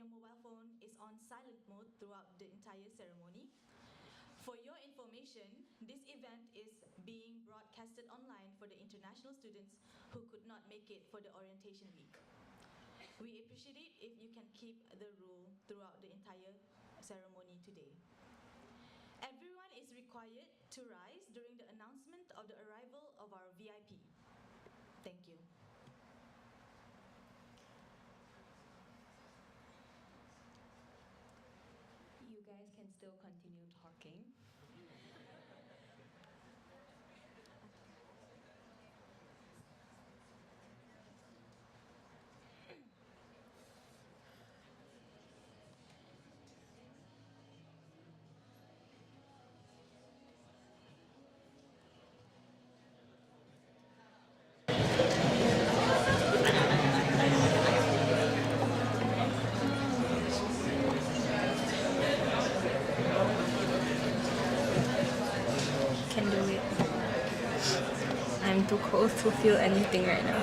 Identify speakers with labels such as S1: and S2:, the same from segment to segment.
S1: your mobile phone is on silent mode throughout the entire ceremony. For your information, this event is being broadcasted online for the international students who could not make it for the orientation week. We appreciate it if you can keep the rule throughout the entire ceremony today. Everyone is required to rise during the announcement of the arrival of our VIP. Thank you.
S2: You guys can still continue talking. Can do it. I'm too cold to feel anything right now.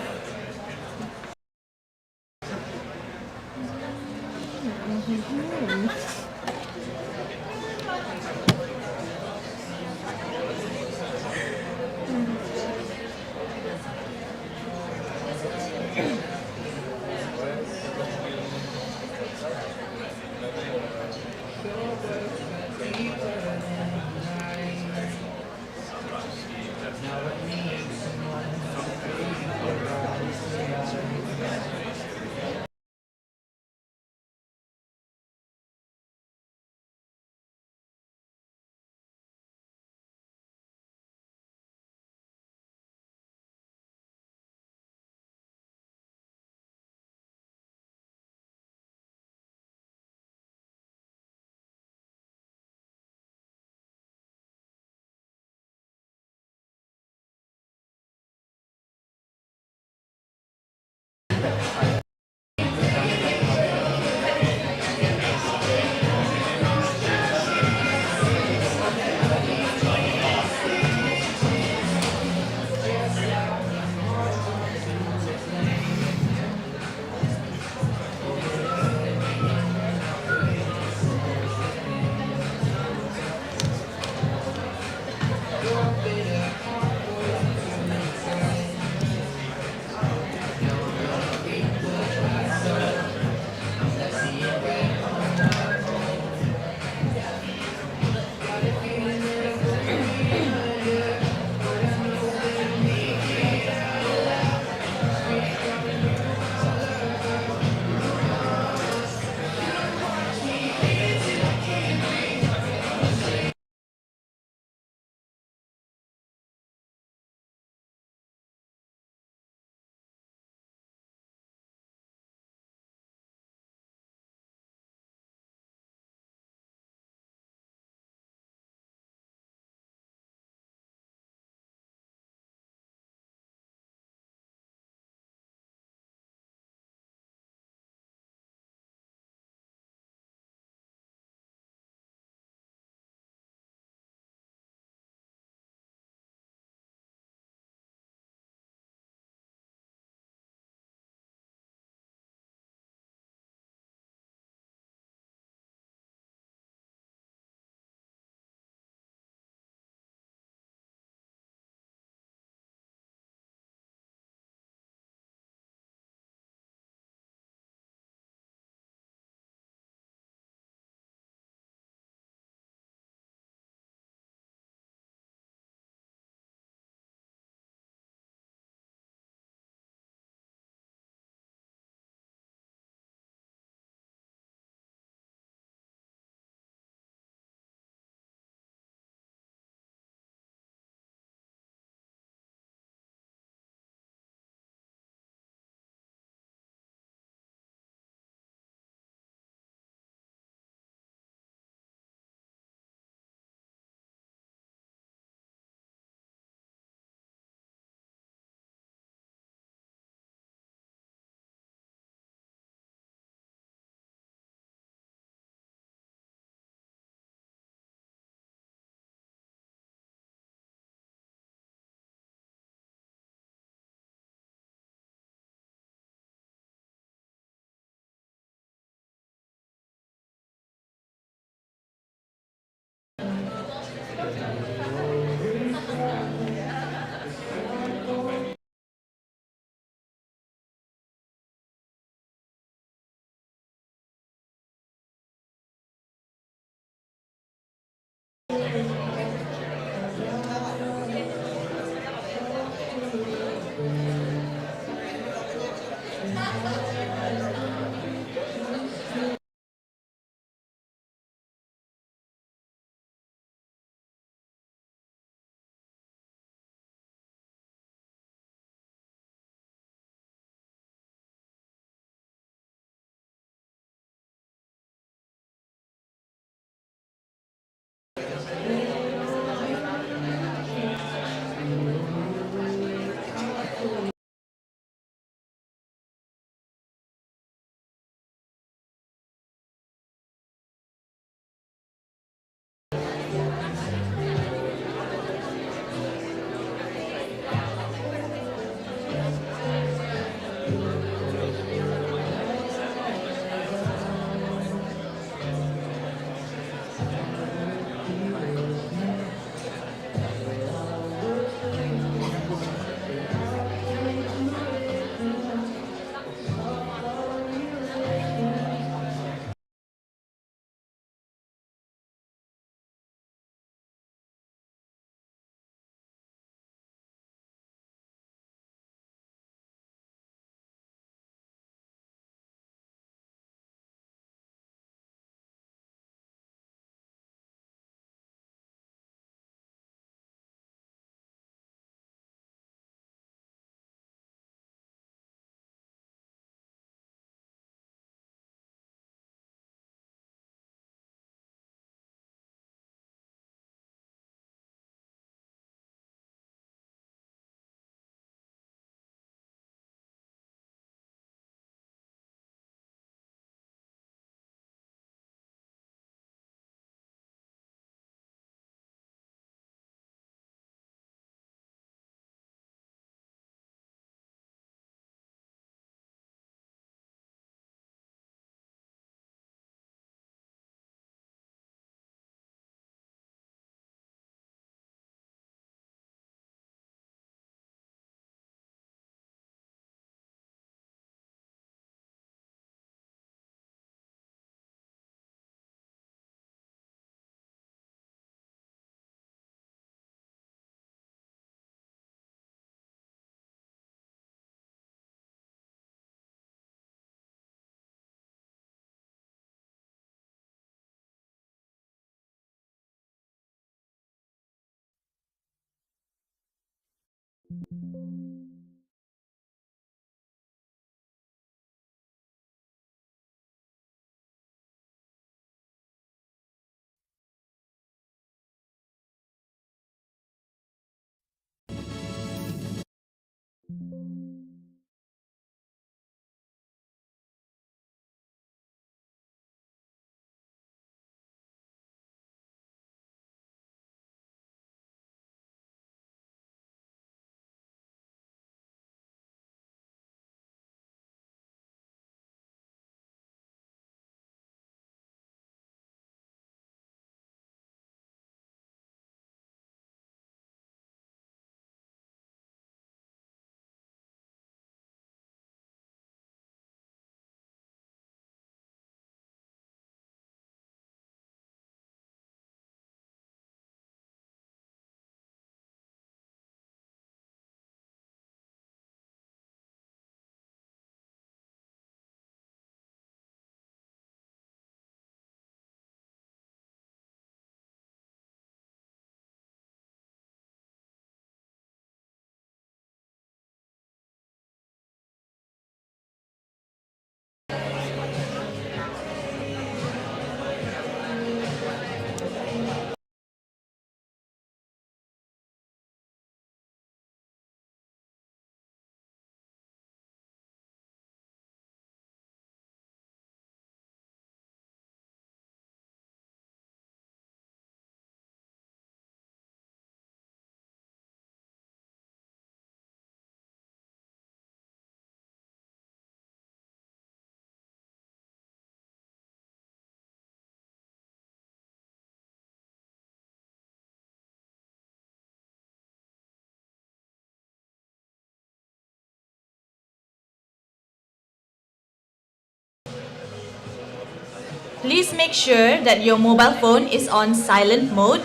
S1: Please make sure that your mobile phone is on silent mode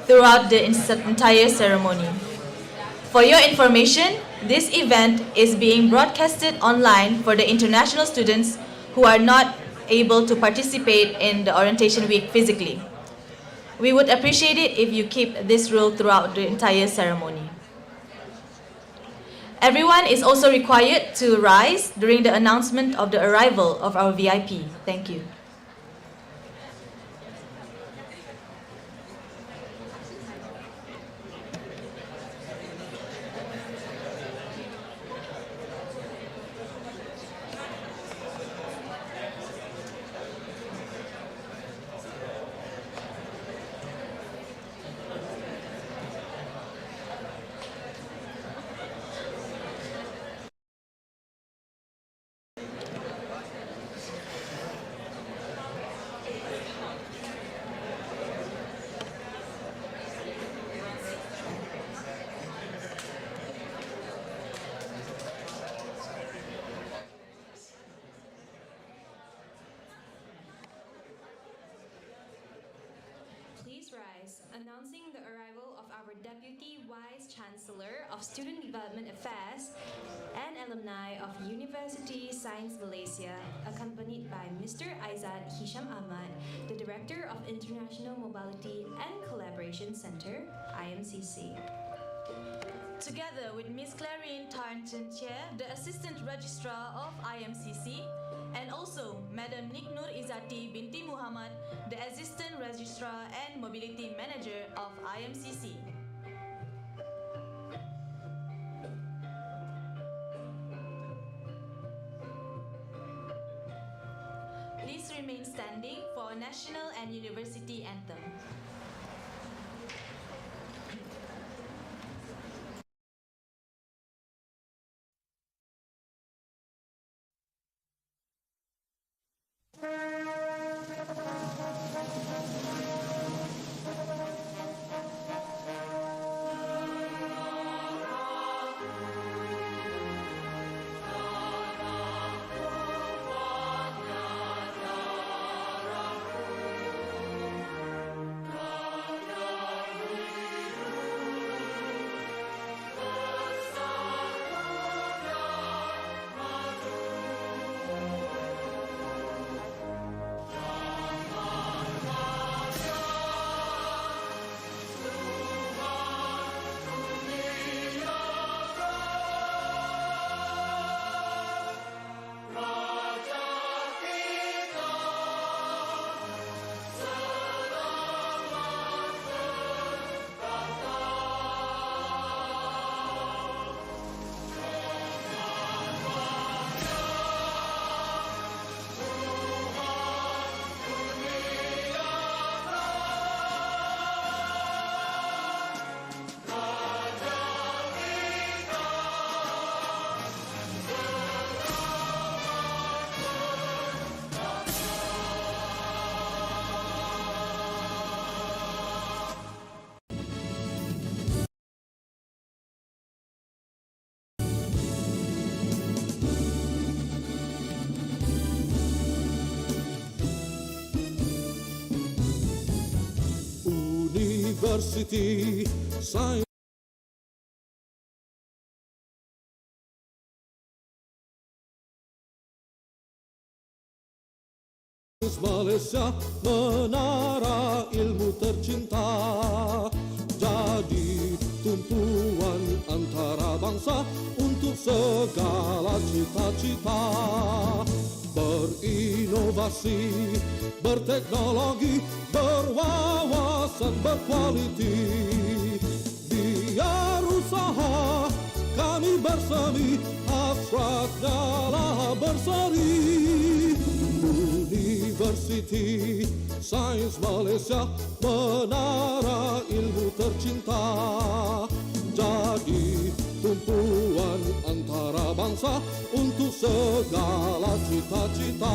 S1: throughout the entire ceremony. For your information, this event is being broadcasted online for the international students who are not able to participate in the orientation week physically. We would appreciate it if you keep this rule throughout the entire ceremony. Everyone is also required to rise during the announcement of the arrival of our VIP. Thank you.
S2: Please rise, announcing the arrival of our Deputy Vice Chancellor of Student Development Affairs and alumni of University Science Malaysia, accompanied by Mr. Aizat Hisham Ahmad, the Director of International Mobility and Collaboration Center, IMCC.
S1: Together with Ms. Clarine Tarnton Chair, the Assistant Registrar of IMCC, and also Madam Niknur Izati binti Muhammad, the Assistant Registrar and Mobility Manager of IMCC. Please remain standing for our national and university anthem.
S3: University Science Malaysia, menara ilmu tercinta, jadi tumpuan antara bangsa untuk segala cita-cita. Berinovasi, berteknologi, berwawasan, berkualiti. Biar usaha kami bersemi, hasratnya lah berseri. University Sains Malaysia, menara ilmu tercinta, jadi tumpuan antara bangsa untuk segala cita-cita.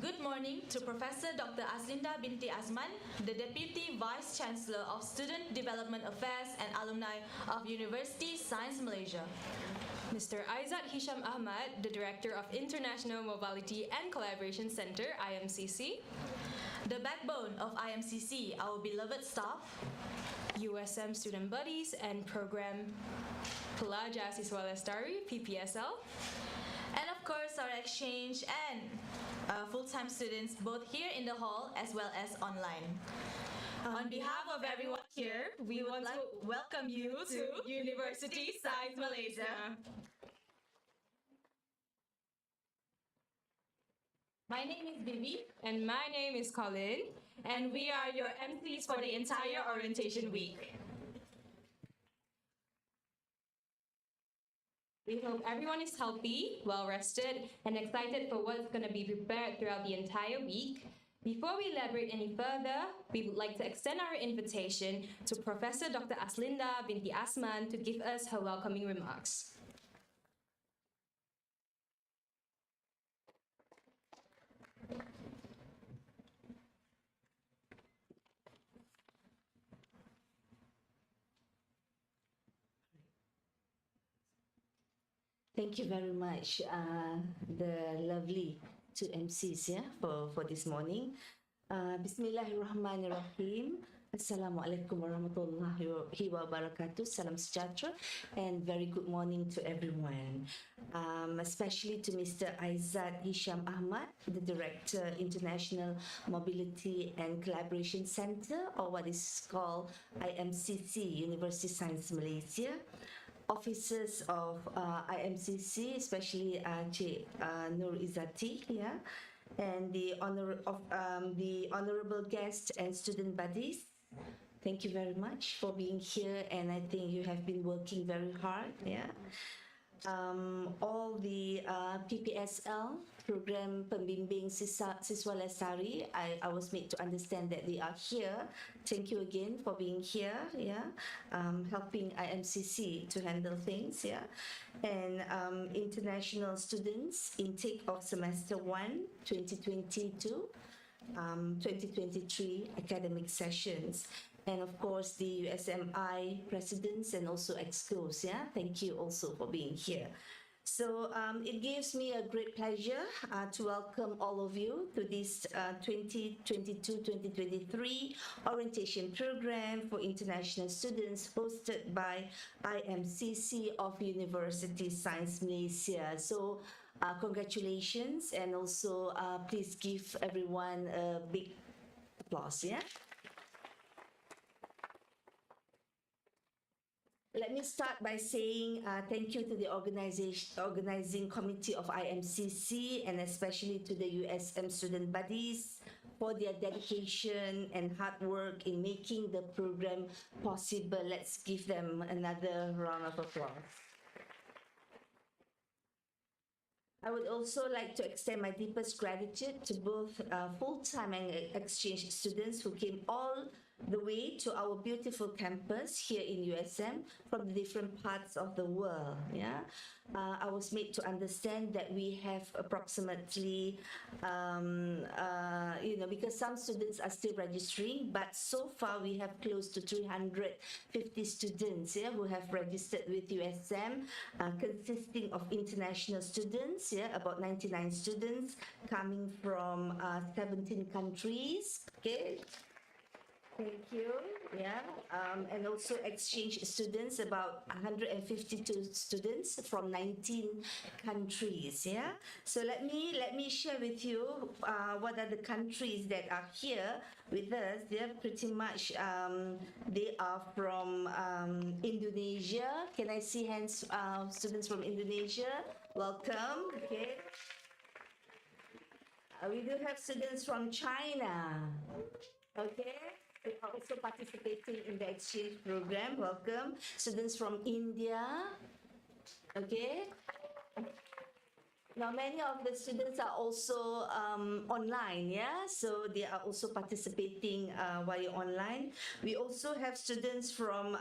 S1: Good morning to Professor Dr. Aslinda binti Azman, the Deputy Vice Chancellor of Student Development Affairs and Alumni of University Science Malaysia.
S2: Mr. Aizat Hisham Ahmad, the Director of International Mobility and Collaboration Center, IMCC.
S1: The backbone of IMCC, our beloved staff.
S2: USM Student Buddies and Program Pelajar Siswa Lestari, PPSL.
S1: And of course, our exchange and full-time students, both here in the hall as well as online. On behalf of everyone here, we would like to welcome you to University Science Malaysia. My name is Vivi,
S2: And my name is Colin.
S1: and we are your MCs for the entire orientation week.
S2: We hope everyone is healthy, well rested, and excited for what's going to be prepared throughout the entire week. Before we elaborate any further, we would like to extend our invitation to Professor Dr. Aslinda binti Asman to give us her welcoming remarks.
S4: Thank you very much, the lovely two MCs, for this morning. Bismillahirrahmanirrahim. Assalamualaikum warahmatullahi wabarakatuh. Salam sejahtera and very good morning to everyone. Especially to Mr. Aizat Hisham Ahmad, the Director, International Mobility and Collaboration Center, or what is called IMCC, University Science Malaysia. Officers of IMCC, especially Cik Nur Izzati, and the honorable guests and student buddies. Thank you very much for being here, and I think you have been working very hard. All the PPSL program pembimbing siswa lestari, I was made to understand that they are here. Thank you again for being here, helping IMCC to handle things, and international students intake of semester 1 2022 2023 academic sessions, and of course the USMI presidents and also excos. Thank you also for being here. So it gives me a great pleasure to welcome all of you to this 2022-2023 orientation program for international students hosted by IMCC of University Science Malaysia. So congratulations, and also please give everyone a big applause. Let me start by saying thank you to the organizing committee of IMCC, and especially to the USM student buddies for their dedication and hard work in making the program possible. Let's give them another round of applause. I would also like to extend my deepest gratitude to both full-time and exchange students who came all the way to our beautiful campus here in USM from the different parts of the world. Yeah, I was made to understand that we have approximately, because some students are still registering, but so far we have close to 350 students, yeah, who have registered with USM, consisting of international students, yeah, about 99 students coming from 17 countries. Okay. Thank you. Yeah, and also exchange students, about 152 students from 19 countries. Yeah, so let me share with you what are the countries that are here with us. They're pretty much they are from Indonesia. Can I see hands? Students from Indonesia, welcome. Okay. We do have students from China. Okay. They are also participating in the exchange program. Welcome. Students from India. Okay. Now, many of the students are also online, yeah? So they are also participating while online. We also have students from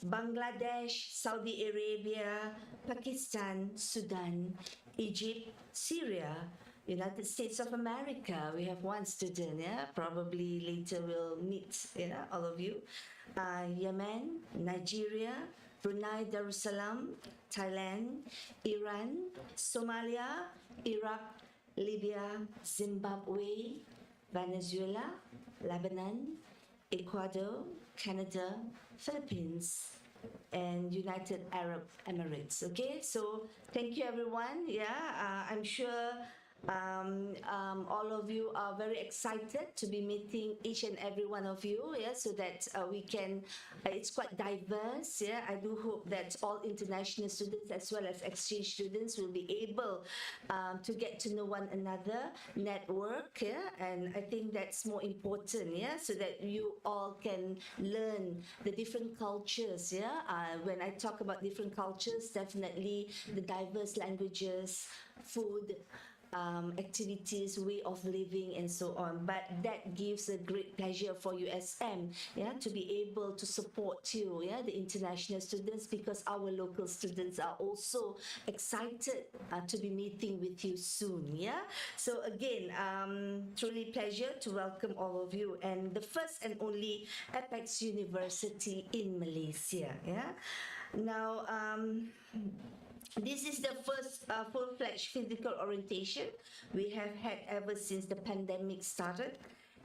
S4: Bangladesh, Saudi Arabia, Pakistan, Sudan, Egypt, Syria, United States of America. We have one student, yeah. Probably later we'll meet, all of you. Yemen, Nigeria, Brunei Darussalam, Thailand, Iran, Somalia, Iraq, Libya, Zimbabwe, Venezuela, Lebanon, Ecuador, Canada, Philippines, and United Arab Emirates. Okay, so thank you everyone. Yeah, I'm sure all of you are very excited to be meeting each and every one of you, yeah, so that we can, it's quite diverse, yeah. I do hope that all international students as well as exchange students will be able to get to know one another, network, yeah, and I think that's more important, yeah, so that you all can learn the different cultures, yeah. When I talk about different cultures, definitely the diverse languages, food, activities, way of living, and so on. But that gives a great pleasure for USM, yeah, to be able to support you, yeah, the international students, because our local students are also excited to be meeting with you soon, yeah. So again, truly pleasure to welcome all of you, and the first and only Apex University in Malaysia, yeah. Now, this is the first full-fledged physical orientation we have had ever since the pandemic started.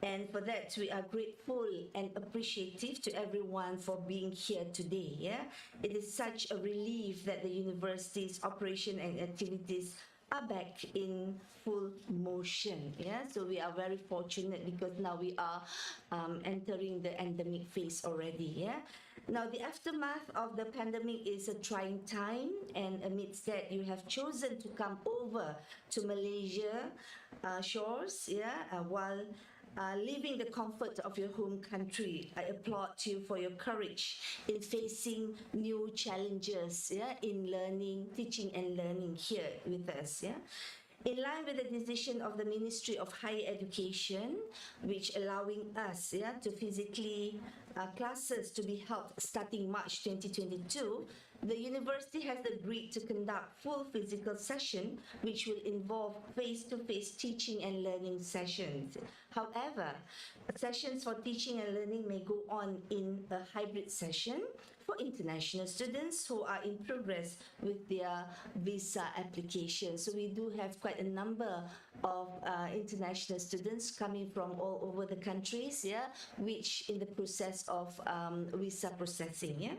S4: And for that, we are grateful and appreciative to everyone for being here today. Yeah, it is such a relief that the university's operation and activities are back in full motion. Yeah, so we are very fortunate because now we are entering the endemic phase already. Yeah. Now, the aftermath of the pandemic is a trying time, and amidst that, you have chosen to come over to Malaysia shores, yeah, while leaving the comfort of your home country. I applaud you for your courage in facing new challenges, yeah, in learning, teaching and learning here with us, yeah. In line with the decision of the Ministry of Higher Education, which allowing us, yeah, to physically classes to be held starting March 2022, the university has agreed to conduct full physical session, which will involve face-to-face teaching and learning sessions. However, sessions for teaching and learning may go on in a hybrid session for international students who are in progress with their visa application. So we do have quite a number of international students coming from all over the countries, yeah, which in the process of visa processing, yeah.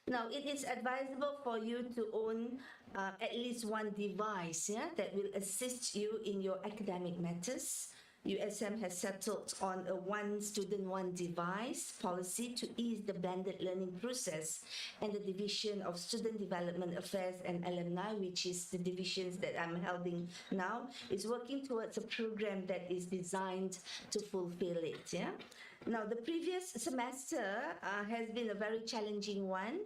S4: Now, it is advisable for you to own at least one device, yeah, that will assist you in your academic matters. USM has settled on a one student, one device policy to ease the blended learning process, and the Division of Student Development Affairs and Alumni, which is the divisions that I'm holding now, is working towards a program that is designed to fulfill it. Yeah. Now, the previous semester has been a very challenging one.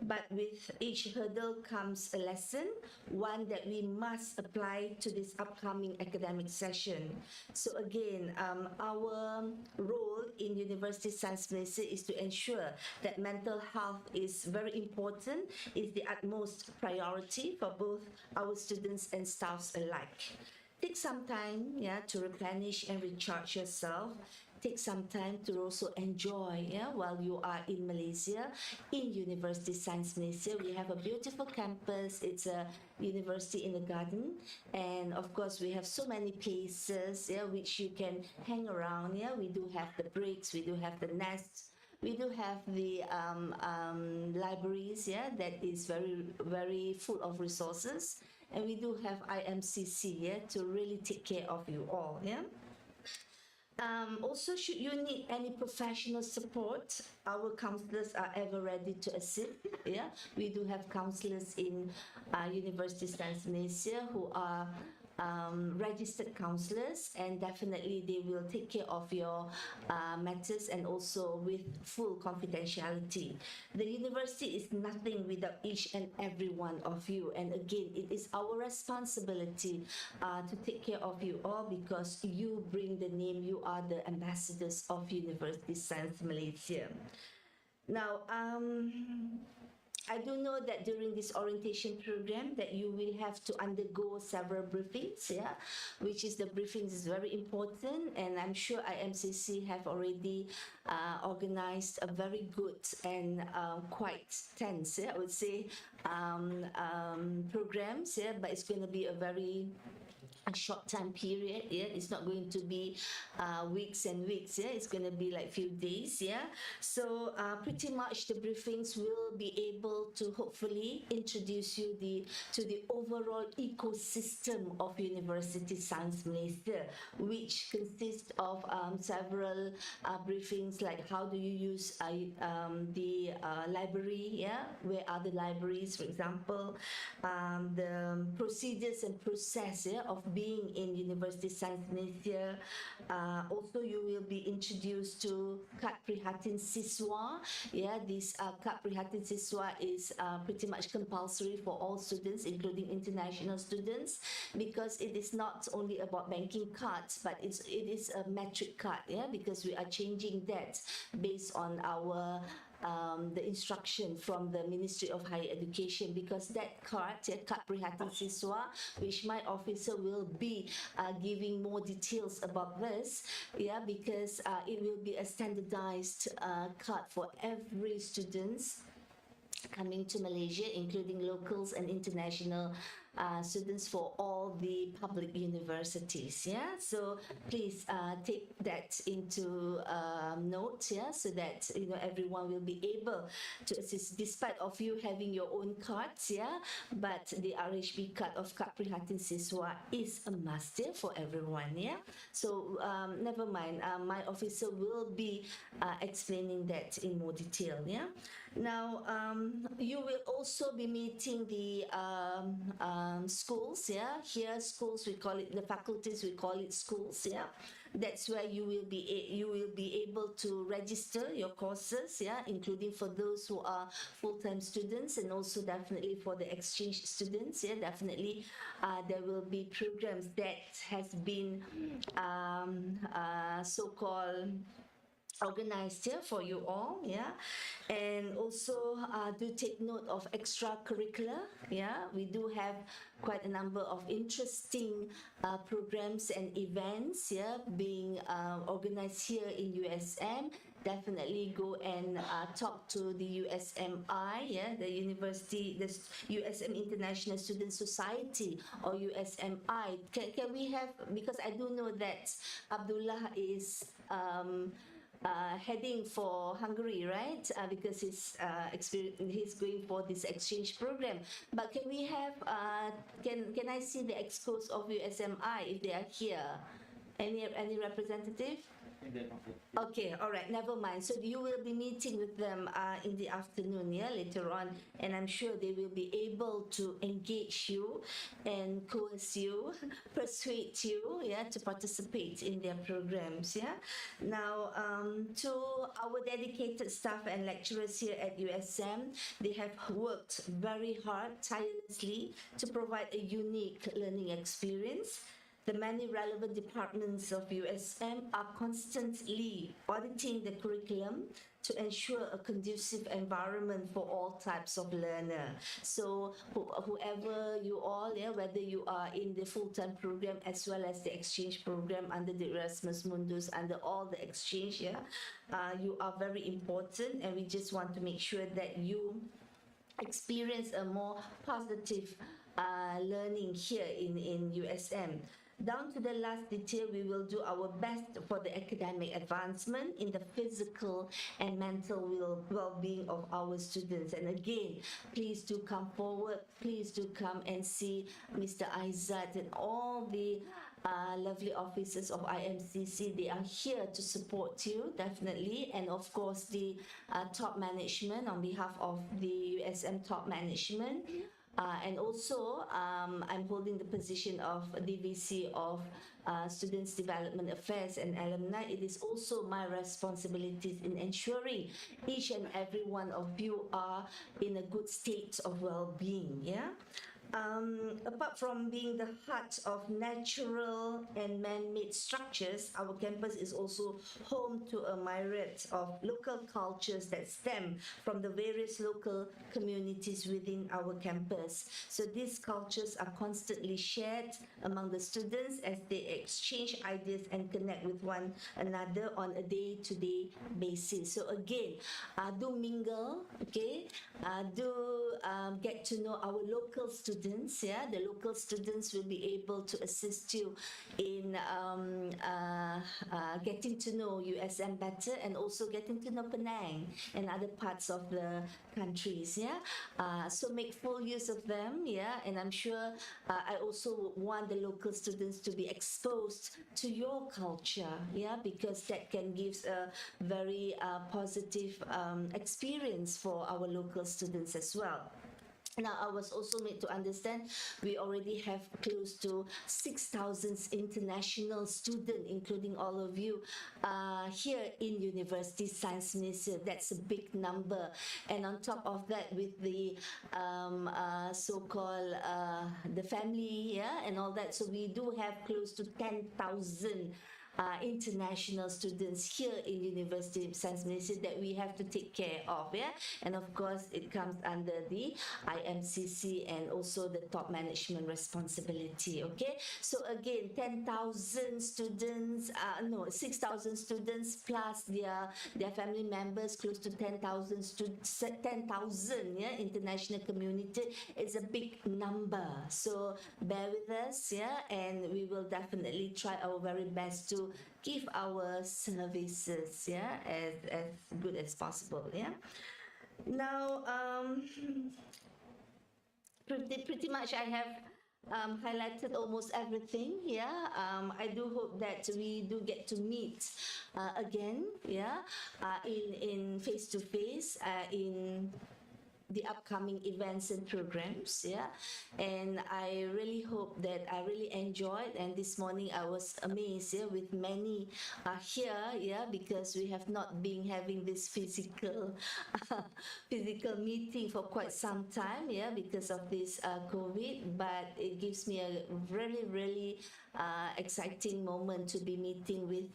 S4: but with each hurdle comes a lesson, one that we must apply to this upcoming academic session. So again, our role in University Science Malaysia is to ensure that mental health is very important, is the utmost priority for both our students and staffs alike. Take some time, to replenish and recharge yourself. Take some time to also enjoy, while you are in Malaysia, in University Science Malaysia. We have a beautiful campus. It's a university in a garden, and of course we have so many places, which you can hang around. We do have the breaks, we do have the nests. We do have the libraries, that is very, very full of resources. And we do have IMCC, to really take care of you all, Also, should you need any professional support, our counselors are ever ready to assist. We do have counselors in University Science Malaysia who are registered counselors, and definitely they will take care of your matters, and also with full confidentiality. The university is nothing without each and every one of you, and again, it is our responsibility to take care of you all, because you bring the name, you are the ambassadors of University Science Malaysia. Now, I do know that during this orientation program that you will have to undergo several briefings, which is the briefings is very important, and I'm sure IMCC have already organized a very good and quite tense, I would say, programs, but it's going to be a short time period. It's not going to be weeks and weeks. It's going to be like few days. So pretty much the briefings will be able to hopefully introduce you to the overall ecosystem of University Science Malaysia, which consists of several briefings, like how do you use the library, where are the libraries, for example, the procedures and process of being in University Science Malaysia. Also, you will be introduced to Kad Prihatin Siswa. This Kad Prihatin Siswa is pretty much compulsory for all students, including international students, because it is not only about banking cards, but it is a metric card, because we are changing that based on our the instruction from the Ministry of Higher Education, because that card, Kad Prihatin Siswa, which my officer will be giving more details about this, because it will be a standardized card for every students coming to Malaysia, including locals and international students for all the public universities. So please take that into note, so that everyone will be able to assist, despite of you having your own cards, but the RHB card of Kad Prihatin Siswa is a must for everyone. So never mind, my officer will be explaining that in more detail. Now, you will also be meeting the schools. Here schools, we call it, the faculties, we call it schools. That's where you will be able to register your courses, including for those who are full-time students, and also definitely for the exchange students. Definitely there will be programs that has been so-called organized here for you all, and also do take note of extracurricular. We do have quite a number of interesting programs and events being organized here in USM. Definitely go and talk to the USMI, the university, the USM International Student Society, or USMI. Can we have, because I do know that Abdullah is heading for Hungary, right? Because he's going for this exchange program. But can we have, can I see the excos of USMI if they are here? Any representative? Okay, all right, never mind. So you will be meeting with them in the afternoon, yeah, later on, and I'm sure they will be able to engage you and coerce you, persuade you, yeah, to participate in their programs, yeah. Now, to our dedicated staff and lecturers here at USM, they have worked very hard, tirelessly, to provide a unique learning experience. The many relevant departments of USM are constantly auditing the curriculum to ensure a conducive environment for all types of learner. So whoever you all, yeah, whether you are in the full-time program as well as the exchange program under the Erasmus Mundus, under all the exchange, yeah, you are very important, and we just want to make sure that you experience a more positive learning here in USM. Down to the last detail, we will do our best for the academic advancement in the physical and mental well-being of our students. And again, please do come forward. Please do come and see Mr. Aizat and all the lovely officers of IMCC. They are here to support you, definitely. And of course, the top management, on behalf of the USM top management. And also, I'm holding the position of DVC of Students Development Affairs and Alumni. It is also my responsibilities in ensuring each and every one of you are in a good state of well-being, yeah? Apart from being the heart of natural and man-made structures, our campus is also home to a myriad of local cultures that stem from the various local communities within our campus. So these cultures are constantly shared among the students as they exchange ideas and connect with one another on a day-to-day basis. So again, do mingle, okay? Do get to know our local students. Yeah, the local students will be able to assist you in getting to know USM better, and also getting to know Penang and other parts of the countries. Yeah, so make full use of them. Yeah, and I'm sure I also want the local students to be exposed to your culture. Yeah, because that can give a very positive experience for our local students as well. Now, I was also made to understand we already have close to 6,000 international students, including all of you, here in University Science Museum. That's a big number. And on top of that, with the so-called the family, yeah, and all that, so we do have close to 10,000 international students here in University of Science Malaysia that we have to take care of, yeah. And of course, it comes under the IMCC and also the top management responsibility. Okay, so again, 10,000 students, 6,000 students plus their family members, close to 10,000 students, 10,000, yeah, international community. It's a big number. So bear with us, yeah, and we will definitely try our very best to give our services, yeah, as good as possible, yeah. Now, pretty much I have highlighted almost everything, yeah. I do hope that we do get to meet again, yeah, in face to face, in the upcoming events and programs, yeah. And I really hope that I really enjoyed, and this morning I was amazed, yeah, with many here, yeah, because we have not been having this physical physical meeting for quite some time, yeah, because of this COVID. But it gives me a really exciting moment to be meeting with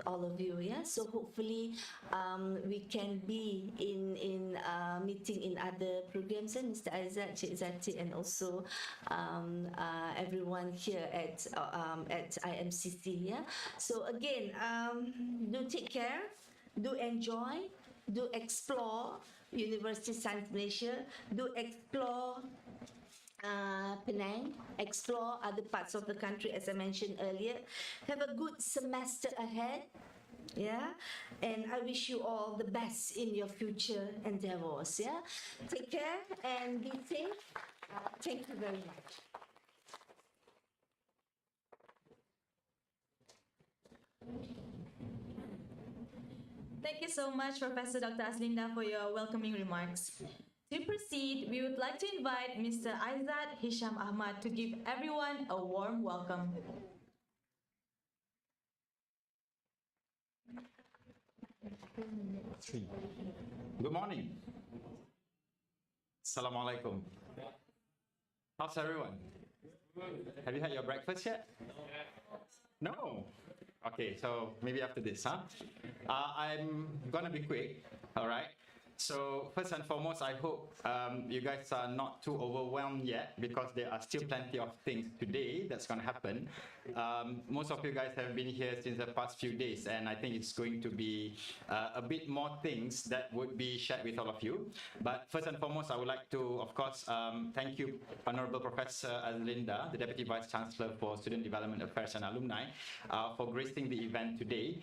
S4: all of you, yeah. So hopefully we can be in meeting in other programs, and Mr. Aizat, Cik Zati, and also everyone here at IMCC, yeah. So again, do take care, do enjoy, do explore University Science Malaysia, do explore Penang, explore other parts of the country, as I mentioned earlier. Have a good semester ahead, yeah, and I wish you all the best in your future endeavors, yeah. Take care and be safe. Thank you very much.
S1: Thank you so much, Professor Dr. Aslinda, for your welcoming remarks. To proceed, we would like to invite Mr. Aizat Hisham Ahmad to give everyone a warm welcome.
S5: Good morning. Assalamualaikum. How's everyone? Have you had your breakfast yet? No? Okay, so maybe after this, huh? I'm gonna be quick, all right? So first and foremost, I hope you guys are not too overwhelmed yet because there are still plenty of things today that's going to happen. Most of you guys have been here since the past few days, and I think it's going to be a bit more things that would be shared with all of you. But first and foremost, I would like to, of course, thank you, Honorable Professor Azlinda, the Deputy Vice Chancellor for Student Development Affairs and Alumni, for gracing the event today.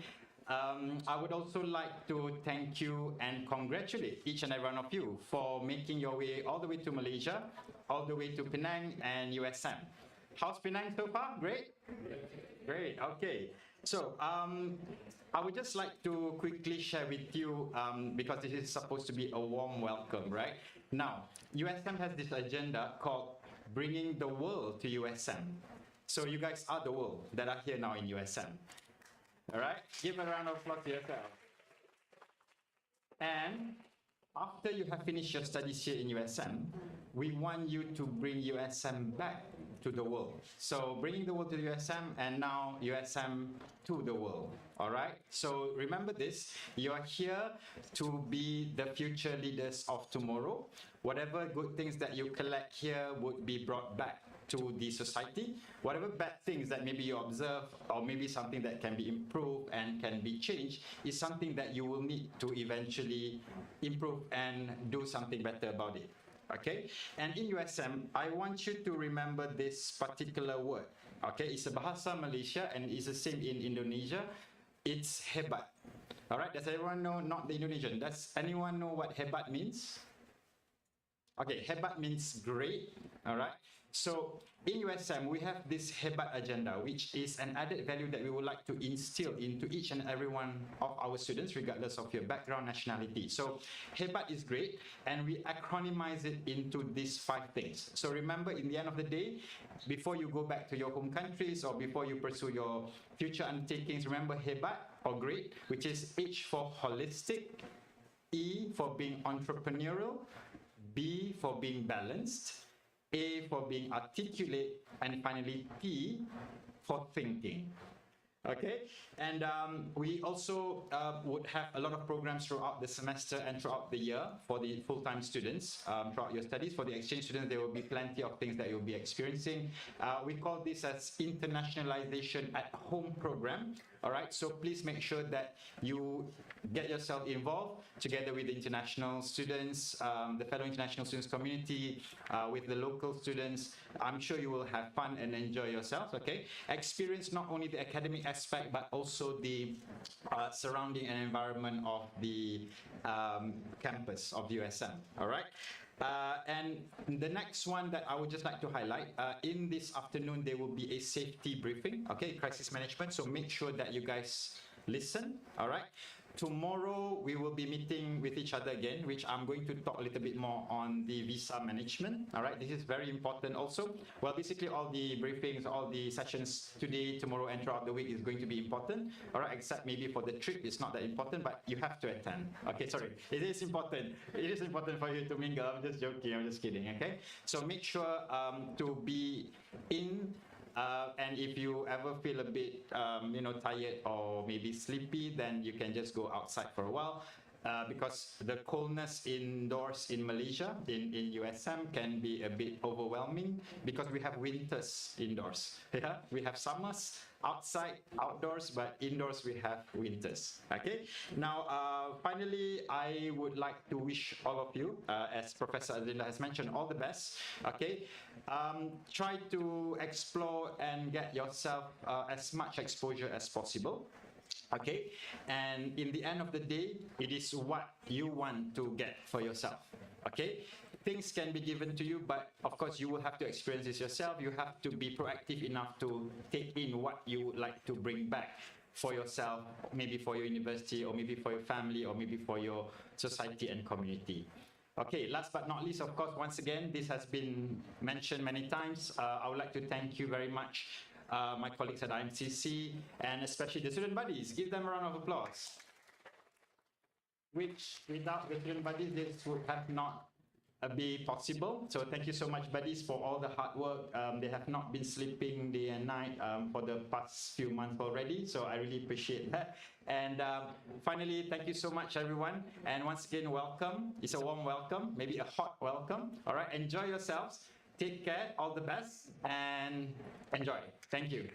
S5: I would also like to thank you and congratulate each and every one of you for making your way all the way to Malaysia, all the way to Penang and USM. How's Penang so far? Great? Great, okay. So, I would just like to quickly share with you, because this is supposed to be a warm welcome, right? Now, USM has this agenda called Bringing the World to USM. So you guys are the world that are here now in USM. All right, give a round of applause to yourself. And after you have finished your studies here in USM, we want you to bring USM back to the world. So bringing the world to USM and now USM to the world. All right, so remember this, you are here to be the future leaders of tomorrow. Whatever good things that you collect here would be brought back to the society. Whatever bad things that maybe you observe or maybe something that can be improved and can be changed is something that you will need to eventually improve and do something better about it. Okay? And in USM, I want you to remember this particular word. Okay? It's a Bahasa Malaysia and it's the same in Indonesia. It's hebat. Alright? Does everyone know? Not the Indonesian. Does anyone know what hebat means? Okay, hebat means great. Alright? So in USM, we have this hebat agenda, which is an added value that we would like to instill into each and every one of our students, regardless of your background, nationality. So hebat is great, and we acronymize it into these 5 things. So remember, in the end of the day, before you go back to your home countries or before you pursue your future undertakings, remember hebat or great, which is H for holistic, E for being entrepreneurial, B for being balanced, A for being articulate, and finally T for thinking. Okay, and we also would have a lot of programs throughout the semester and throughout the year for the full-time students throughout your studies. For the exchange students, there will be plenty of things that you'll be experiencing. We call this as internationalization at home program. All right, so please make sure that you get yourself involved together with the international students, the fellow international students community, with the local students. I'm sure you will have fun and enjoy yourselves, okay? Experience not only the academic aspect, but also the surrounding and environment of the campus of USM, all right? And the next one that I would just like to highlight, in this afternoon, there will be a safety briefing, okay, crisis management. So make sure that you guys listen, all right? Tomorrow, we will be meeting with each other again, which I'm going to talk a little bit more on the visa management, all right? This is very important also. Well, basically, all the briefings, all the sessions today, tomorrow, and throughout the week is going to be important, all right? Except maybe for the trip, it's not that important, but you have to attend. Okay, sorry. It is important. It is important for you to mingle. I'm just joking. I'm just kidding, okay? So make sure to be in. And if you ever feel a bit, tired or maybe sleepy, then you can just go outside for a while. Because the coldness indoors in Malaysia, in USM, can be a bit overwhelming because we have winters indoors. Yeah? We have summers outside, outdoors, but indoors we have winters. Okay. Now, finally, I would like to wish all of you, as Professor Azlinda has mentioned, all the best. Okay. Try to explore and get yourself as much exposure as possible. Okay, and in the end of the day, it is what you want to get for yourself. Okay, things can be given to you, but of course you will have to experience this yourself. You have to be proactive enough to take in what you would like to bring back for yourself, maybe for your university, or maybe for your family, or maybe for your society and community. Okay, last but not least, of course, once again, this has been mentioned many times. I would like to thank you very much, my colleagues at IMCC, and especially the student buddies. Give them a round of applause. Which, without the student buddies, this would have not be possible. So thank you so much, buddies, for all the hard work. They have not been sleeping day and night for the past few months already. So I really appreciate that. And finally, thank you so much, everyone. And once again, welcome. It's a warm welcome, maybe a hot welcome. All right, enjoy yourselves. Take care, all the best, and enjoy. Thank you.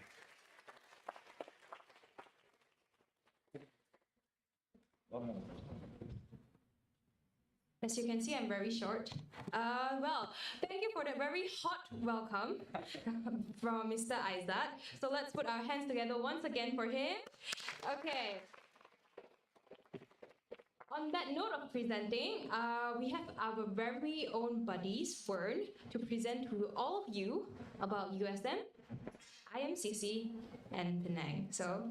S2: As you can see, I'm very short. Well, thank you for that very hot welcome from Mr. Aizat. So let's put our hands together once again for him. Okay. On that note of presenting, we have our very own buddies, Fern, to present to all of you about USM, IMCC, and Penang. So.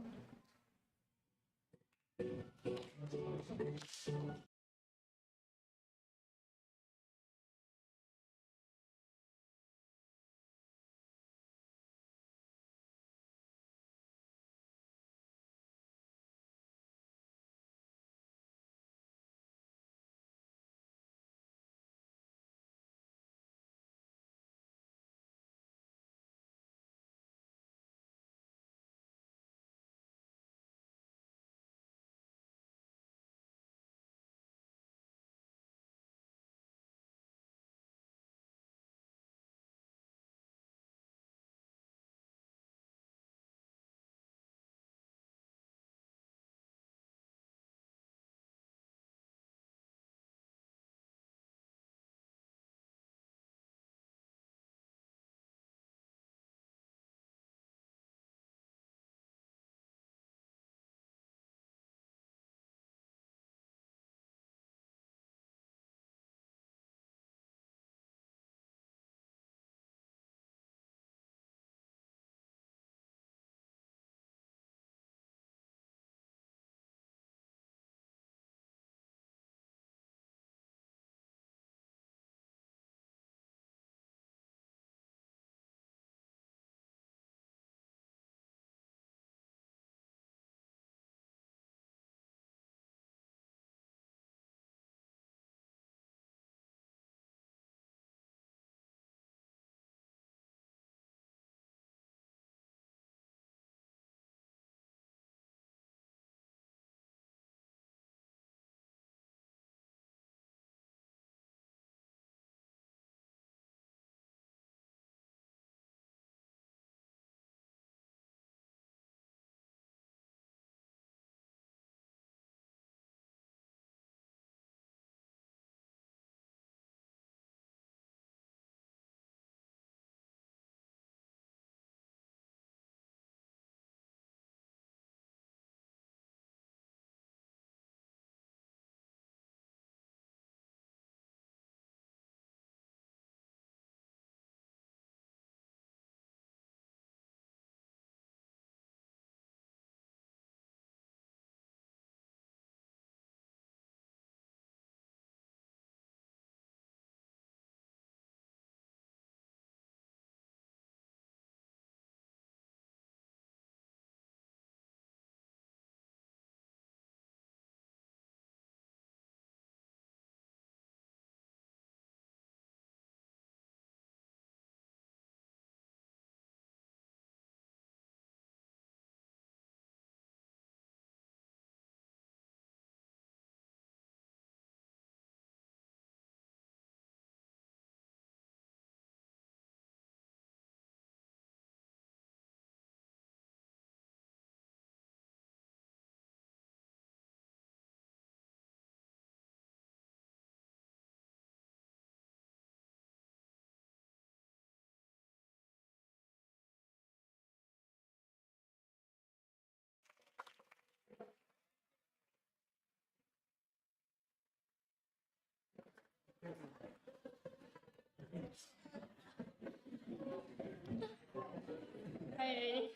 S6: Hi.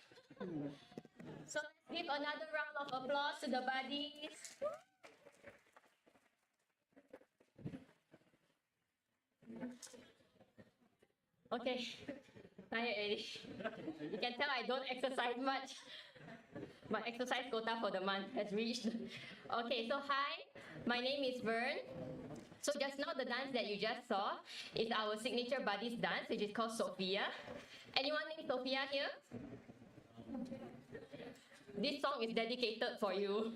S6: So let's give
S2: another round of applause to the buddies. Okay, tired already. You can tell I don't exercise much. My exercise quota for the month has reached. Okay, so hi, my name is Vern. So just now the dance that you just saw is our signature buddies dance, which is called Sophia. Anyone named Sophia here? This song is dedicated for you.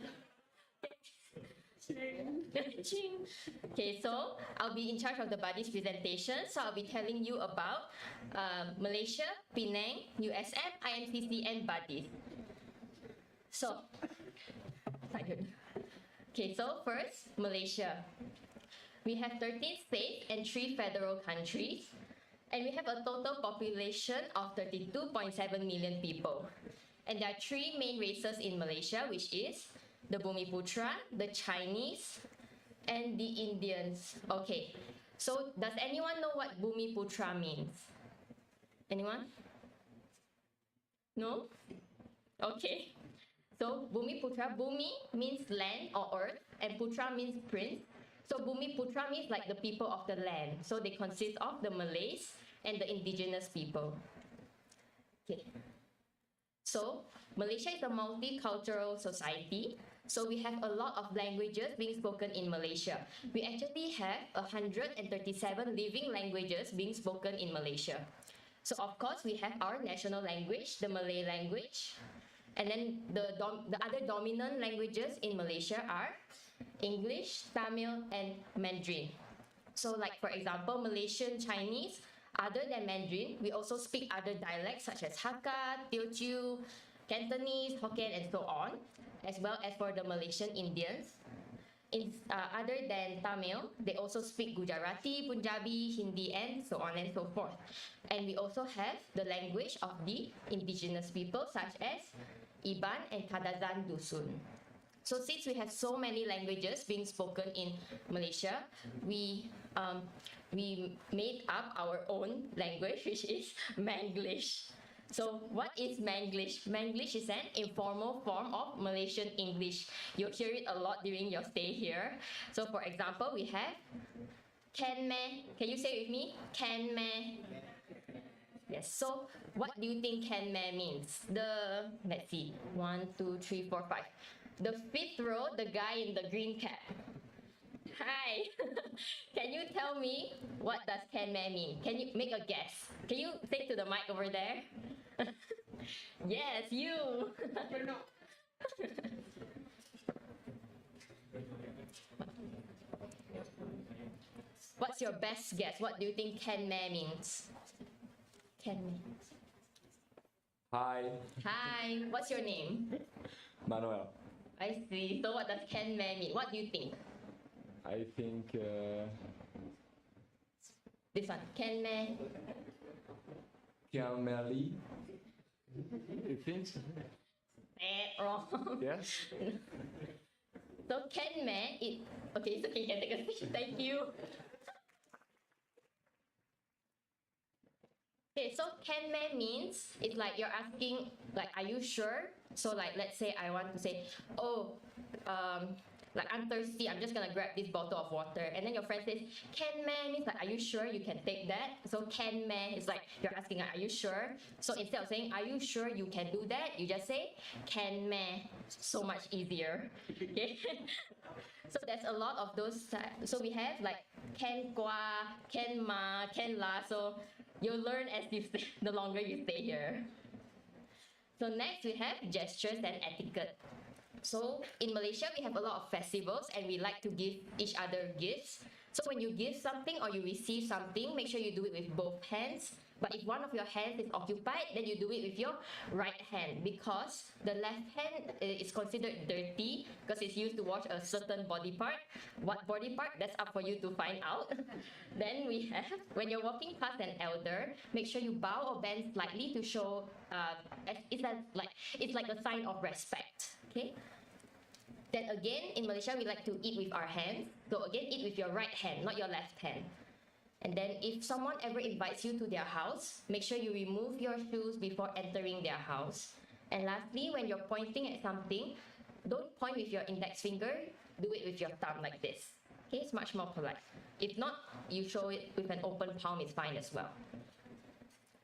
S2: Okay, so I'll be in charge of the buddies presentation. So I'll be telling you about Malaysia, Penang, USM, IMCC, and buddies. So, okay, so first, Malaysia. We have 13 states and 3 federal countries, and we have a total population of 32.7 million people. And there are 3 main races in Malaysia, which is the Bumiputra, the Chinese, and the Indians. Okay, so does anyone know what Bumiputra means? Anyone? No? Okay. So Bumiputra, Bumi means land or earth, and Putra means prince. So Bumiputra means like the people of the land. So they consist of the Malays and the indigenous people. Okay. So Malaysia is a multicultural society. So we have a lot of languages being spoken in Malaysia. We actually have 137 living languages being spoken in Malaysia. So of course we have our national language, the Malay language. And then the other dominant languages in Malaysia are English, Tamil, and Mandarin. So like for example, Malaysian Chinese, other than Mandarin, we also speak other dialects such as Hakka, Teochew, Cantonese, Hokkien, and so on, as well as for the Malaysian Indians. Other than Tamil, they also speak Gujarati, Punjabi, Hindi, and so on and so forth. And we also have the language of the indigenous people such as Iban and Kadazan Dusun. So since we have so many languages being spoken in Malaysia, we made up our own language, which is Manglish. So what is Manglish? Manglish is an informal form of Malaysian English. You'll hear it a lot during your stay here. So for example, we have Can meh? Can you say it with me? Can meh? Yes, so what do you think can meh means? Let's see, 1, 2, 3, 4, 5. The 5th row, the guy in the green cap. Hi, can you tell me what does can meh mean? Can you make a guess? Can you say to the mic over there? Yes, you. What's your best guess? What do you think can meh means? Can meh.
S6: Hi,
S2: Hi, what's your name?
S6: Manuel.
S2: I see. So what does can meh mean? What do you think?
S6: I think
S2: This one, can meh.
S6: Kiameli. You think?
S2: Wrong.
S6: Yes.
S2: So can meh, okay, it's okay, you can take a seat. Thank you. Okay, so can meh means it's like you're asking, like, are you sure? So like, let's say I want to say, oh, like I'm thirsty, I'm just gonna grab this bottle of water. And then your friend says, can meh means like, are you sure you can take that? So can meh is like, you're asking, are you sure? So instead of saying, are you sure you can do that? You just say, can meh. So much easier. Okay? So there's a lot of those. So we have like, can kwa, can ma, can la. So you'll learn as you stay, the longer you stay here. So next we have gestures and etiquette. So in Malaysia, we have a lot of festivals and we like to give each other gifts. So when you give something or you receive something, make sure you do it with both hands. But if one of your hands is occupied, then you do it with your right hand because the left hand is considered dirty because it's used to wash a certain body part. What body part? That's up for you to find out. Then we have, when you're walking past an elder, make sure you bow or bend slightly to show, it's like a sign of respect. Okay? Then again, in Malaysia, we like to eat with our hands. So again, eat with your right hand, not your left hand. And then if someone ever invites you to their house, make sure you remove your shoes before entering their house.
S7: And lastly, when you're pointing at something, don't point with your index finger, do it with your thumb like this. Okay, it's much more polite. If not, you show it with an open palm, it's fine as well.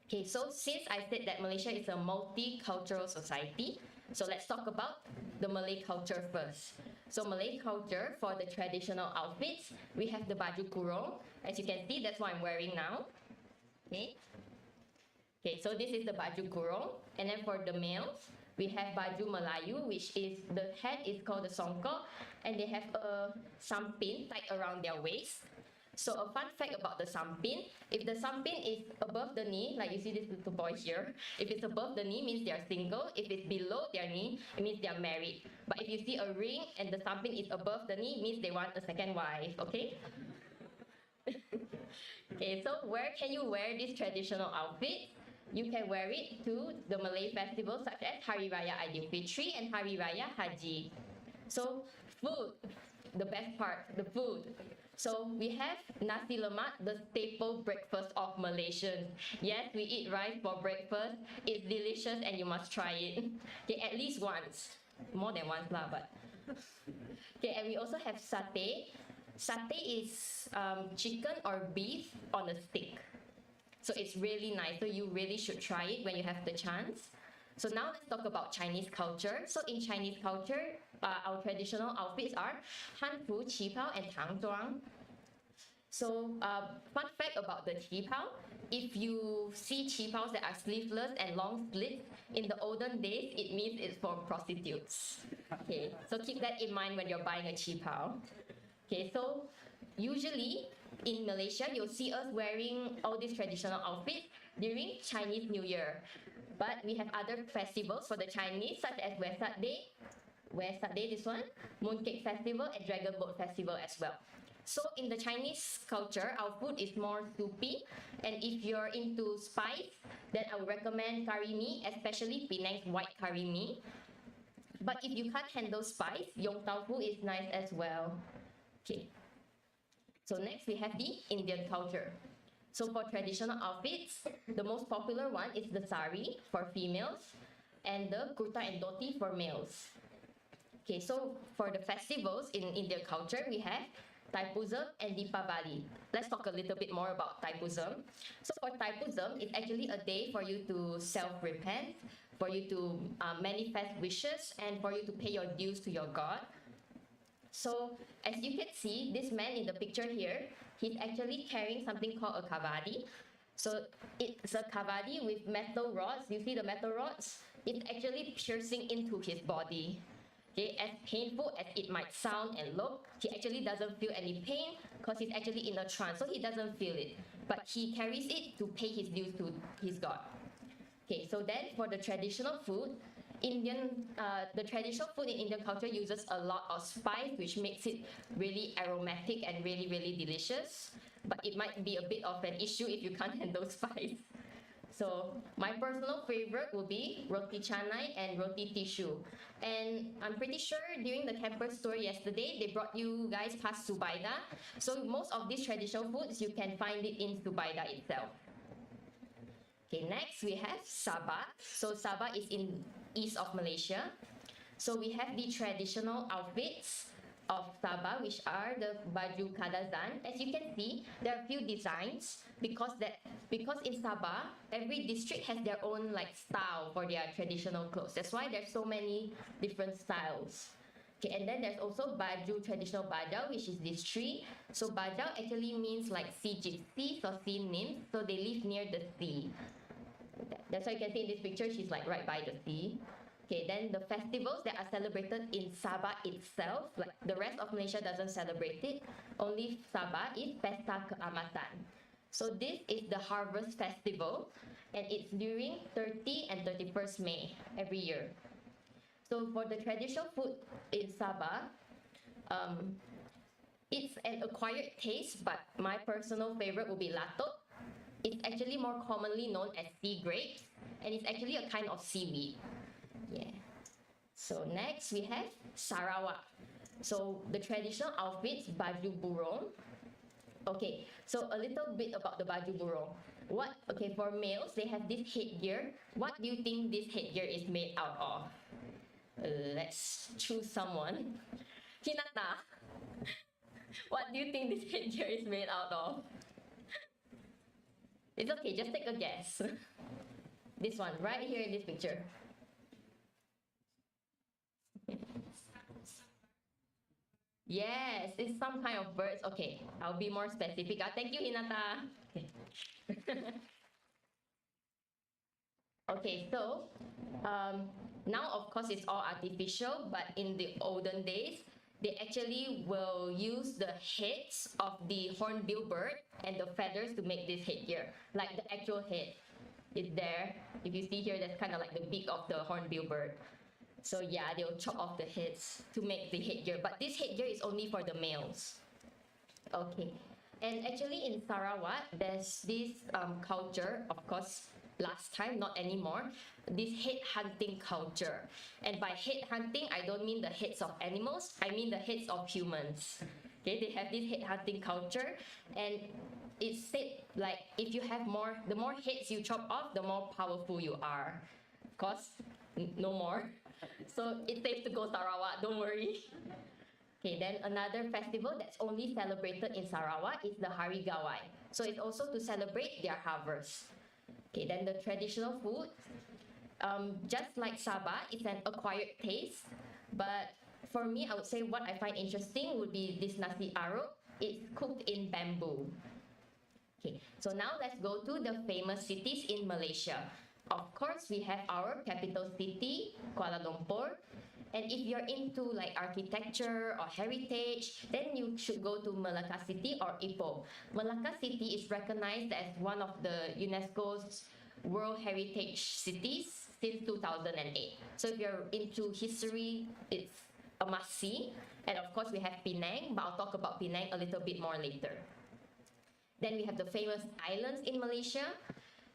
S7: Okay, so since I said that Malaysia is a multicultural society, so let's talk about the Malay culture first. So Malay culture, for the traditional outfits, we have the baju kurung. As you can see, that's what I'm wearing now. Okay. Okay, so this is the baju kurung. And then for the males, we have baju Melayu, which is, the head is called the songkok, and they have a sampin tied around their waist. So a fun fact about the sampin, if the sampin is above the knee, like you see this little boy here, if it's above the knee, means they are single. If it's below their knee, it means they are married. But if you see a ring and the sampin is above the knee, means they want a second wife, okay? Okay, so where can you wear this traditional outfit? You can wear it to the Malay festivals such as Hari Raya Aidilfitri and Hari Raya Haji. So food, the best part, the food. So we have nasi lemak, the staple breakfast of Malaysians. Yes, we eat rice for breakfast. It's delicious and you must try it. Okay, at least once. More than once lah, but. Okay, and we also have satay. Satay is chicken or beef on a stick. So it's really nice. So you really should try it when you have the chance. So now let's talk about Chinese culture. So in Chinese culture, our traditional outfits are hanfu, qipao, and tangzhuang. So fun fact about the qipao, if you see qipaos that are sleeveless and long slits, in the olden days, it means it's for prostitutes. Okay, so keep that in mind when you're buying a qipao. Okay, so usually in Malaysia, you'll see us wearing all these traditional outfits during Chinese New Year. But we have other festivals for the Chinese, such as Wesak Day, this one, Mooncake Festival, and Dragon Boat Festival as well. So in the Chinese culture, our food is more soupy. And if you're into spice, then I would recommend curry mee, especially Penang's white curry mee. But if you can't handle spice, Yong Tau Foo is nice as well. Okay. So next we have the Indian culture. So for traditional outfits, the most popular one is the sari for females and the kurta and dhoti for males. Okay, so for the festivals in Indian culture, we have Thaipusam and Deepavali. Let's talk a little bit more about Thaipusam. So for Thaipusam, it's actually a day for you to self-repent, for you to manifest wishes, and for you to pay your dues to your God. So as you can see, this man in the picture here, he's actually carrying something called a kavadi. So it's a kavadi with metal rods. You see the metal rods? It's actually piercing into his body. Okay, as painful as it might sound and look, he actually doesn't feel any pain because he's actually in a trance, so he doesn't feel it. But he carries it to pay his dues to his God. Okay, so then for the traditional food, the traditional food in Indian culture uses a lot of spice, which makes it really aromatic and really, really delicious. But it might be a bit of an issue if you can't handle spice. So my personal favorite will be roti canai and roti tissue. And I'm pretty sure during the campus tour yesterday, they brought you guys past Subaida. So most of these traditional foods, you can find it in Subaida itself. Okay, next we have Sabah. So Sabah is in east of Malaysia. So we have the traditional outfits of Sabah, which are the baju kadazan. As you can see, there are a few designs because in Sabah, every district has their own style for their traditional clothes. That's why there's so many different styles. Okay, and then there's also baju, traditional bajau, which is this tree. So bajau actually means sea gypsies or sea nymphs. So they live near the sea. That's why you can see in this picture, she's right by the sea. Okay, then the festivals that are celebrated in Sabah itself, the rest of Malaysia doesn't celebrate it. Only Sabah is Pesta Keamatan. So this is the harvest festival, and it's during 30 and 31st May every year. So for the traditional food in Sabah, it's an acquired taste, but my personal favorite would be latok. It's actually more commonly known as sea grapes, and it's actually a kind of seaweed. Yeah. So next we have Sarawak. So the traditional outfits, baju burung. Okay, so a little bit about the baju burung. Okay, for males, they have this headgear. What do you think this headgear is made out of? Let's choose someone. Hinata, what do you think this headgear is made out of? It's okay, just take a guess. This one, right here in this picture. Yes, it's some kind of birds. Okay, I'll be more specific. Thank you, Hinata. Okay. Okay, so now of course it's all artificial, but in the olden days, they actually will use the heads of the hornbill bird and the feathers to make this headgear. Like the actual head is there. If you see here, that's kind of like the beak of the hornbill bird. So yeah, they'll chop off the heads to make the headgear. But this headgear is only for the males. Okay. And actually in Sarawak, there's this culture, of course, last time, not anymore, this head hunting culture. And by head hunting, I don't mean the heads of animals, I mean the heads of humans. Okay, they have this head hunting culture, and it's said like if you have more, the more heads you chop off, the more powerful you are. Of course, no more. So it's safe to go Sarawak, don't worry. Okay, then another festival that's only celebrated in Sarawak is the Hari Gawai. So it's also to celebrate their harvest. Okay, then the traditional food, just like Sabah, it's an acquired taste. But for me, I would say what I find interesting would be this nasi arok. It's cooked in bamboo. Okay, so now let's go to the famous cities in Malaysia. Of course, we have our capital city, Kuala Lumpur. And if you're into like architecture or heritage, then you should go to Malacca City or Ipoh. Malacca City is recognized as one of the UNESCO's World Heritage Cities since 2008. So if you're into history, it's a must-see. And of course, we have Penang, but I'll talk about Penang a little bit more later. Then we have the famous islands in Malaysia.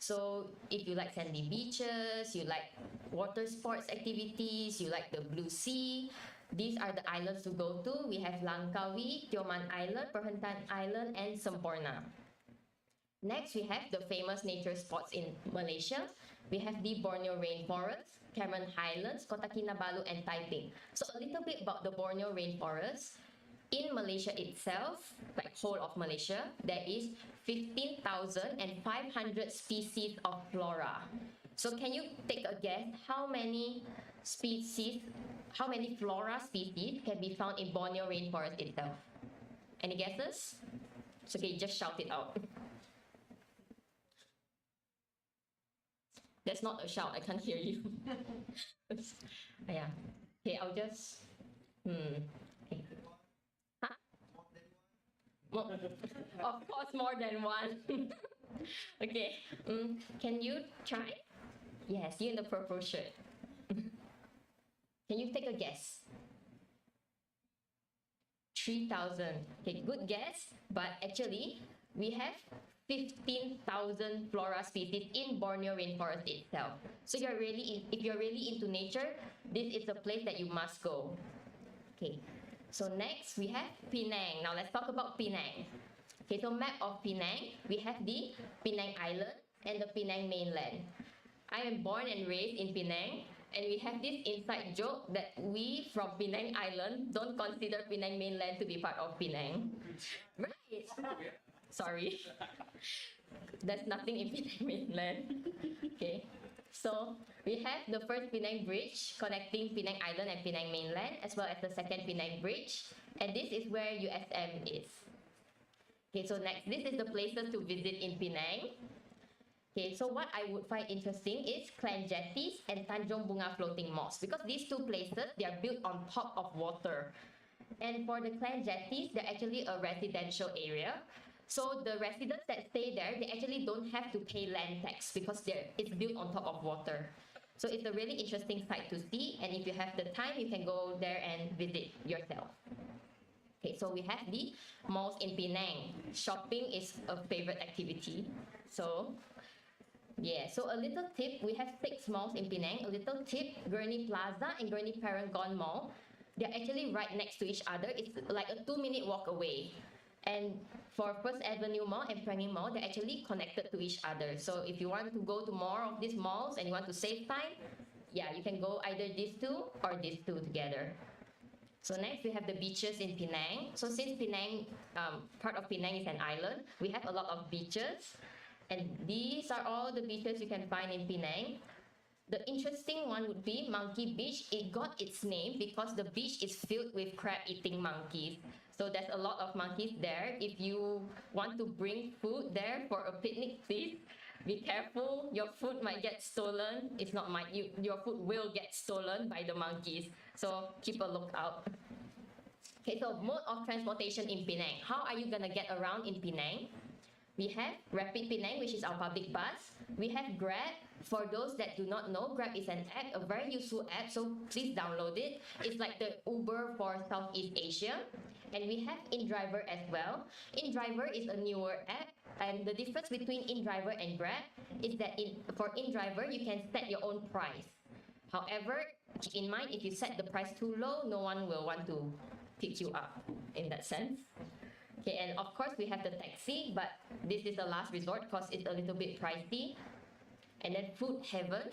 S7: So if you like sandy beaches, you like water sports activities, you like the blue sea, these are the islands to go to. We have Langkawi, Tioman Island, Perhentian Island, and Semporna. Next, we have the famous nature spots in Malaysia. We have the Borneo Rainforest, Cameron Highlands, Kota Kinabalu, and Taiping. So a little bit about the Borneo Rainforest. In Malaysia itself, like whole of Malaysia, there is 15,500 species of flora. So can you take a guess how many species, how many flora species can be found in Borneo Rainforest itself? Any guesses? It's okay, just shout it out. That's not a shout, I can't hear you. Yeah. Okay, I'll just, okay. Of course, more than one. Okay, can you try? Yes, you in the purple shirt. Can you take a guess? 3,000. Okay, good guess, but actually, we have 15,000 flora species in Borneo Rainforest itself. So if you're really into nature, this is a place that you must go. Okay. So next, we have Penang. Now let's talk about Penang. Okay, so map of Penang, we have the Penang Island and the Penang mainland. I am born and raised in Penang, and we have this inside joke that we from Penang Island don't consider Penang mainland to be part of Penang. Right? Sorry. There's nothing in Penang mainland. Okay. So we have the first Penang Bridge connecting Penang Island and Penang mainland, as well as the second Penang Bridge. And this is where USM is. Okay, so next, this is the places to visit in Penang. Okay, so what I would find interesting is Clan Jetties and Tanjung Bunga Floating Mosque, because these two places, they are built on top of water. And for the Clan Jetties, they're actually a residential area. So the residents that stay there, they actually don't have to pay land tax because it's built on top of water. So it's a really interesting sight to see, and if you have the time, you can go there and visit yourself. Okay, so we have the malls in Penang. Shopping is a favorite activity. So, yeah, so a little tip, we have 6 malls in Penang. A little tip, Gurney Plaza and Gurney Paragon Mall, they're actually right next to each other. It's like a 2-minute walk away. And for First Avenue Mall and Prangin Mall, they're actually connected to each other. So if you want to go to more of these malls and you want to save time, yeah, you can go either these two or these two together. So next we have the beaches in Penang. So since Penang, part of Penang is an island, we have a lot of beaches. And these are all the beaches you can find in Penang. The interesting one would be Monkey Beach. It got its name because the beach is filled with crab-eating monkeys. So there's a lot of monkeys there. If you want to bring food there for a picnic, please be careful. Your food might get stolen. It's not your food will get stolen by the monkeys. So keep a lookout. Okay, so mode of transportation in Penang. How are you gonna get around in Penang? We have Rapid Penang, which is our public bus. We have Grab. For those that do not know, Grab is an app, a very useful app, so please download it. It's like the Uber for Southeast Asia. And we have InDriver as well. InDriver is a newer app, and the difference between InDriver and Grab is that for InDriver, you can set your own price. However, keep in mind, if you set the price too low, no one will want to pick you up in that sense. Okay, and of course we have the taxi, but this is the last resort because it's a little bit pricey. And then food heaven.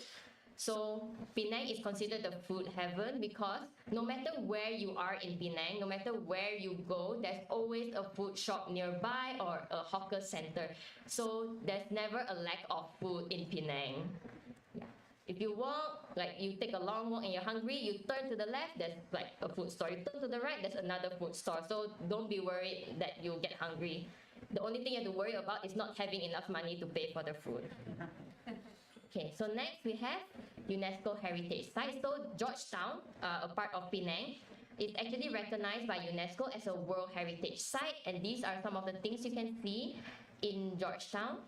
S7: So Penang is considered the food heaven because no matter where you are in Penang, no matter where you go, there's always a food shop nearby or a hawker center. So there's never a lack of food in Penang. Yeah. If you walk, like you take a long walk and you're hungry, you turn to the left, there's like a food store. You turn to the right, there's another food store. So don't be worried that you'll get hungry. The only thing you have to worry about is not having enough money to pay for the food. Okay, so next we have UNESCO Heritage Site. So Georgetown, a part of Penang, is actually recognized by UNESCO as a World Heritage Site. And these are some of the things you can see in Georgetown.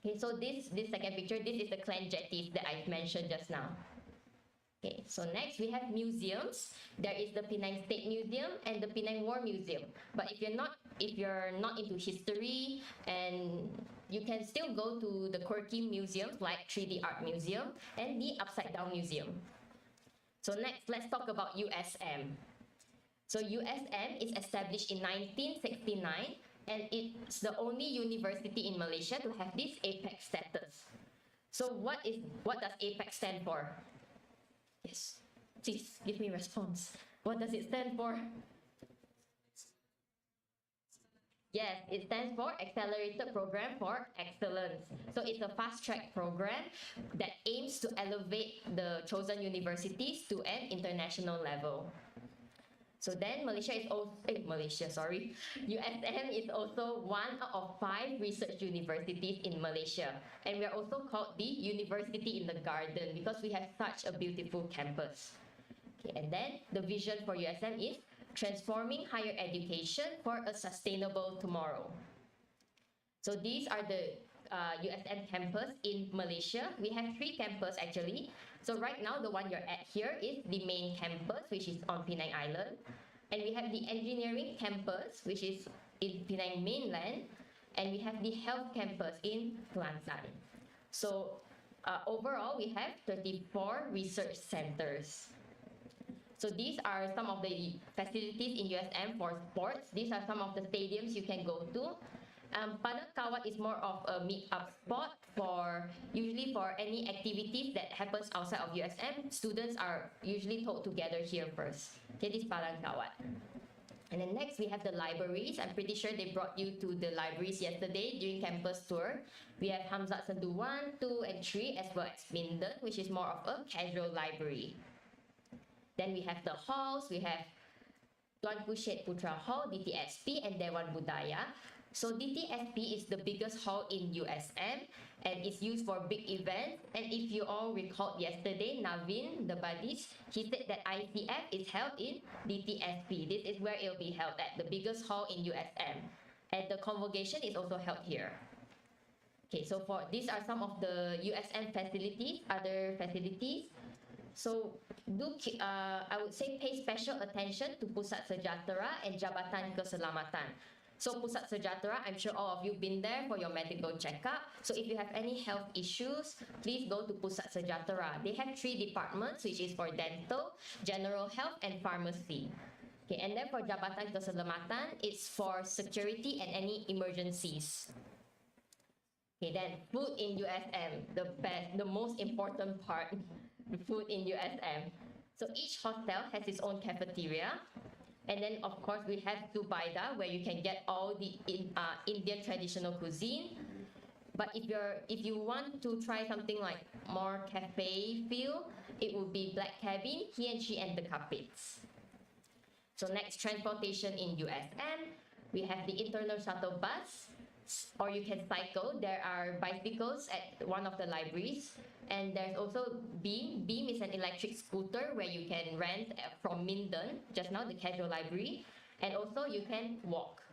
S7: Okay, so this second picture, this is the clan jetties that I mentioned just now. Okay, so next we have museums. There is the Penang State Museum and the Penang War Museum. But if you're not into history, and you can still go to the quirky museums like 3D Art Museum and the Upside Down Museum. So next, let's talk about USM. So USM is established in 1969, and it's the only university in Malaysia to have this APEC status. So what does APEC stand for? Yes, please give me a response. What does it stand for? Yes, it stands for Accelerated Program for Excellence. So it's a fast-track program that aims to elevate the chosen universities to an international level. So then USM is also one of 5 research universities in Malaysia. And we are also called the University in the Garden because we have such a beautiful campus. Okay, and then the vision for USM is transforming higher education for a sustainable tomorrow. So these are the USM campus in Malaysia. We have 3 campuses actually. So right now, the one you're at here is the main campus, which is on Penang Island. And we have the engineering campus, which is in Penang mainland. And we have the health campus in Kelantan. So overall, we have 34 research centers. So these are some of the facilities in USM for sports. These are some of the stadiums you can go to. Padang Kawat is more of a meet-up spot usually for any activities that happens outside of USM. Students are usually told to gather here first. Okay, this is Padang Kawat. And then next we have the libraries. I'm pretty sure they brought you to the libraries yesterday during campus tour. We have Hamzat Sendu 1, 2, and 3 as well as Minden, which is more of a casual library. Then we have the halls. We have Tuanku Syed Putra Hall, DTSP, and Dewan Budaya. So DTSP is the biggest hall in USM and it's used for big events. And if you all recalled yesterday, Navin, the buddies, he said that ICF is held in DTSP. This is where it will be held at, the biggest hall in USM. And the convocation is also held here. Okay, so these are some of the USM facilities, other facilities. So I would say pay special attention to Pusat Sejahtera and Jabatan Keselamatan. So Pusat Sejahtera, I'm sure all of you been there for your medical checkup. So if you have any health issues, please go to Pusat Sejahtera. They have 3 departments, which is for dental, general health, and pharmacy. Okay, and then for Jabatan Keselamatan, it's for security and any emergencies. Okay, then food in USM, the most important part, the food in USM. So each hostel has its own cafeteria. And then, of course, we have Zubaida, where you can get all the Indian traditional cuisine. But if you want to try something like more cafe feel, it would be Black Cabin, He and She, and the Carpets. So next, transportation in USM. We have the internal shuttle bus, or you can cycle. There are bicycles at one of the libraries. And there's also Beam. Beam is an electric scooter where you can rent from Minden, just now the casual library. And also you can walk.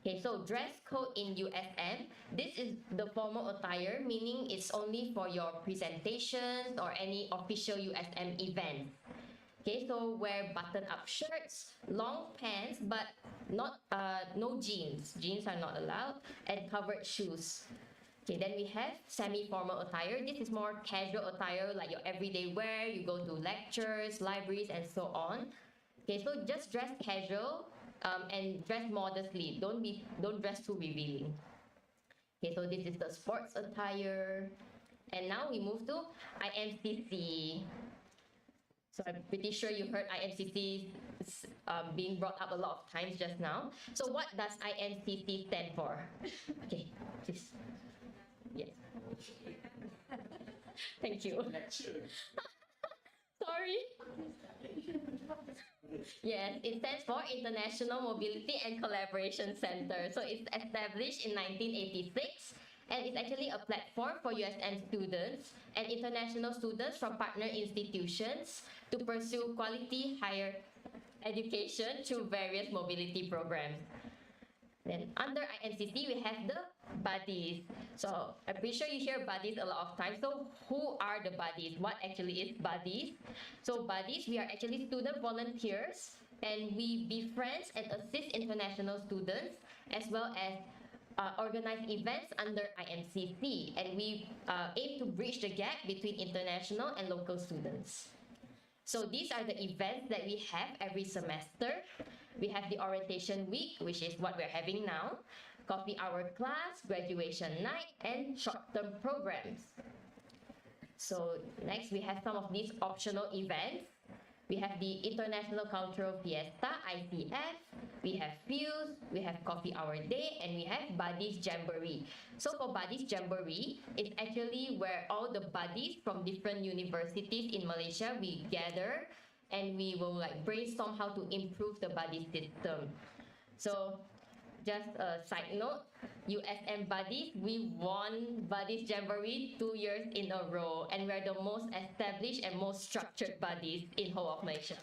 S7: Okay, so dress code in USM. This is the formal attire, meaning it's only for your presentations or any official USM event. Okay, so wear button-up shirts, long pants, but no jeans. Jeans are not allowed, and covered shoes. Okay, then we have semi-formal attire. This is more casual attire, like your everyday wear. You go to lectures, libraries, and so on. Okay, so just dress casual and dress modestly. Don't dress too revealing. Okay, so this is the sports attire. And now we move to IMCC. So I'm pretty sure you heard IMCC being brought up a lot of times just now. So what does IMCC stand for? Okay, please. Yes. Thank you. Sorry. Yes, it stands for International Mobility and Collaboration Center. So it's established in 1986, and it's actually a platform for USM students and international students from partner institutions to pursue quality higher education through various mobility programs. Then under IMCC, we have the buddies. So I'm pretty sure you hear buddies a lot of times. So who are the buddies? What actually is buddies? So buddies, we are actually student volunteers, and we befriend and assist international students as well as organize events under IMCC, and we aim to bridge the gap between international and local students. So these are the events that we have every semester. We have the orientation week, which is what we're having now, coffee hour class, graduation night, and short-term programs. So next, we have some of these optional events. We have the International Cultural Fiesta, ICF, we have Fuse, we have Coffee Hour Day, and we have Buddies Jamboree. So for Buddies Jamboree, it's actually where all the buddies from different universities in Malaysia, we gather and we will like brainstorm how to improve the buddy system. So just a side note, USM Buddies, we won Buddies Jamboree 2 years in a row, and we're the most established and most structured buddies in whole of Malaysia.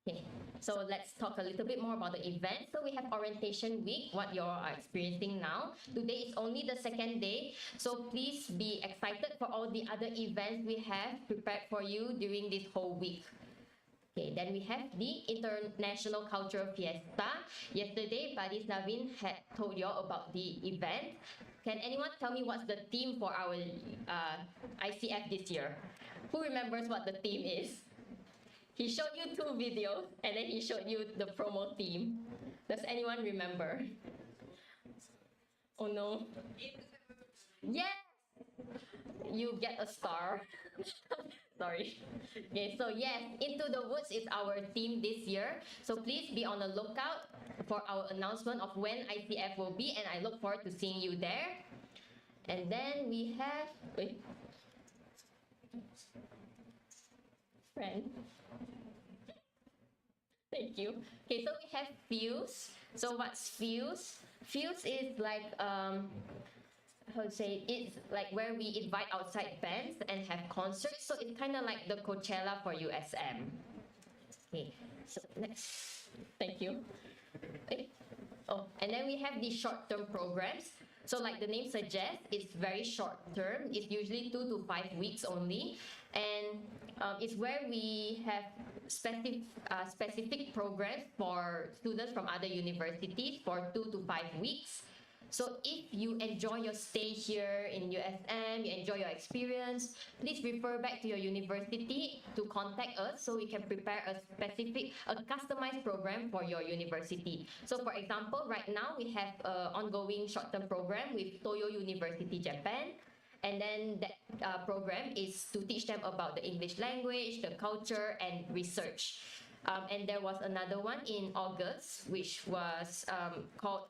S7: Okay, so let's talk a little bit more about the event. So we have orientation week, what you are experiencing now. Today is only the second day, so please be excited for all the other events we have prepared for you during this whole week. Okay, then we have the International Cultural Fiesta. Yesterday, Buddies Navin had told you all about the event. Can anyone tell me what's the theme for our ICF this year? Who remembers what the theme is? He showed you 2 videos, and then he showed you the promo theme. Does anyone remember? Oh no. Yes! You get a star. Sorry. Okay, so yes, Into the Woods is our theme this year. So please be on the lookout for our announcement of when ICF will be, and I look forward to seeing you there. And then we have... Wait. Friend. Thank you. Okay, so we have Fuse. So what's Fuse? Fuse is like... how to say, it's like where we invite outside bands and have concerts. So it's kind of like the Coachella for USM. Okay, so next. Thank you. Okay. Oh, and then we have these short-term programs. So like the name suggests, it's very short-term. It's usually 2 to 5 weeks only. And it's where we have specific programs for students from other universities for 2 to 5 weeks. So if you enjoy your stay here in USM, you enjoy your experience, please refer back to your university to contact us so we can prepare a customized program for your university. So for example, right now we have an ongoing short-term program with Toyo University, Japan. And then that program is to teach them about the English language, the culture, and research. And there was another one in August, which was called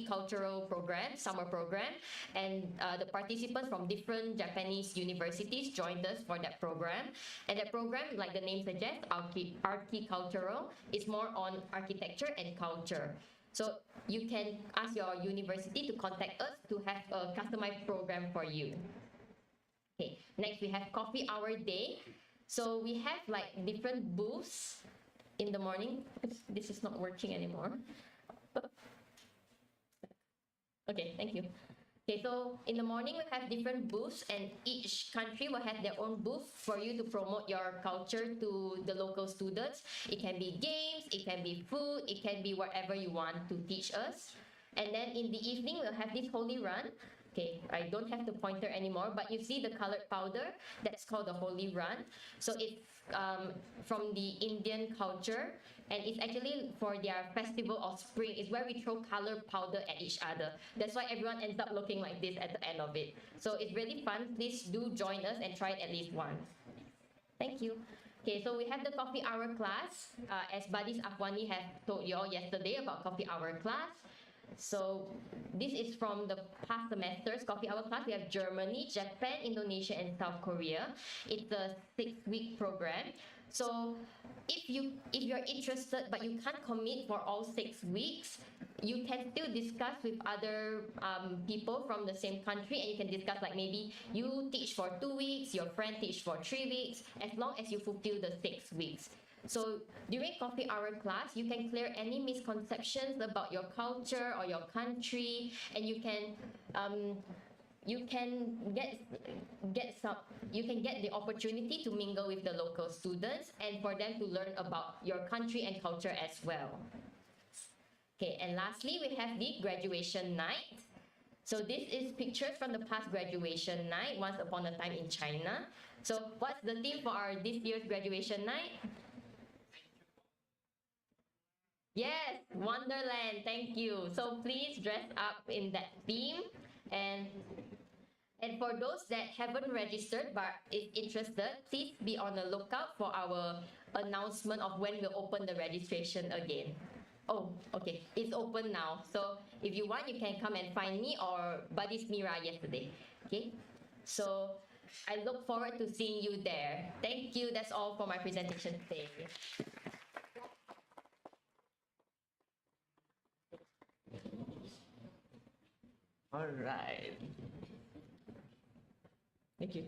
S7: Cultural Program, Summer Program. And the participants from different Japanese universities joined us for that program. And that program, like the name suggests, Cultural, is more on architecture and culture. So you can ask your university to contact us to have a customized program for you. Okay, next we have Coffee Hour Day. So we have like different booths in the morning. This is not working anymore. Okay, thank you. Okay, so in the morning we have different booths, and each country will have their own booth for you to promote your culture to the local students. It can be games, it can be food, it can be whatever you want to teach us. And then in the evening we'll have this holy run. Okay, I don't have the pointer anymore, but you see the colored powder, that's called the holy run. So it's from the Indian culture, and it's actually for their festival of spring. It's where we throw colored powder at each other. That's why everyone ends up looking like this at the end of it. So it's really fun. Please do join us and try it at least once. Thank you. Okay, so we have the coffee hour class. As Badis Afwani have told you all yesterday about coffee hour class. So this is from the past semester's coffee hour class. We have Germany, Japan, Indonesia, and South Korea. It's a 6-week program. So if you're interested but you can't commit for all 6 weeks, you can still discuss with other people from the same country, and you can discuss like maybe you teach for 2 weeks, your friend teach for 3 weeks, as long as you fulfill the 6 weeks. So during coffee hour class, you can clear any misconceptions about your culture or your country, and you can get the opportunity to mingle with the local students and for them to learn about your country and culture as well. Okay, and lastly, we have the graduation night. So this is pictures from the past graduation night, once upon a time in China. So what's the theme for this year's graduation night? Yes, Wonderland, thank you. So please dress up in that theme. And for those that haven't registered but is interested, please be on the lookout for our announcement of when we'll open the registration again. Oh, okay, it's open now. So if you want, you can come and find me or Buddy's Mira yesterday. Okay, so I look forward to seeing you there. Thank you, that's all for my presentation today.
S8: All right. Thank you.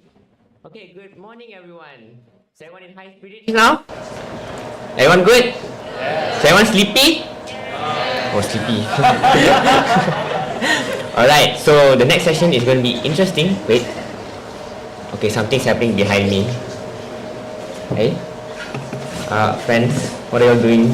S8: Okay, good morning, everyone. Is everyone in high spirits now? Everyone good? Yeah. Is everyone sleepy? Oh, sleepy. All right, so the next session is going to be interesting. Wait. Okay, something's happening behind me. Hey. Friends, what are you all doing?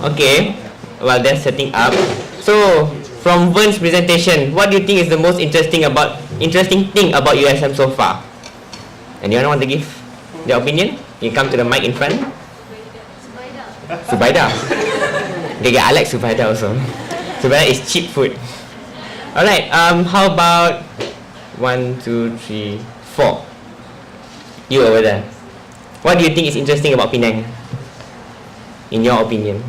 S8: Okay. While they're setting up. So, from Vern's presentation, what do you think is the most interesting thing about USM so far? Anyone want to give their opinion? You come to the mic in front. Subaida. Okay, I like Subaida also. Subaida is cheap food. Alright, how about 1, 2, 3, 4? You over there. What do you think is interesting about Penang? In your opinion?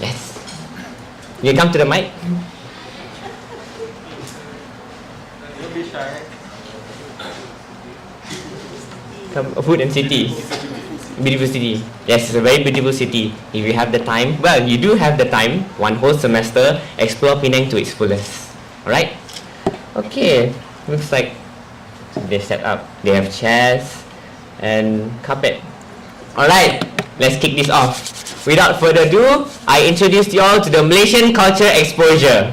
S8: Yes. You come to the mic.
S5: Don't be shy.
S8: Food and city. Beautiful city. Yes, it's a very beautiful city. If you have the time, well, you do have the time, one whole semester, explore Penang to its fullest. Alright? Okay. Looks like they set up. They have chairs and carpet. Alright, let's kick this off. Without further ado, I introduce you all to the Malaysian Culture Exposure.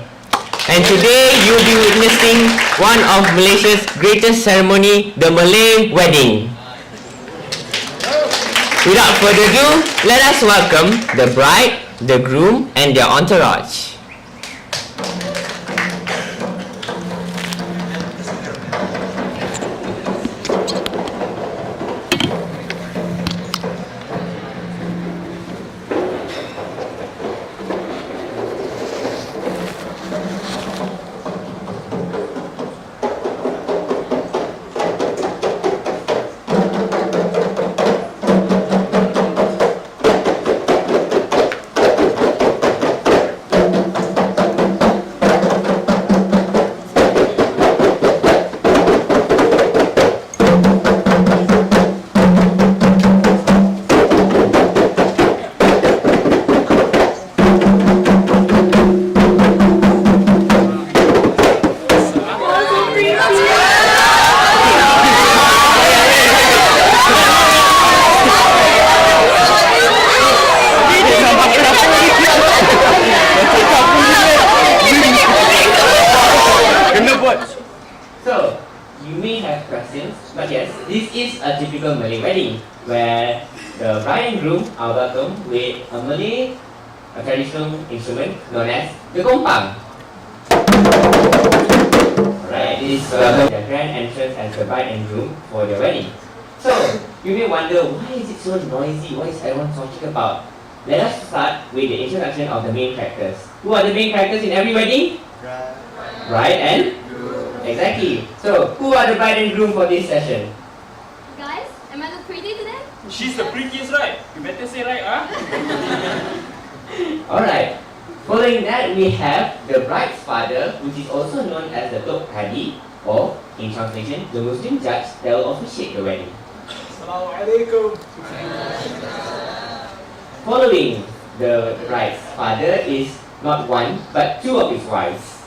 S8: And today, you'll be witnessing one of Malaysia's greatest ceremony, the Malay wedding. Without further ado, let us welcome the bride the groom and their entourage. So, you may have questions, but yes, this is a typical Malay wedding where the bride and groom are welcomed with a Malay traditional instrument known as the kompang. Alright, this is the grand entrance as the bride and groom for their wedding. So, you may wonder, why is it so noisy? What is everyone talking about? Let us start with the introduction of the main characters. Who are the main characters in every wedding? Bride and groom. Exactly. So, who are the bride and groom for this session?
S9: Guys, am I look pretty today?
S10: She's the prettiest, right? You better say right, huh?
S8: Alright. Following that, we have the bride's father, which is also known as the Tok Kadi, or in translation, the Muslim judge that will officiate the wedding.
S10: Assalamualaikum.
S8: Following the bride's father is not one, but two of his wives.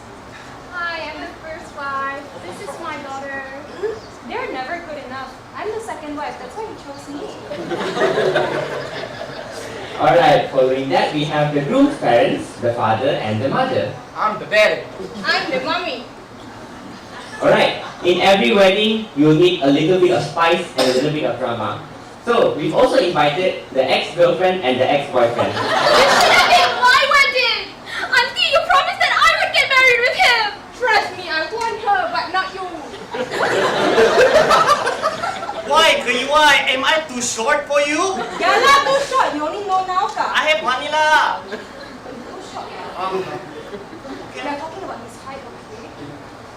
S9: Hi, I'm the first wife. This is my daughter.
S2: They're never good enough. I'm the second wife. That's why he chose me.
S8: Alright, following that, we have the groom's parents, the father and the mother.
S10: I'm the daddy.
S9: I'm the mommy.
S8: Alright, in every wedding, you'll need a little bit of spice and a little bit of drama. So, we've also invited the ex-girlfriend and the ex-boyfriend.
S9: You should have been my wedding! Auntie, you promised that I would get married with him! Trust me, I want her, but not you.
S11: Why, why? Am I too short for you?
S2: Yeah lah, too short. You only know now ka.
S11: I have money lah.
S2: Too short.
S11: Okay.
S2: They're talking about his height, okay?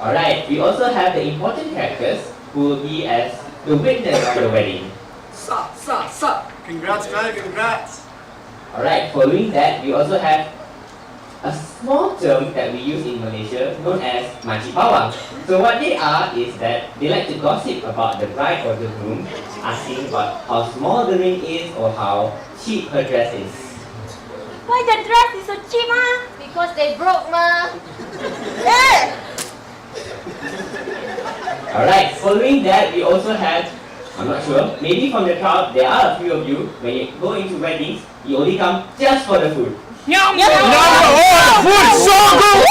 S8: Alright, we also have the important characters who will be as the witness of the wedding.
S11: Sup. Congrats, man, congrats.
S8: Alright, following that, we also have a small term that we use in Malaysia known as makcik bawang. So what they are is that they like to gossip about the bride or the groom, asking about how small the ring is or how cheap her dress is.
S9: Why the dress is so cheap, ma? Because they broke, ma. Hey!
S8: Alright, following that, we also have, I'm not sure, maybe from the crowd, there are a few of you, when you go into weddings, you only come just for the food.
S10: Yum! Food so good!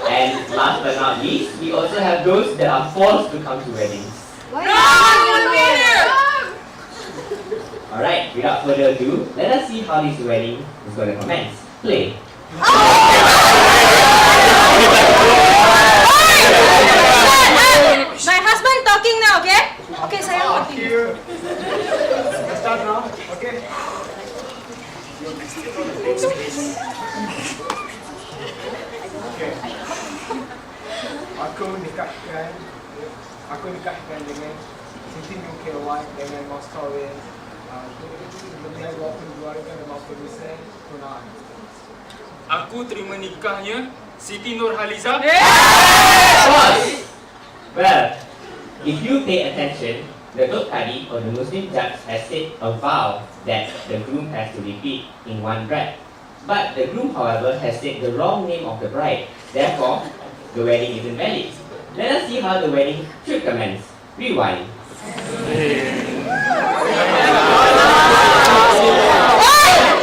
S8: And last but not least, we also have those that are forced to come to weddings. Alright, without further ado, let us see how this wedding is going to commence. Play.
S2: My husband talking now, okay? Okay, sayang.
S10: Here. Start now, okay? Okay. Aku nikahkan dengan Siti Nukiawan dengan mas kawin lebih 22 dan 50% tunai. Aku terima nikahnya Siti Nurhaliza.
S8: Pause! Well, if you pay attention, the Tok Kadi or the Muslim judge has said a vow that the groom has to repeat in one breath. But the groom, however, has said the wrong name of the bride. Therefore, the wedding isn't valid. Let us see how the wedding should commence. Rewind.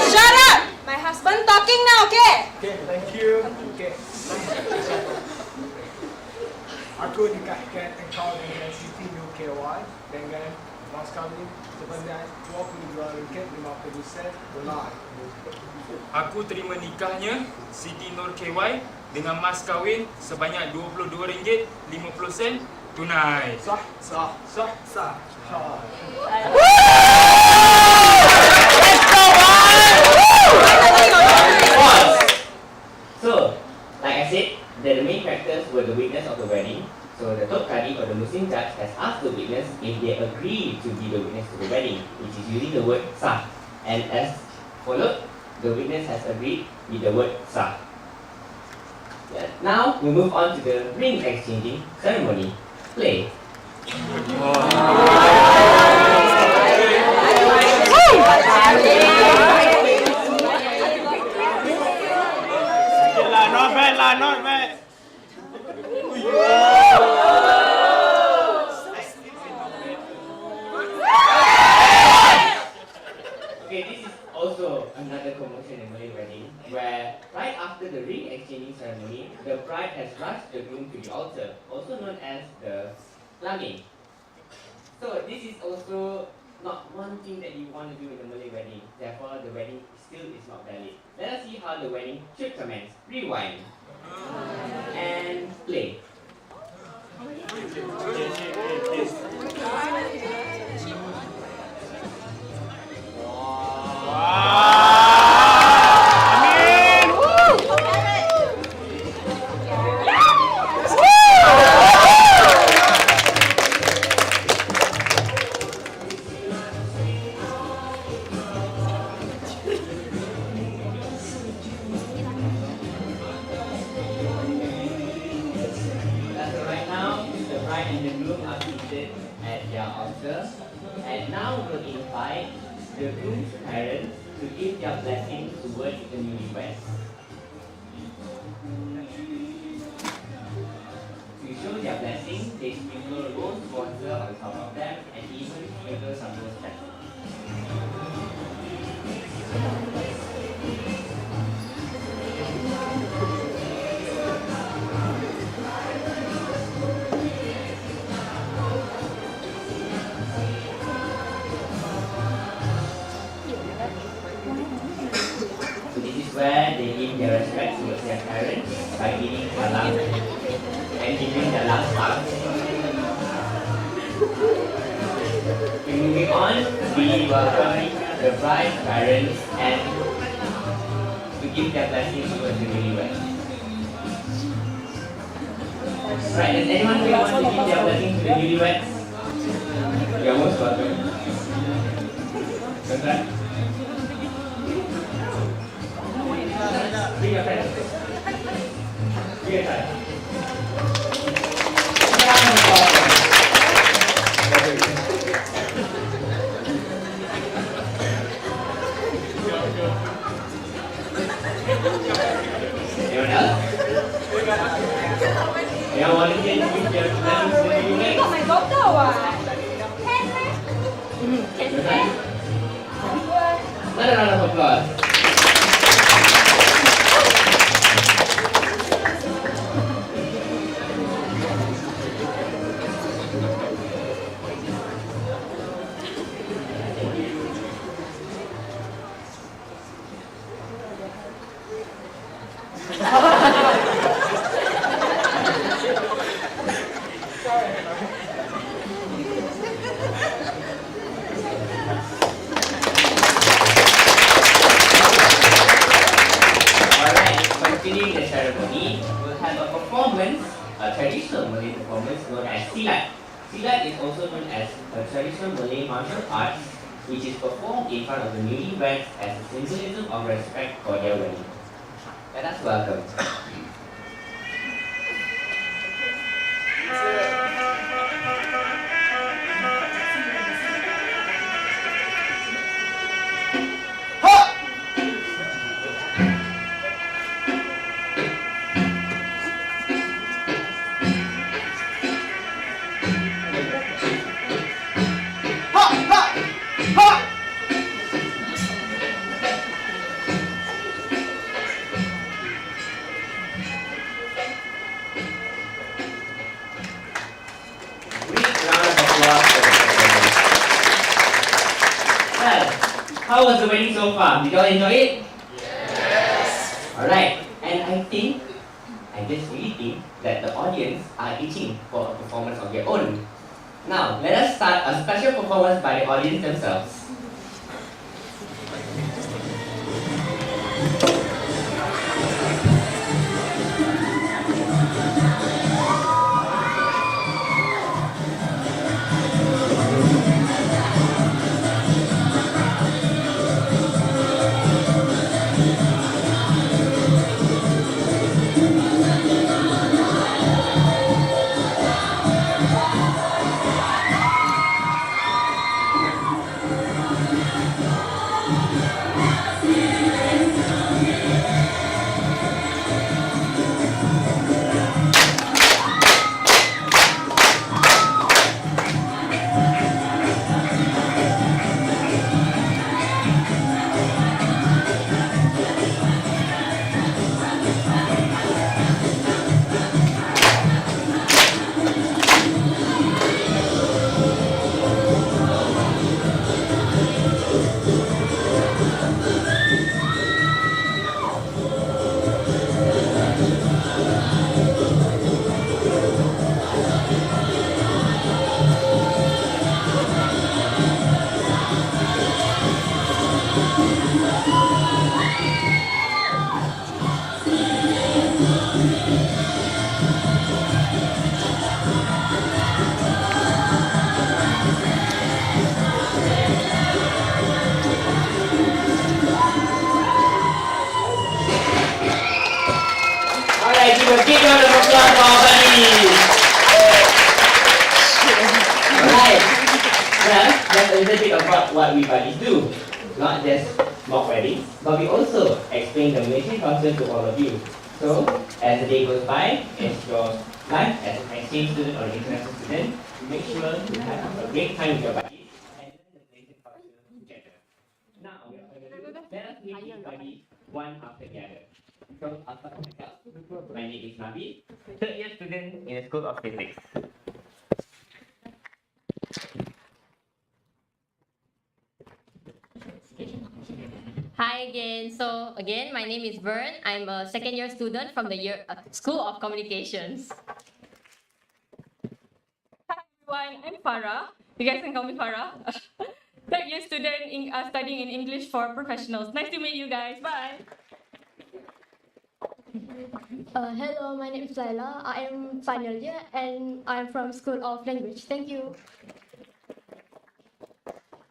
S2: Shut up! My husband talking now, okay?
S10: Okay, thank you. Okay. Aku nikahkan engkau dengan Siti Nukiawan dengan mas kahwin sebanyak RM22.50 tunai.
S12: Aku terima nikahnya Siti Nur KY dengan mas kahwin sebanyak RM22.50 tunai.
S10: Sah, sah, sah, sah. Sah.
S8: So, like I said, the main factors were the witness of the wedding. So the third Qadi or the Muslim judge has asked the witness if they agree to be the witness to the wedding, which is using the word sah. And as followed, the witness has agreed with the word sah. Yeah. Now we move on to the ring exchanging ceremony. Play.
S11: Not bad, not bad.
S8: Okay, this is also another commotion in Malay wedding, where right after the ring exchanging ceremony, the bride has rushed the groom to the altar, also known as the plumbing. So this is also not one thing that you want to do in the Malay wedding. Therefore, the wedding still is not valid. Let us see how the wedding should commence. Rewind. And play. Right now, the bride and the groom are seated at their altar, and now we'll invite the groom's parents to give their blessing towards the newlyweds. To show their blessing, they sprinkle rose water on top of them and even sprinkle some rose petals. So this is where they give their respect towards their parents by giving salam and giving the last hug. Moving on, we welcome the bride's parents and to give their blessings towards the newlyweds. Right, does anyone here want to give their blessings to the newlyweds? You are most welcome. Congrats. Bring your friends. Bring your friends. Anyone else? Yang volunteer to give their blessings to the newlyweds?
S9: Oh my god, tahu ah.
S8: Another round of applause. Continuing the ceremony, we'll have a performance, a traditional Malay performance known as silat. Silat is also known as a traditional Malay martial art, which is performed in front of the newlyweds as a symbolism of respect for their wedding. Let us welcome. How was the wedding so far? Did you all enjoy it? Yes. Alright, and I just really think that the audience are itching for a performance of their own. Now, let us start a special performance by the audience themselves. Alright, give a big round of applause for our buddies. Alright, well, that's a little bit about what we buddies do. Not just mock weddings, but we also explain the Malaysian culture to all of you. So, as the day goes by, as your life as an exchange student or international student, make sure you have a great time with your buddies and learn the Malaysian culture together. Now, let us meet each buddy one after the other. So, I'll start with myself. My name is Nabi, third year student in the School of Physics.
S7: Hi again. So again, my name is Vern. I'm a second year student from the School of Communications.
S13: Hi everyone, I'm Farah. You guys can call me Farah. Third year student studying in English for professionals. Nice to meet you guys. Bye.
S9: Hello, my name is Laila. I am final year and I'm from School of Language. Thank you.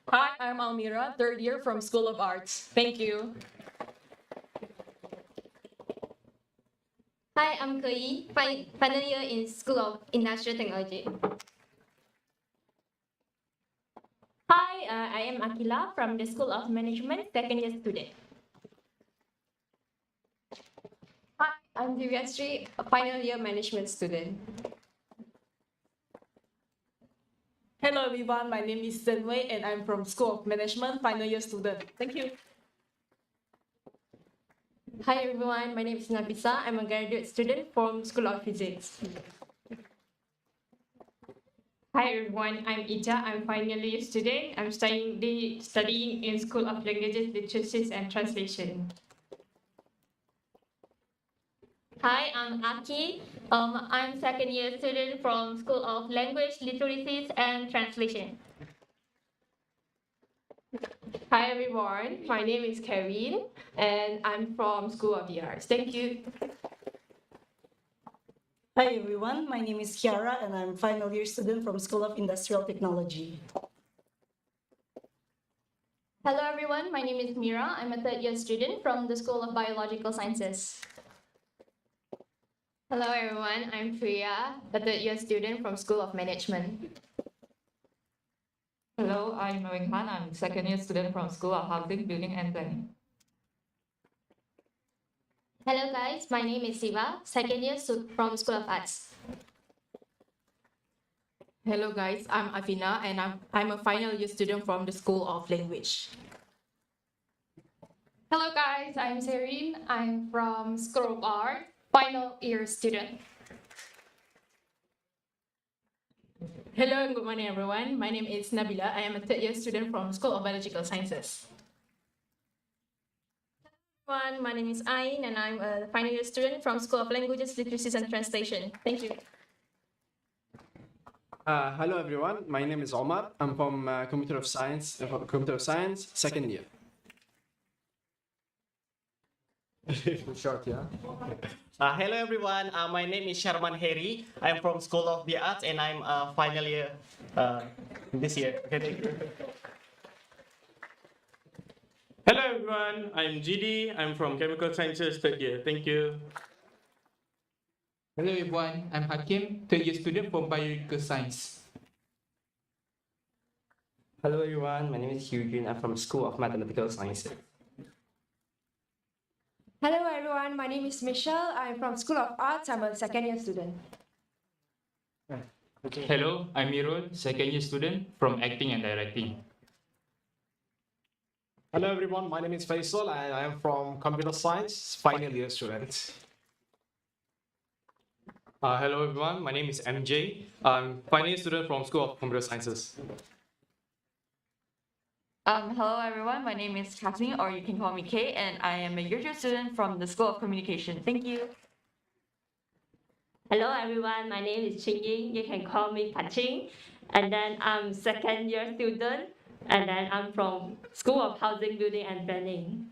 S13: Hi, I'm Almira, third year from School of Arts. Thank you.
S9: Hi, I'm Kei, final year in School of Industrial Technology.
S14: Hi, I am Akila from the School of Management, second year student.
S9: Hi, I'm Divyasri, a final year management student.
S13: Hello everyone, my name is Senwei and I'm from School of Management, final year student. Thank you.
S9: Hi everyone, my name is Nafisa. I'm a graduate student from School of Physics.
S13: Hi everyone, I'm Ita. I'm final year student. I'm studying in School of Languages, Literatures and Translation.
S7: Hi, I'm Aki. I'm second year student from School of Language, Literacies and Translation.
S13: Hi everyone, my name is Kevin and I'm from School of the Arts. Thank you.
S15: Hi everyone, my name is Kiara and I'm final year student from School of Industrial Technology.
S9: Hello everyone, my name is Mira. I'm a third year student from the School of Biological Sciences.
S16: Hello everyone, I'm Priya, a third year student from School of Management.
S17: Hello, I'm Wing Han. I'm second year student from School of Housing, Building and Planning.
S9: Hello guys, my name is Siva, second year from School of Arts.
S18: Hello guys, I'm Avina and I'm a final year student from the School of Language.
S19: Hello guys, I'm Serene. I'm from School of Art, final year student.
S18: Hello and good morning everyone. My name is Nabila. I am a third year student from School of Biological Sciences.
S14: Everyone, my name is Ain and I'm a final year student from School of Languages, Literacies and Translation. Thank you.
S20: Hello everyone, my name is Omar. I'm from Computer of Science, second year. Short, yeah.
S11: Hello everyone, my name is Sharman Heri. I'm from School of the Arts and I'm final year this year. Okay, thank you.
S21: Hello everyone, I'm GD. I'm from Chemical Sciences third year. Thank you.
S22: Hello everyone, I'm Hakim, third year student from Biological Science.
S23: Hello everyone, my name is Hyujin. I'm from School of Mathematical Sciences.
S24: Hello everyone, my name is Michelle. I'm from School of Arts. I'm a second year student.
S12: Hello, I'm Mirul, second year student from Acting and Directing.
S25: Hello everyone, my name is Faisal and I am from Computer Science, final year student.
S21: Hello everyone, my name is MJ. I'm final year student from School of Computer Sciences.
S17: Hello everyone, my name is Kathleen, or you can call me Kay, and I am a year 2 student from the School of Communication. Thank you.
S26: Hello everyone, my name is Ching Ying. You can call me Paching. And then I'm second year student, and then I'm from School of Housing, Building and Planning.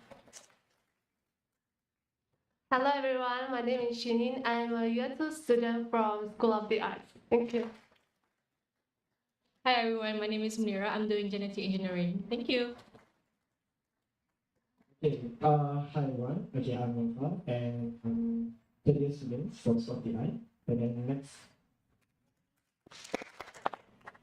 S27: Hello everyone, my name is Shinin. I'm a year 2 student from School of the Arts. Thank you.
S13: Hi everyone, my name is Munira. I'm doing genetic engineering. Thank you.
S28: Okay, hi everyone. Okay, I'm Nova and I'm third year student from School of the Arts. And then next.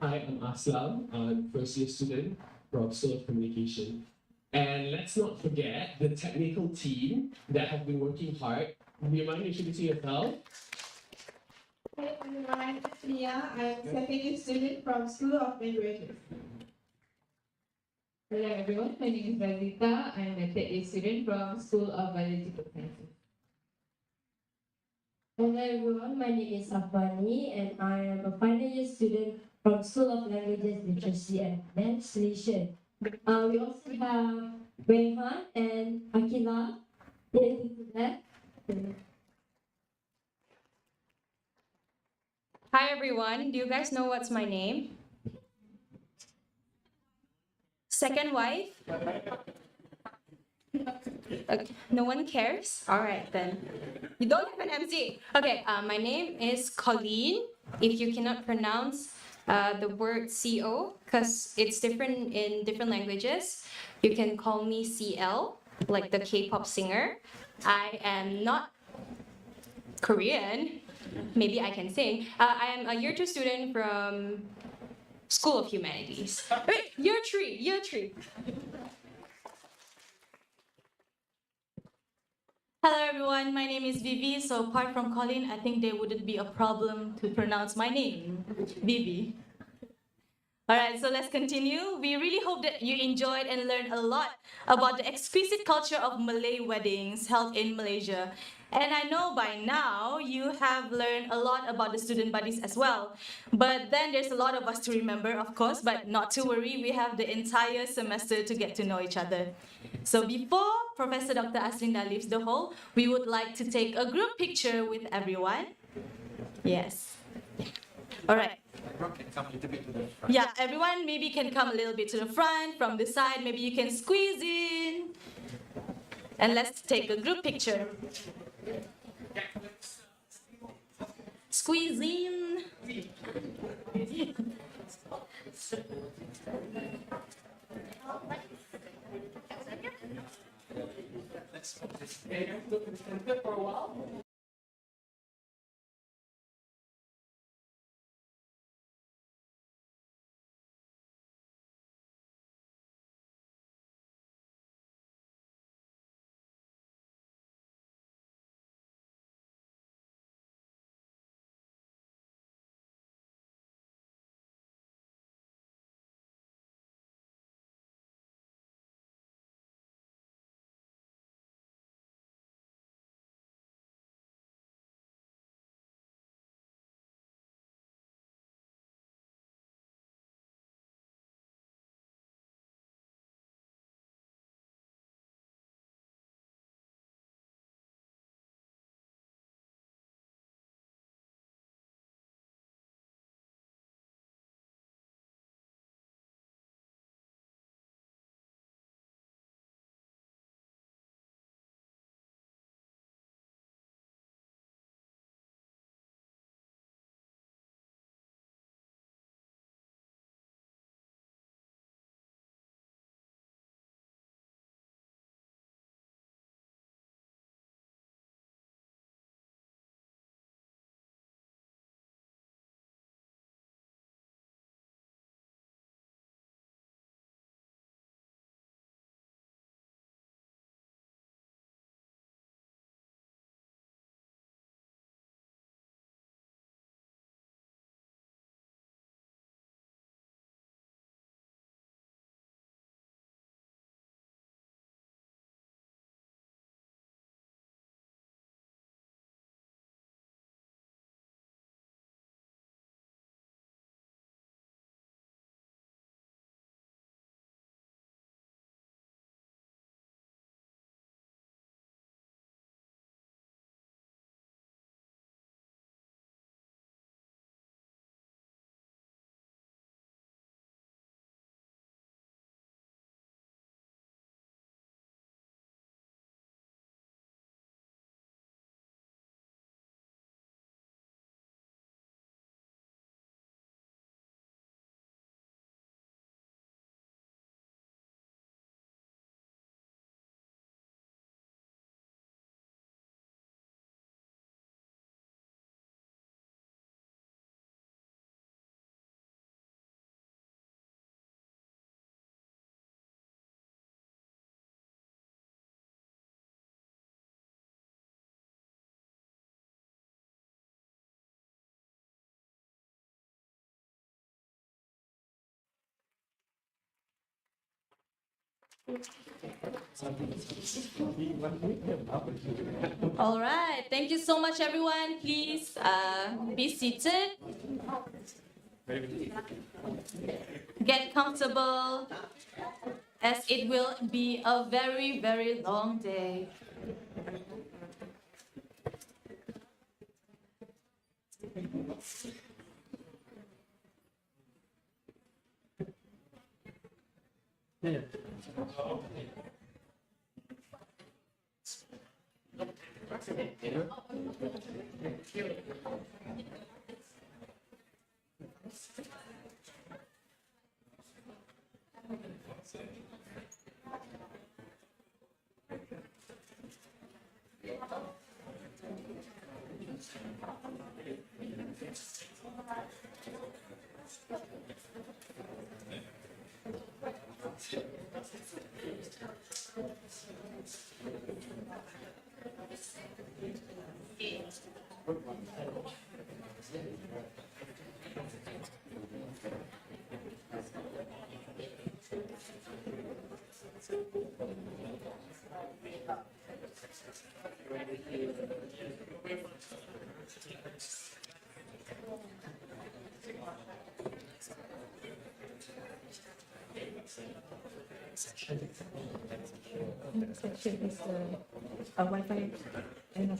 S29: Hi, I'm Aslam, first year student from School of Communication. And let's not forget the technical team that have been working hard. Do you mind introducing yourself?
S30: Hey everyone, it's Mia. I'm second year student from School of Languages.
S17: Hello everyone, my name is Razita. I'm a third year student from School of Biological Sciences.
S26: Hello everyone, my name is Afani and I am a final year student from School of Languages, Literacy and Translation. We also have Rehan and Akila here today.
S2: Hi everyone, do you guys know what's my name? Second wife? Okay, no one cares? All right then. You don't have an MC. Okay, my name is Colleen. If you cannot pronounce the word CO, because it's different in different languages, you can call me CL, like the K-pop singer. I am not Korean. Maybe I can sing. I am a year 2 student from School of Humanities. Wait, year 3. Hello everyone, my name is Vivi. So apart from Colin, I think there wouldn't be a problem to pronounce my name, Vivi. Alright, so let's continue. We really hope that you enjoyed and learned a lot about the exquisite culture of Malay weddings held in Malaysia. And I know by now you have learned a lot about the student bodies as well. But then there's a lot of us to remember, of course, but not to worry, we have the entire semester to get to know each other. So before Professor Dr. Aslinda leaves the hall, we would like to take a group picture with everyone. Yes. All right.
S5: Everyone can come a little bit to the front.
S2: Yeah, everyone maybe can come a little bit to the front, from the side, maybe you can squeeze in. And let's take a group picture. Squeeze in.
S29: Let's look at the center for a while.
S13: All right, thank you so much, everyone. Please be seated. Get comfortable, as it will be a very, very long day.
S18: Section is Wi-Fi and campus.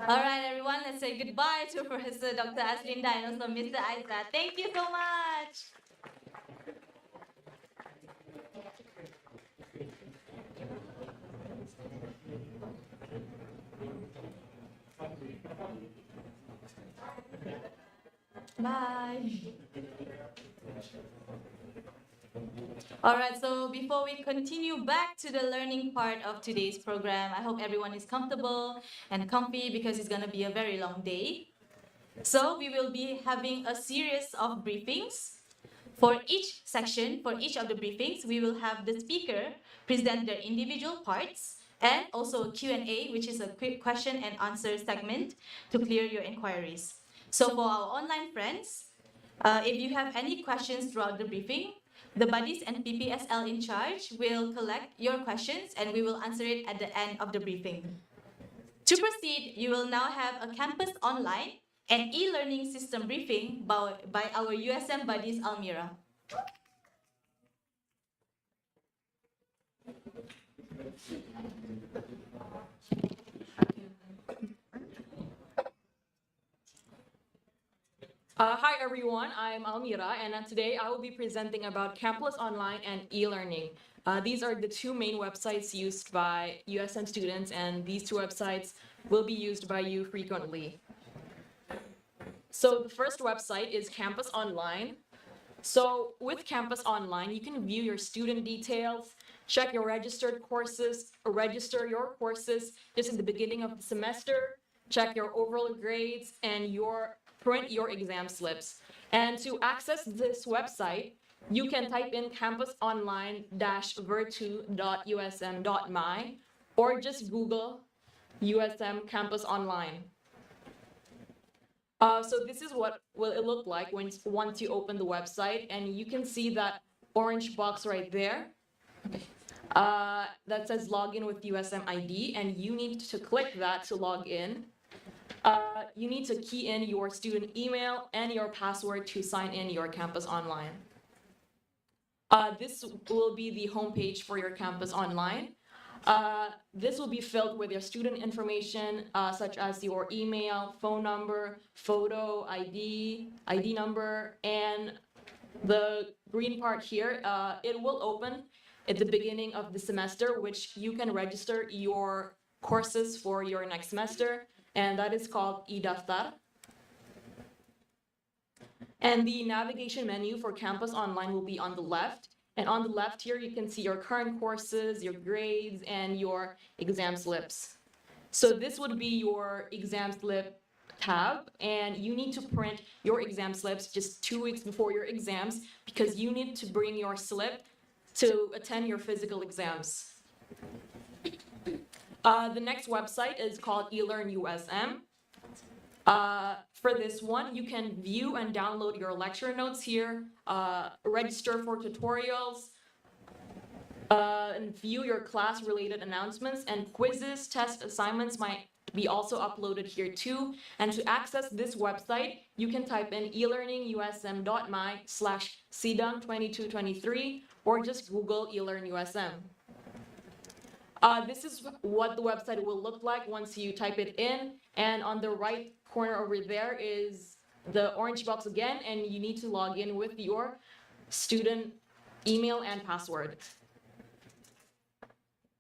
S13: All right, everyone, let's say goodbye to Professor Dr. Aslinda and also Mr. Aiza. Thank you so much. Bye. All right, so before we continue back to the learning part of today's program, I hope everyone is comfortable and comfy because it's going to be a very long day. So we will be having a series of briefings. For each section, for each of the briefings, we will have the speaker present their individual parts and also a Q&A, which is a quick question and answer segment to clear your inquiries. So for our online friends, if you have any questions throughout the briefing, the buddies and PPSL in charge will collect your questions and we will answer it at the end of the briefing. To proceed, you will now have a campus online and e-learning system briefing by our USM buddies Almira.
S1: Hi everyone, I'm Almira and today I will be presenting about Campus Online and e-learning. These are the two main websites used by USM students and these two websites will be used by you frequently. So the first website is Campus Online. So with Campus Online, you can view your student details, check your registered courses, or register your courses just at the beginning of the semester, check your overall grades, and print your exam slips. And to access this website, you can type in campusonline-virtu.usm.my or just Google USM Campus Online. So this is what will it look like once you open the website, and you can see that orange box right there. That says login with USM ID, and you need to click that to log in. You need to key in your student email and your password to sign in your campus online. This will be the homepage for your campus online. This will be filled with your student information, such as your email, phone number, photo, ID number, and the green part here, it will open at the beginning of the semester, which you can register your courses for your next semester, and that is called e-daftar. And the navigation menu for campus online will be on the left. And on the left here, you can see your current courses, your grades, and your exam slips. So this would be your exam slip tab, and you need to print your exam slips just 2 weeks before your exams because you need to bring your slip to attend your physical exams. The next website is called eLearn USM. For this one, you can view and download your lecture notes here, register for tutorials, and view your class-related announcements, and quizzes, test assignments might be also uploaded here too. And to access this website, you can type in elearningusm.my/sidang2223 or just Google eLearn USM. This is what the website will look like once you type it in, and on the right corner over there is the orange box again, and you need to log in with your student email and password.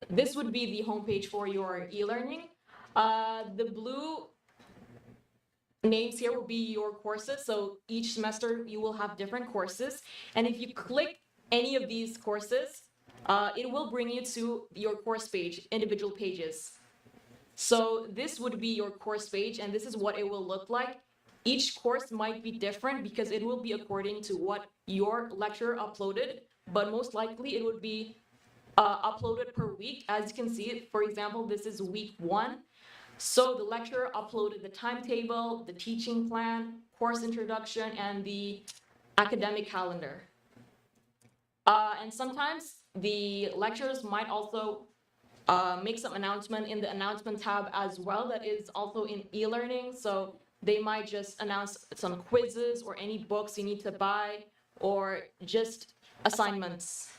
S1: This would be the homepage for your e-learning. The blue names here will be your courses, so each semester you will have different courses, and if you click any of these courses, it will bring you to your course page, individual pages. So this would be your course page, and this is what it will look like. Each course might be different because it will be according to what your lecturer uploaded, but most likely it would be uploaded per week. As you can see, for example, this is week 1. So the lecturer uploaded the timetable, the teaching plan, course introduction, and the academic calendar. And sometimes the lecturers might also make some announcement in the announcement tab as well that is also in e-learning. So they might just announce some quizzes or any books you need to buy or just assignments.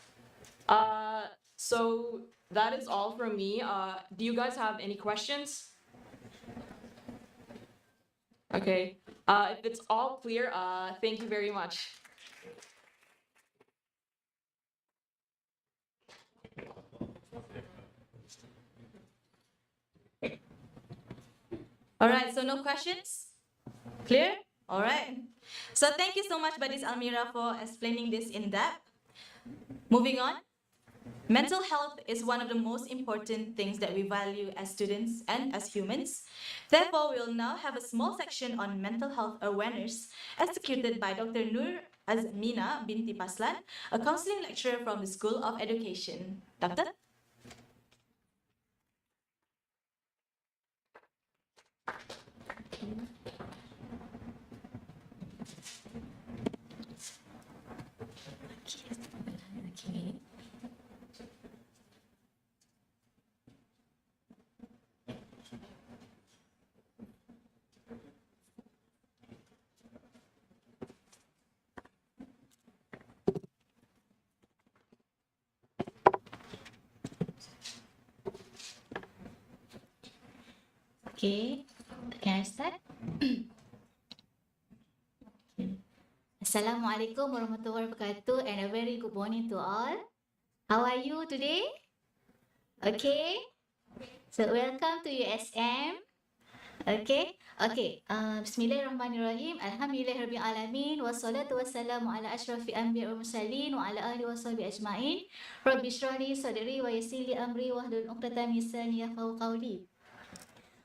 S1: So that is all from me. Do you guys have any questions? Okay, if it's all clear, thank you very much.
S13: All right, so no questions? Clear? All right. So thank you so much, Badis Almira, for explaining this in depth. Moving on. Mental health is one of the most important things that we value as students and as humans. Therefore, we'll now have a small section on mental health awareness executed by Dr. Nur Azmina Binti Paslan, a counseling lecturer from the School of Education. Doctor?
S3: Okay, can I start? Assalamualaikum warahmatullahi wabarakatuh and a very good morning to all. How are you today? Okay, so welcome to USM. Okay, Bismillahirrahmanirrahim. Alhamdulillahirabbil alamin wassalatu wassalamu ala asyrafil anbiya'i wal mursalin wa ala alihi washabihi ajmain. Rabbi shrah li sadri wa yassir li amri wahlul 'uqdatam min lisani yafqahu qawli.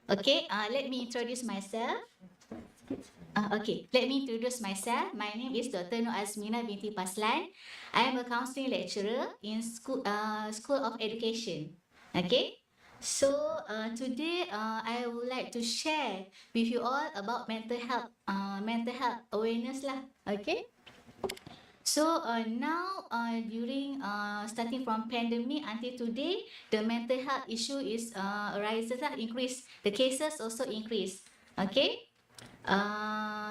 S3: Okay, let me introduce myself. Let me introduce myself. My name is Dr. Nur Azmina Binti Paslan. I am a counseling lecturer in School of Education. Okay, So today I would like to share with you all about mental health awareness lah. Okay. So now during starting from pandemic until today, the mental health issue is arises lah, increase. The cases also increase. Okay.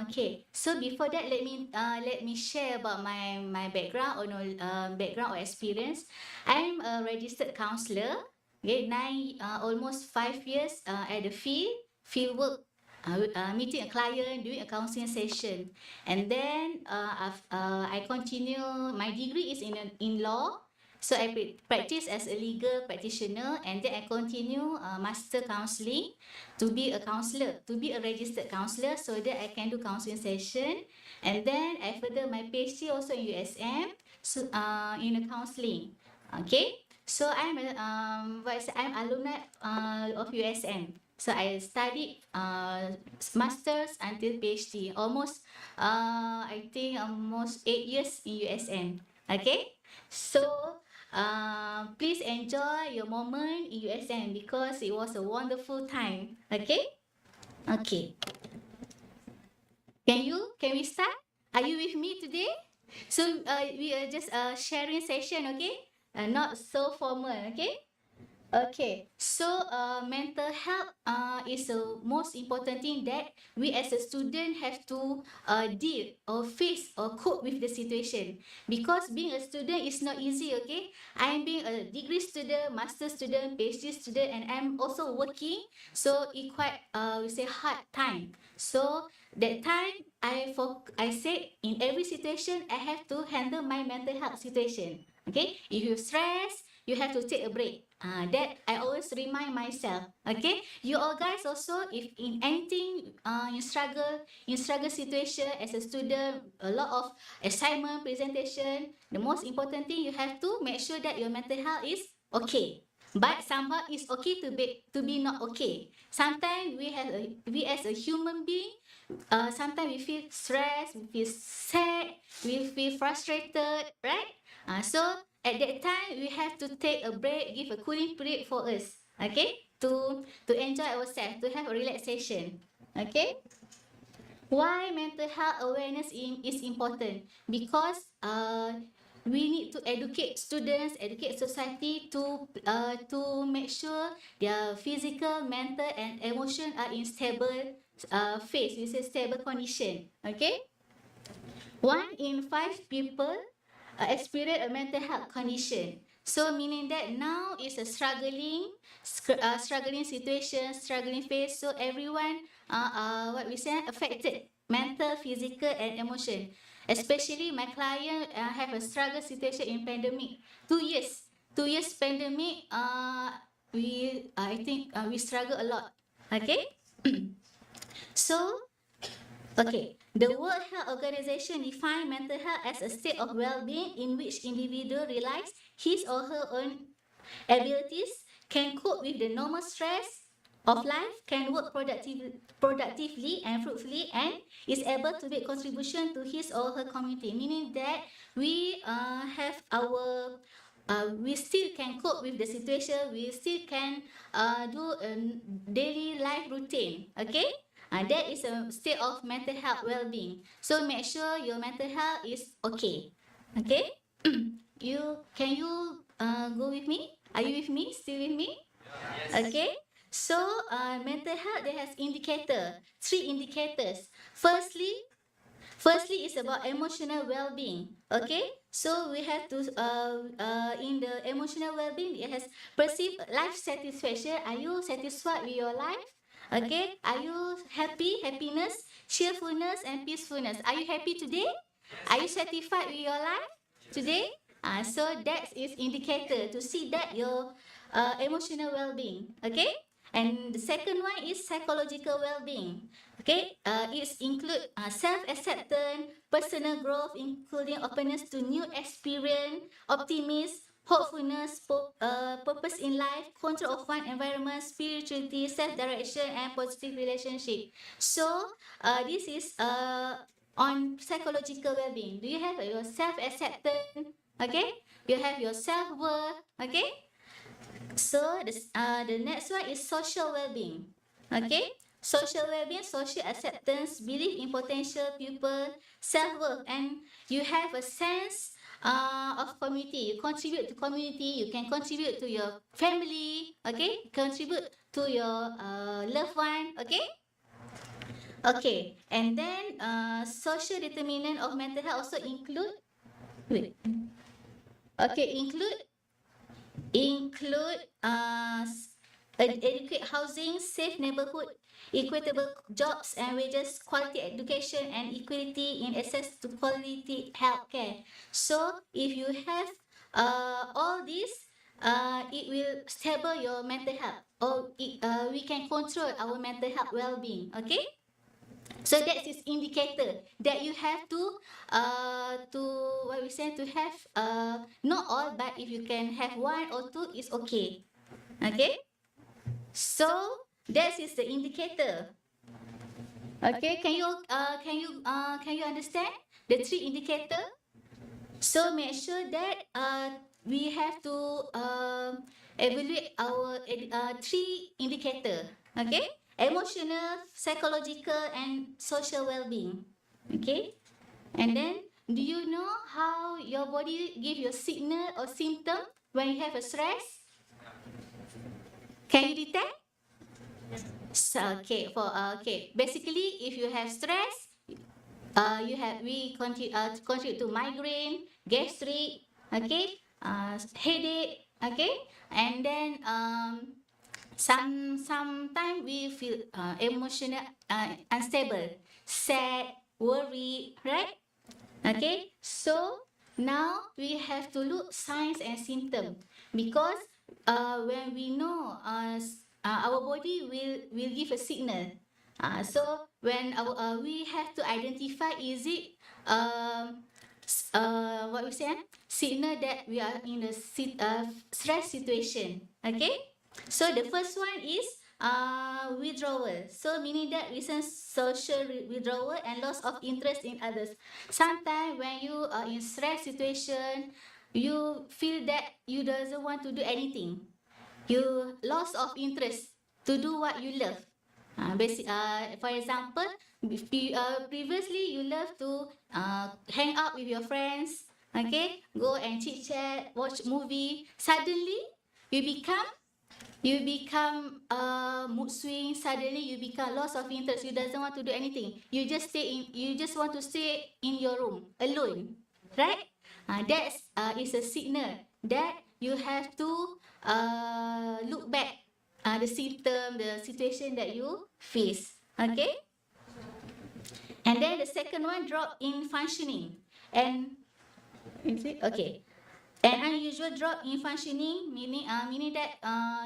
S3: Okay. So before that, let me share about my background or background or experience. I'm a registered counsellor. Okay, almost 5 years at the field work. Meeting a client, doing a counseling session, and then I continue. My degree is in law, so I practice as a legal practitioner, and then I continue master counselling to be a counselor, to be a registered counselor, so that I can do counseling session, and then I further my PhD also in USM, so in a counseling. Okay, so I'm alumni of USM. So I studied masters until PhD, almost I think almost 8 years in USM. Okay, so please enjoy your moment in USM because it was a wonderful time. Okay, okay. Can we start? Are you with me today? So we are just sharing session. Okay, not so formal. Okay. Okay, so mental health is the most important thing that we as a student have to deal or face or cope with the situation. Because being a student is not easy, okay? I'm being a degree student, master student, PhD student, and I'm also working. So it quite we say hard time. So that time I said in every situation I have to handle my mental health situation. Okay, if you stress, you have to take a break. That I always remind myself. Okay, you all guys also, if in anything in struggle situation as a student, a lot of assignment presentation, the most important thing you have to make sure that your mental health is okay. But somehow it's okay to be not okay. Sometimes we as a human being, sometimes we feel stressed, we feel sad, we feel frustrated, right? So at that time we have to take a break, give a cooling period for us, okay? To enjoy ourselves, to have a relaxation, okay? Why mental health awareness is important? Because we need to educate students, educate society to make sure their physical, mental, and emotion are in stable phase. We say stable condition. Okay. 1 in 5 people experience a mental health condition. So meaning that now is a struggling situation, struggling phase. So everyone, what we say, affected mental, physical, and emotion. Especially my client have a struggle situation in pandemic. 2 years pandemic. I think we struggle a lot. Okay. So okay, the World Health Organization defines mental health as a state of well-being in which individual realize his or her own abilities, can cope with the normal stress of life, can work productively and fruitfully, and is able to make contribution to his or her community. Meaning that we have our we still can cope with the situation. We still can do a daily life routine. Okay. That is a state of mental health well-being. So make sure your mental health is okay. Okay? Can you go with me? Are you with me? Still with me? Yes. Okay. So mental health, there has indicator, 3 indicators. Firstly, it's about emotional well-being. Okay, so we have to in the emotional well-being, it has perceived life satisfaction. Are you satisfied with your life? Okay, are you happy? Happiness, cheerfulness, and peacefulness. Are you happy today? Are you satisfied with your life today? So that is indicator to see that your emotional well-being. Okay. And the second one is psychological well-being. Okay, it include self-acceptance, personal growth, including openness to new experience, optimism, hopefulness, purpose in life, control of one environment, spirituality, self-direction, and positive relationship. So, this is on psychological well-being. Do you have your self-acceptance? Okay, you have your self-worth. Okay. So the next one is social well-being. Okay, social well-being, social acceptance, belief in potential pupil, self-worth, and you have a sense of community. You contribute to community. You can contribute to your family. Okay, contribute to your loved one. Okay. Okay, and then social determinant of mental health also include. Wait. Okay, include adequate housing, safe neighborhood, equitable jobs and wages, quality education, and equality in access to quality healthcare. So, if you have all these, it will stable your mental health, or we can control our mental health well-being. Okay. So that is indicator that you have to what we say to have not all, but if you can have one or two is okay. Okay. So that is the indicator. Okay. Can you understand the three indicator? So make sure that we have to evaluate our three indicator. Okay. Emotional, psychological, and social well-being. Okay. And then, do you know how your body give you signal or symptom when you have a stress? Can you detect? So, okay. Basically, if you have stress, contribute to migraine, gastric, okay, headache, okay, and then sometimes we feel emotional unstable, sad, worried, right? Okay, so now we have to look signs and symptoms because when we know our body will give a signal. So when we have to identify, is it what we say, signal that we are in a stress situation. Okay, so the first one is withdrawal. So meaning that recent social withdrawal and loss of interest in others. Sometimes when you are in stress situation, you feel that you doesn't want to do anything. You loss of interest to do what you love. For example, previously you love to hang out with your friends, okay, go and chit chat, watch movie. Suddenly, you become mood swing. Suddenly, you become loss of interest. You doesn't want to do anything. You just stay in. You just want to stay in your room alone, right? That is a signal that you have to look back the symptom, the situation that you face. Okay. And then the second one, drop in functioning. And is it okay? An unusual drop in functioning, meaning that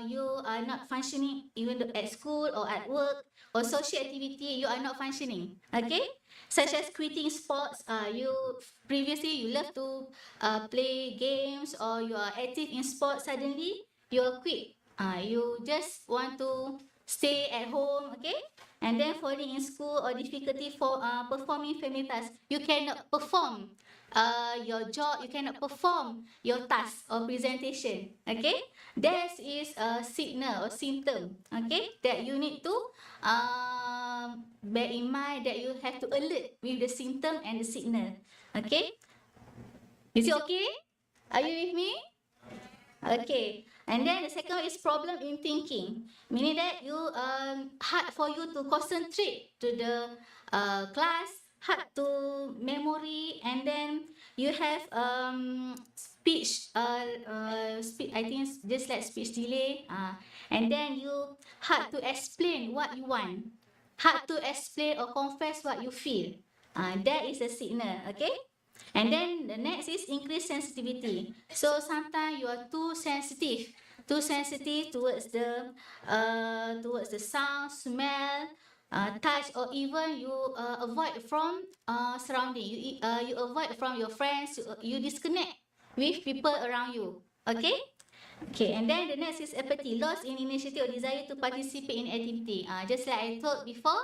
S3: you are not functioning even at school or at work or social activity. You are not functioning. Okay, such as quitting sports. You previously you love to play games or you are active in sports. Suddenly you quit. You just want to stay at home. Okay, and then falling in school or difficulty for performing family tasks. You cannot perform your job, you cannot perform your task or presentation. Okay, that is a signal or symptom. Okay, that you need to bear in mind that you have to alert with the symptom and the signal. Okay, is it okay? Are you with me? Okay, and then the second one is problem in thinking, meaning that you hard for you to concentrate to the class, hard to memory, and then you have speech I think it's just like speech delay, and then you hard to explain what you want, hard to explain or confess what you feel. That is a signal. Okay. And then the next is increased sensitivity. So sometimes you are too sensitive towards the sound, smell, touch, or even you avoid from surrounding. You avoid from your friends. You disconnect with people around you. Okay. Okay, and then the next is apathy, loss in initiative or desire to participate in activity. Just like I told before,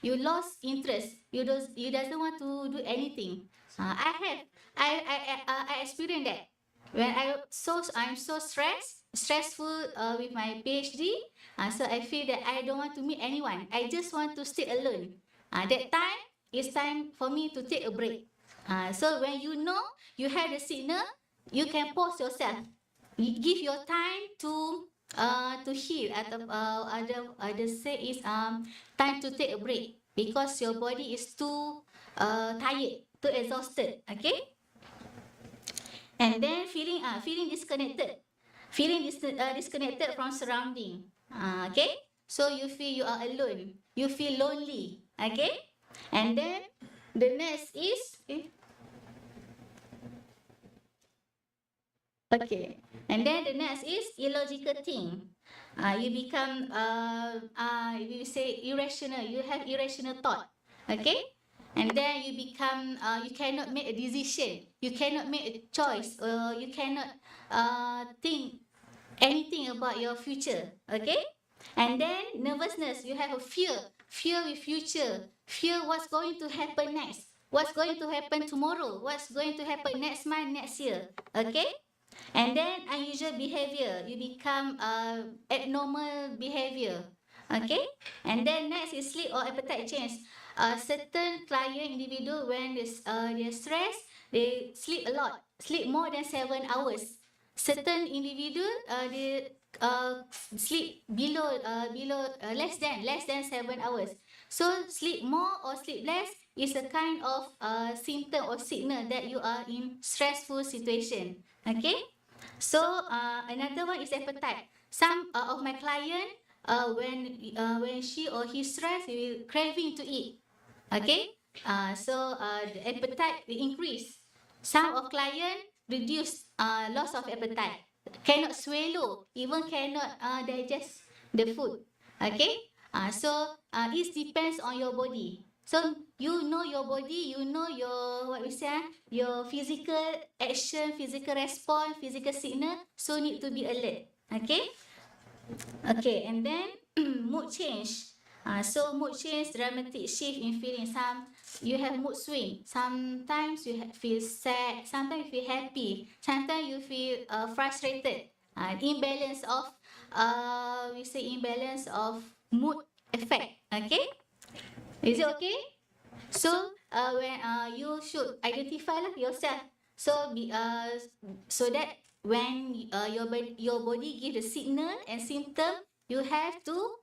S3: you lost interest. You doesn't want to do anything. I experienced that when I'm so stressed. stressful with my PhD. So I feel that I don't want to meet anyone. I just want to stay alone. That time, it's time for me to take a break. So when you know you have the signal, you can pause yourself. You give your time to heal. Atau other say is time to take a break because your body is too tired, too exhausted. Okay. And then feeling disconnected, disconnected from surrounding. Okay. So you feel you are alone. You feel lonely. Okay. And then the next is okay. And then the next is illogical thing. You become we say irrational. You have irrational thought. Okay. And then you become you cannot make a decision. You cannot make a choice. You cannot think anything about your future. Okay. And then nervousness. You have a fear with future. Fear what's going to happen next. What's going to happen tomorrow? What's going to happen next month, next year? Okay. And then unusual behavior, you become abnormal behavior. Okay. And then next is sleep or appetite change. Certain client individual when they're stressed, they sleep a lot, sleep more than 7 hours. Certain individual they sleep below less than 7 hours. So sleep more or sleep less is a kind of symptom or signal that you are in stressful situation. Okay. So another one is appetite. Some of my client when she or he stressed, he will craving to eat. Okay. So the appetite will increase. Some of client reduce loss of appetite, cannot swallow, even cannot digest the food. Okay. So it depends on your body. So you know your body, you know your what we say, your physical action, physical response, physical signal. So need to be alert. Okay. Okay, and then mood change. So mood change, dramatic shift in feeling. Some you have mood swing. Sometimes you feel sad. Sometimes you feel happy. Sometimes you feel frustrated. Imbalance of we say imbalance of mood effect. Okay, is it okay? So when you should identify lah yourself. So so that when your body give the signal and symptom, you have to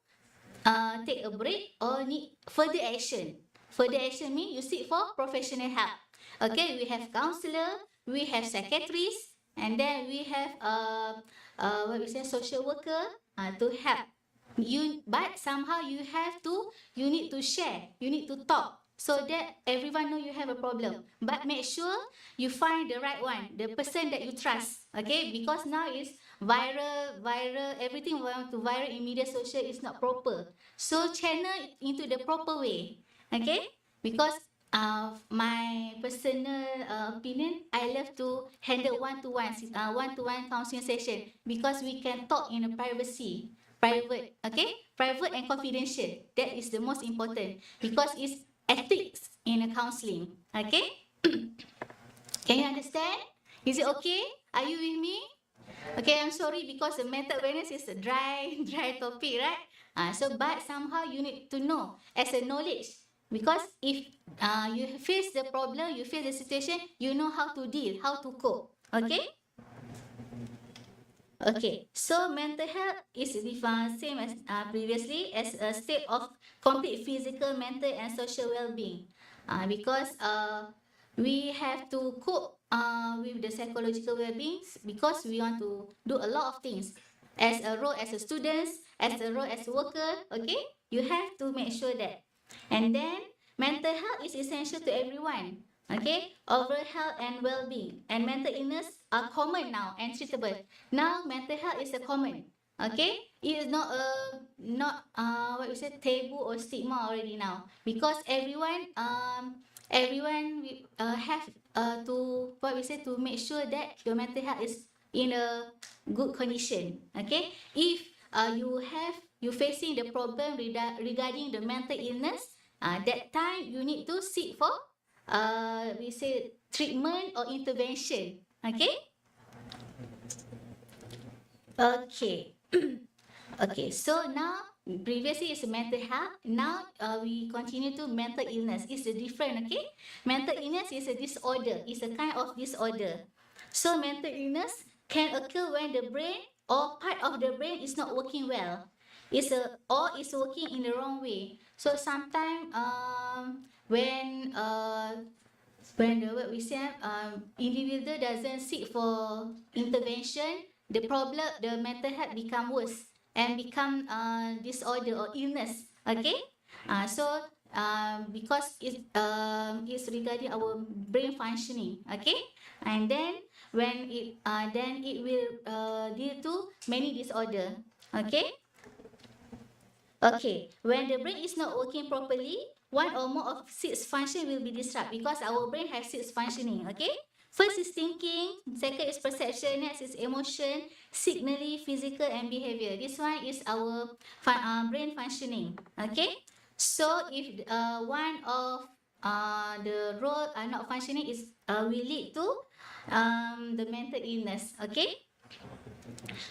S3: take a break or need further action. Further action means you seek for professional help. Okay, we have counselor, we have psychiatrist, and then we have what we say social worker to help you. But somehow you need to share, you need to talk so that everyone know you have a problem. But make sure you find the right one, the person that you trust. Okay, because now is viral, everything want to viral in media social is not proper. So channel it into the proper way. Okay, because my personal opinion, I love to handle one-to-one counseling session because we can talk in a privacy, private, okay, private and confidential. That is the most important because it's ethics in a counseling. Okay, can you understand? Is it okay? Are you with me? Okay, I'm sorry because the mental awareness is a dry topic, right? So, but somehow you need to know as a knowledge. Because if you face the problem, you face the situation, you know how to deal, how to cope. Okay? Okay, so mental health is defined same as previously as a state of complete physical, mental, and social well-being. Because we have to cope with the psychological well-being because we want to do a lot of things. As a role as a student, as a role as a worker, okay? You have to make sure that. And then mental health is essential to everyone. Okay, overall health and well-being and mental illness are common now and treatable. Now mental health is a common. Okay, it is not what we say taboo or stigma already now because everyone have to what we say to make sure that your mental health is in a good condition. Okay, if you facing the problem regarding the mental illness, that time you need to seek for we say treatment or intervention. Okay. Okay. Okay, so now previously is mental health. Now we continue to mental illness. It's a different, okay? Mental illness is a disorder. It's a kind of disorder. So mental illness can occur when the brain or part of the brain is not working well. Or is working in the wrong way. So sometimes when the what we say individual doesn't seek for intervention, the mental health become worse and become disorder or illness. Okay, because it's regarding our brain functioning. Okay, and then it will lead to many disorder. Okay. Okay, when the brain is not working properly, one or more of six function will be disrupted because our brain has six functioning. Okay, first is thinking, second is perception, next is emotion, signaling, physical and behavior. This one is our brain functioning. Okay, so if one of the role are not functioning is will lead to the mental illness. Okay.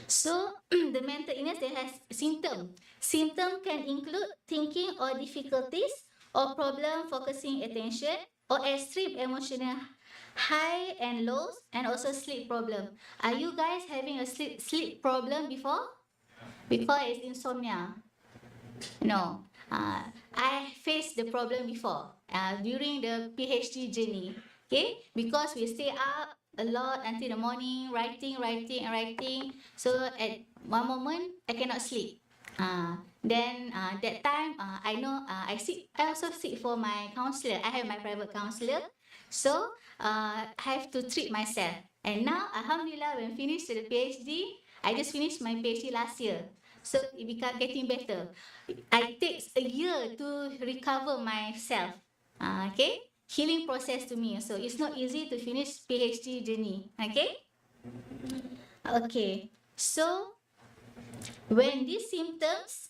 S3: So the mental illness that has symptom. Symptom can include thinking or difficulties or problem focusing attention or extreme emotional high and lows and also sleep problem. Are you guys having a sleep problem before? Before is insomnia. No. I faced the problem before during the PhD journey. Okay, because we stay up a lot until the morning, writing. So at one moment, I cannot sleep. Then that time, I know I also seek for my counselor. I have my private counselor. So I have to treat myself. And now, Alhamdulillah, when finished the PhD, I just finished my PhD last year. So it become getting better. I takes a year to recover myself. Okay, healing process to me. So it's not easy to finish PhD journey. Okay. Okay. So when these symptoms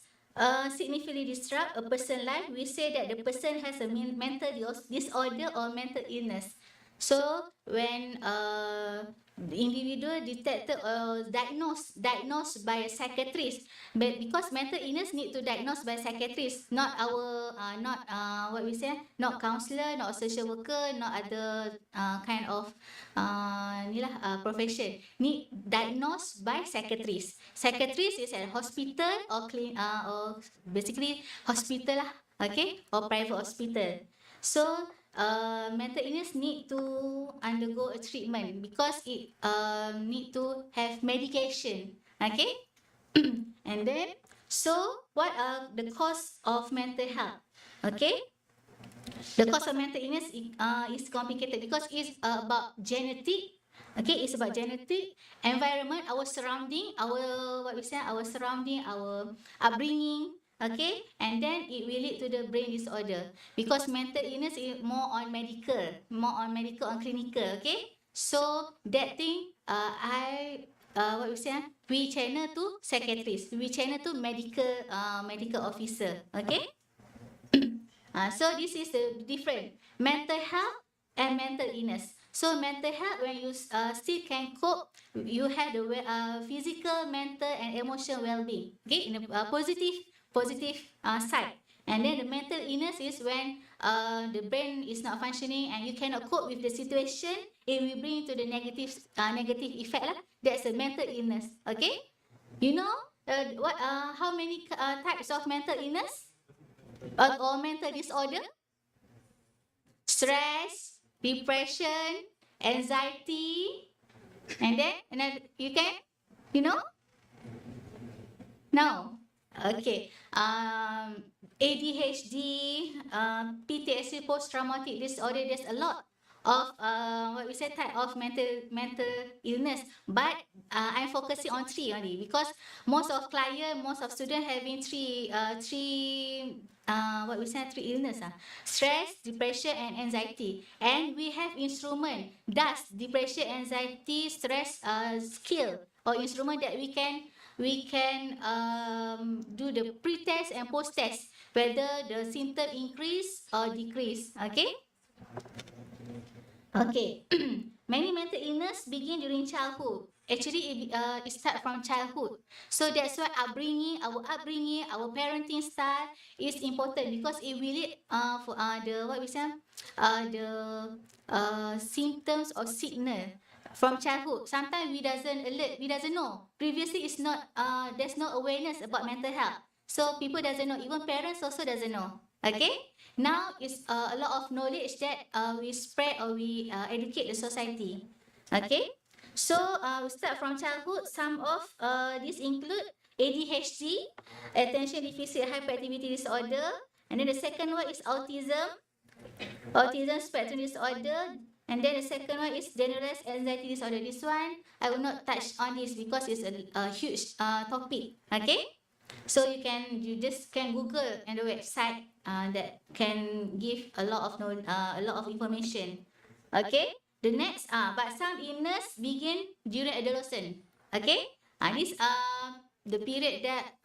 S3: significantly disrupt a person's life, we say that the person has a mental disorder or mental illness. So when the individual detected or diagnosed by a psychiatrist, but because mental illness need to diagnose by psychiatrist, not our what we say, not counselor, not social worker, not other kind of profession, need diagnosed by psychiatrist. Psychiatrist is at hospital or basically hospital lah, okay, or private hospital. So mental illness need to undergo a treatment because it need to have medication. Okay. And then, so what are the cause of mental health? Okay. The cause of mental illness is complicated because it's about genetic. Okay, it's about genetic, environment, our surrounding, our surrounding, our upbringing. Okay, and then it will lead to the brain disorder because mental illness is more on medical, on clinical. Okay, so that thing we channel to psychiatrist, we channel to medical officer. Okay. So this is the different mental health and mental illness. So mental health, when you still can cope, you have the physical, mental, and emotional well-being. Okay, in a positive side. And then the mental illness is when the brain is not functioning and you cannot cope with the situation. It will bring to the negative effect lah. That's a mental illness. Okay, you know how many types of mental illness? Or mental disorder, stress, depression, anxiety, and then you can, you know? No. Okay. ADHD, PTSD, post-traumatic disorder. There's a lot of type of mental illness, but I'm focusing on three only because most of students having three three illness, stress, depression, and anxiety. And we have instrument, that's depression, anxiety, stress skill or instrument that we can do the pre-test and post-test whether the symptom increase or decrease. Okay. Okay. Many mental illness begin during childhood. actually it start from childhood. So that's why upbringing, our parenting style is important because it will for the what we say the symptoms of sickness from childhood. Sometimes we doesn't alert, we doesn't know. Previously, it's not there's no awareness about mental health, so people doesn't know. Even parents also doesn't know. Okay. Now it's a lot of knowledge that we spread or we educate the society. Okay. So we start from childhood. Some of these include ADHD, attention deficit hyperactivity disorder, and then the second one is autism spectrum disorder, and then the second one is generalized anxiety disorder. This one I will not touch on this because it's a huge topic. Okay. So you just can Google and the website that can give a lot of information. Okay. The next but some illness begin during adolescence. Okay. This the period that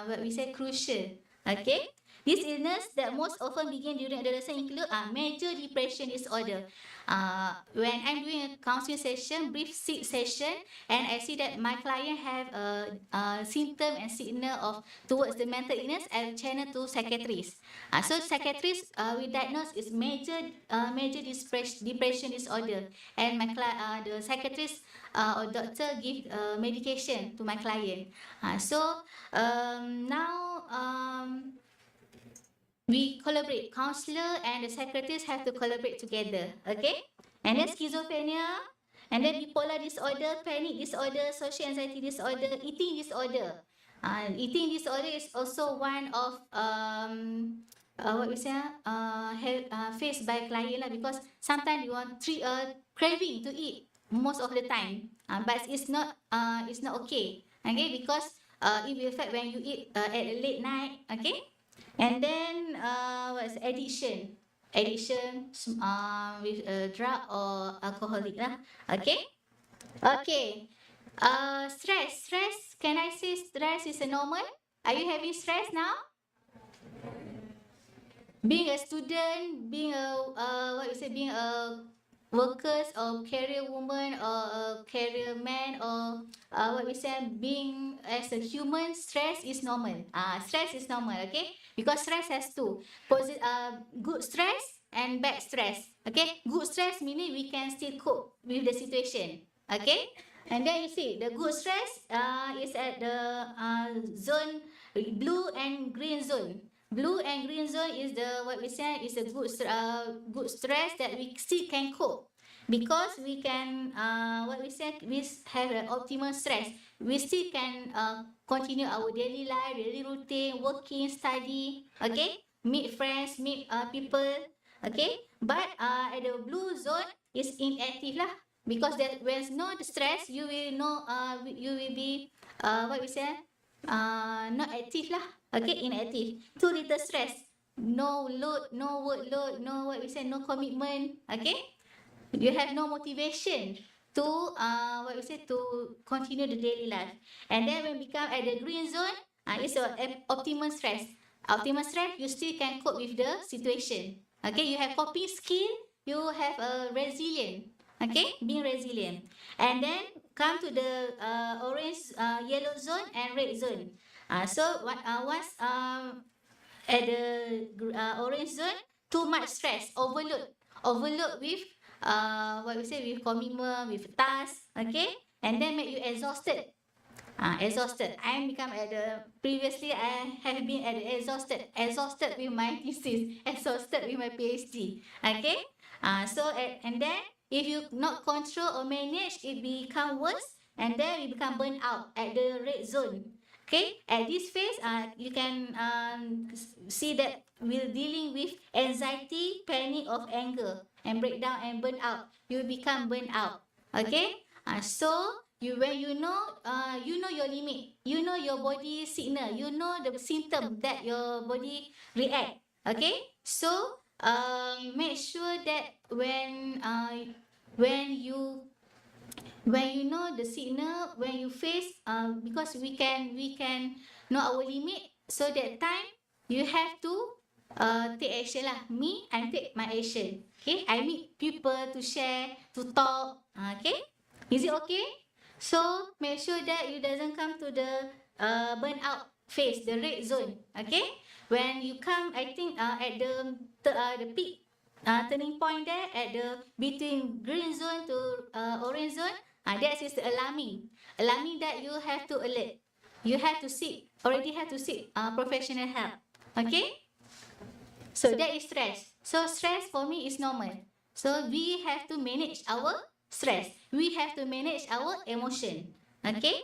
S3: what we say crucial. Okay. These illness that most often begin during adolescence include major depression disorder. When I'm doing a counseling session, brief session, and I see that my client have a symptom and signal of towards the mental illness, I will channel to psychiatrist. So psychiatrist will diagnose is major depression disorder, and the psychiatrist or doctor give medication to my client. Now we collaborate. Counselor and the psychiatrist have to collaborate together. Okay? And then schizophrenia, and then bipolar disorder, panic disorder, social anxiety disorder, eating disorder. Eating disorder is also one of what we say faced by client lah, because sometimes you want craving to eat most of the time, but it's not okay. Okay, because it will affect when you eat at a late night. Okay. And then what's addiction? Addiction with drug or alcoholic lah. Okay. Okay. Stress. Can I say stress is a normal? Are you having stress now? Being a student, being a workers or career woman or a career man or being as a human, stress is normal. Stress is normal, okay? Because stress has two, good stress and bad stress. Okay, good stress meaning we can still cope with the situation. Okay, and then you see the good stress is at the zone blue and green zone. Blue and green zone is the is a good stress that we still can cope, because we can we have an optimal stress. We still can continue our daily life, daily routine, working, study. Okay, meet friends, meet people. Okay, but at the blue zone is inactive lah, because when no stress, you will you will be not active lah. Okay, inactive. Too little stress. No load, no workload, no no commitment. Okay, you have no motivation to to continue the daily life. And then when become at the green zone, it's optimal stress. Optimal stress, you still can cope with the situation. Okay, you have coping skill, you have a resilient. Okay, being resilient. And then come to the orange, yellow zone and red zone. Once at the orange zone, too much stress, overload with with commitment, with tasks. Okay, and then make you exhausted. Exhausted. I become at the previously I have been at the exhausted with my thesis, exhausted with my PhD. Okay. And then if you not control or manage, it become worse, and then we become burnt out at the red zone. Okay. At this phase, you can see that we're dealing with anxiety, panic of anger, and breakdown and burn out. You become burnt out. Okay. When you know your limit, you know your body signal, you know the symptom that your body react. Okay, so make sure that when you know the signal, when you face because we can know our limit, so that time you have to take action lah. I take my action. Okay, I meet people to share, to talk. Okay, is it okay? So make sure that you doesn't come to the burnout phase, the red zone. Okay, when you come, I think at the peak turning point there at the between green zone to orange zone, that is alarming that you have to alert. You have to seek, already have to seek professional help. Okay, so that is stress. So stress for me is normal. So we have to manage our stress. We have to manage our emotion. Okay?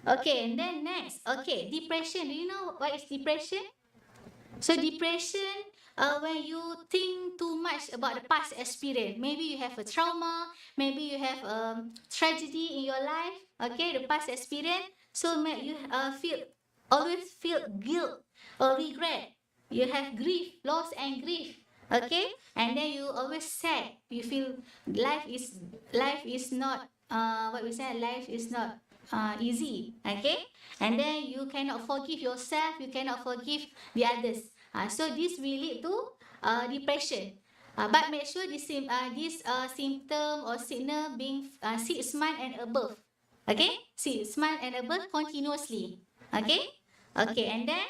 S3: Okay, and then next, okay, depression. Do you know what is depression? So depression, when you think too much about the past experience, maybe you have a trauma, maybe you have a tragedy in your life, okay, the past experience, so make you always feel guilt or regret. You have grief, loss and grief, okay, and then you always sad. You feel life is not what we say, life is not easy, okay, and then you cannot forgive yourself, you cannot forgive the others. So this will lead to depression. But make sure this symptom or signal being 6 months and above. Okay, 6 months and above continuously. Okay, okay, and then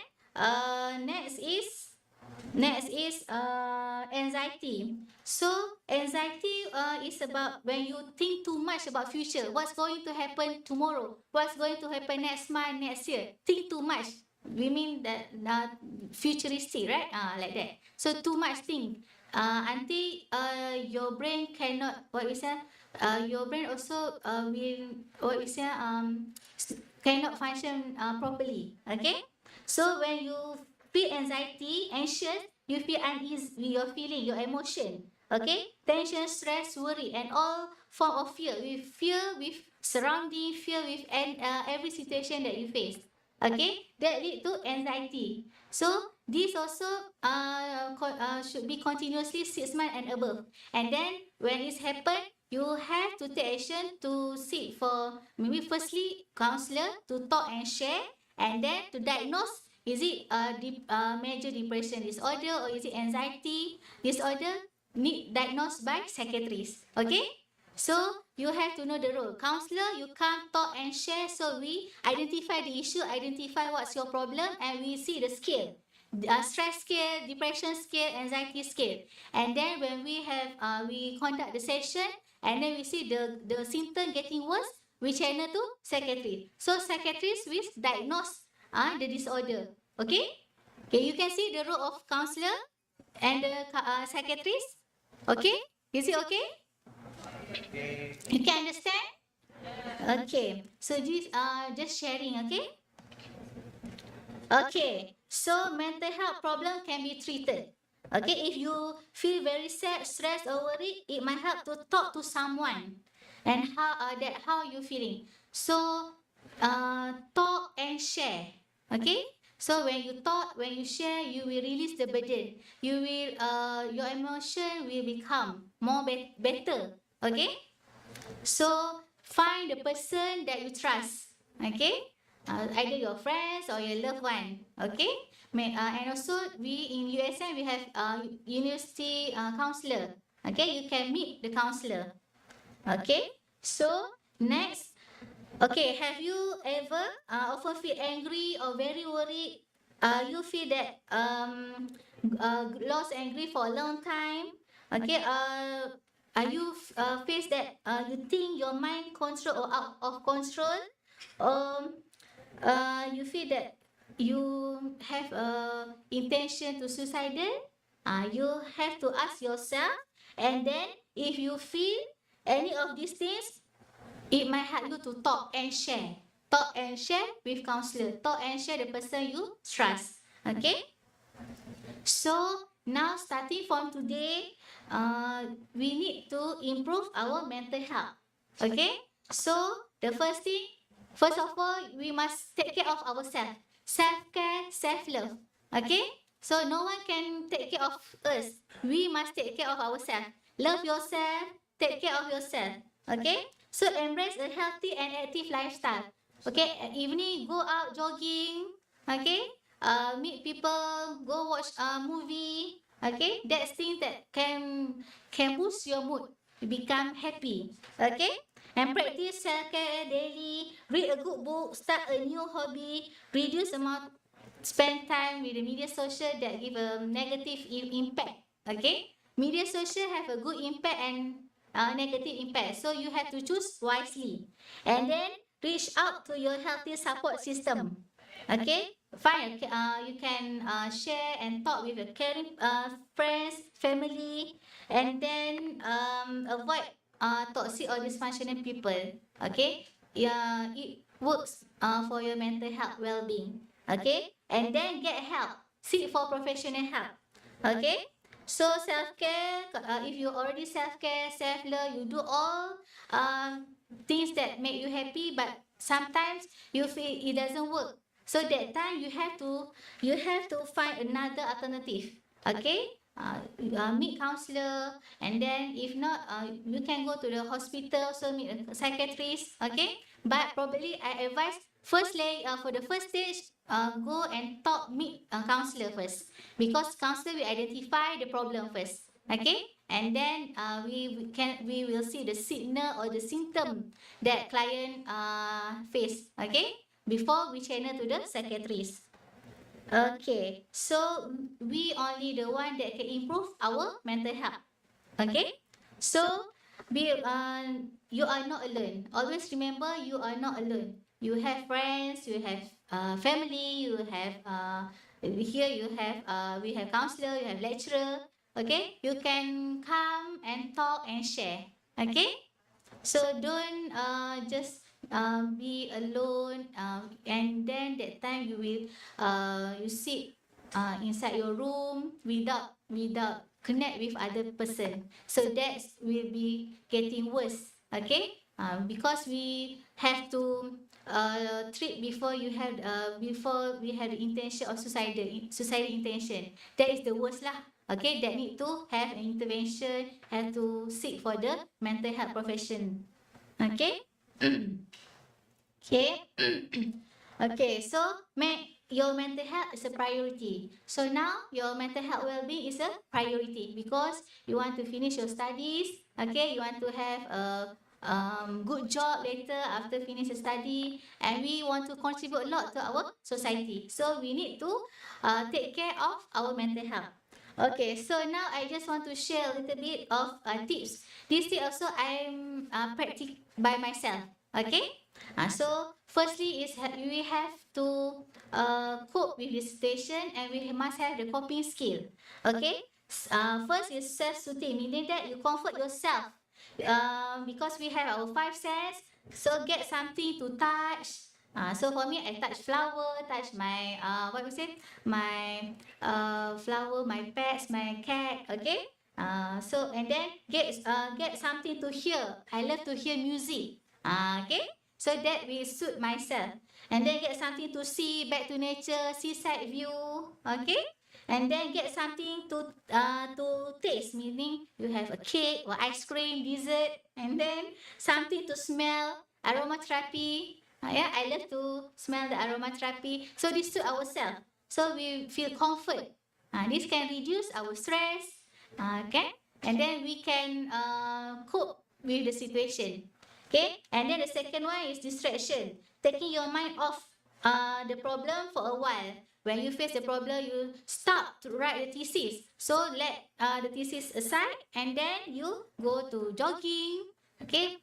S3: next is anxiety. So anxiety is about when you think too much about future. What's going to happen tomorrow? What's going to happen next month, next year? Think too much. We mean that futuristic, right? Like that. So too much think. Until your brain cannot, what we say, your brain also will, what we say, cannot function properly. Okay? So when you feel anxiety, anxious, you feel uneasy, your feeling, your emotion. Okay? Tension, stress, worry, and all form of fear. Fear with surrounding, fear with every situation that you face. Okay? That lead to anxiety. So this also should be continuously 6 months and above. And then when it's happened, you have to take action to seek for maybe firstly counselor to talk and share, and then to diagnose, is it major depression disorder or is it anxiety disorder, need diagnosed by psychiatrist. Okay, so you have to know the role. Counselor, you come talk and share, so we identify the issue, identify what's your problem, and we see the scale. Stress scale, depression scale, anxiety scale, and then when we have we conduct the session, and then we see the symptom getting worse, we channel to psychiatrist. So psychiatrist will diagnose the disorder. Okay, okay, you can see the role of counselor and the psychiatrist. Okay, is it okay? You can understand? Okay, so this just sharing. Okay. Okay, so mental health problem can be treated. Okay, if you feel very sad, stressed, or worried, it might help to talk to someone, and how you feeling. So, talk and share. Okay, so when you talk, when you share, you will release the burden. You will your emotion will become more better. Okay, so find the person that you trust. Okay, either your friends or your loved one. Okay, and also we in USM we have university counselor. Okay, you can meet the counselor. Okay, so next. Okay, have you ever often feel angry or very worried? You feel that lost and grief for a long time. Okay, you face that you think your mind control or out of control, or you feel that you have intention to suicidal. You have to ask yourself, and then if you feel any of these things, it might help you to talk and share. Talk and share with counselor. Talk and share the person you trust. Okay? So now starting from today, we need to improve our mental health. Okay? So the first thing, first of all, we must take care of ourselves. Self-care, self-love. Okay? So no one can take care of us. We must take care of ourselves. Love yourself, take care of yourself. Okay? So embrace a healthy and active lifestyle. Okay? At evening, go out jogging. Okay? Meet people, go watch a movie. Okay? That's things that can boost your mood. You become happy. Okay? And practice self-care daily, read a good book, start a new hobby, reduce amount, spend time with the media social that give a negative impact. Okay? Media social have a good impact and negative impact. So you have to choose wisely. And then reach out to your healthy support system. Okay? Find you can share and talk with your caring friends, family, and then avoid toxic or dysfunctional people. Okay? Yeah, it works for your mental health well-being. Okay? And then get help. Seek for professional help. Okay? So self-care, if you already self-care, self-love, you do all things that make you happy, but sometimes you feel it doesn't work. So that time you have to find another alternative. Okay? Meet counselor, and then if not, you can go to the hospital, so meet a psychiatrist. Okay? But probably I advise for the first stage, go and meet a counselor first, because counselor will identify the problem first. Okay? And then we will see the signal or the symptom that client face. Okay? Before we channel to the psychiatrist. Okay, so we only the one that can improve our mental health. Okay, so you are not alone. Always remember, you are not alone. You have friends, you have family, you have here you have we have counselor, you have lecturer. Okay, you can come and talk and share. Okay, so don't just be alone, and then that time you will you sit inside your room without connect with other person. So that will be getting worse. Okay, because we have to treat before before we have the intention of suicidal intention. That is the worst lah. Okay, that need to have an intervention, have to seek for the mental health profession. Okay. Okay. Okay, so make your mental health is a priority. So now your mental health well-being is a priority, because you want to finish your studies. Okay, you want to have a good job later after finish the study, and we want to contribute a lot to our society. So we need to take care of our mental health. Okay, so now I just want to share a little bit of tips. This tip also I'm practice by myself. Okay, so firstly is we have to cope with the situation, and we must have the coping skill. Okay, first is self-soothing, meaning that you comfort yourself. Because we have our five senses, so get something to touch. So for me, I touch flower, touch my what we say, my flower, my pets, my cat. Okay. So and then get something to hear. I love to hear music. Okay. So that will suit myself. And then get something to see, back to nature, seaside view. Okay. And then get something to taste, meaning you have a cake or ice cream, dessert, and then something to smell, aromatherapy. Yeah, I love to smell the aromatherapy. So this to ourselves. So we feel comfort. This can reduce our stress. Okay, and then we can cope with the situation. Okay, and then the second one is distraction, taking your mind off the problem for a while. When you face the problem, you stop to write the thesis. So let the thesis aside, and then you go to jogging, okay,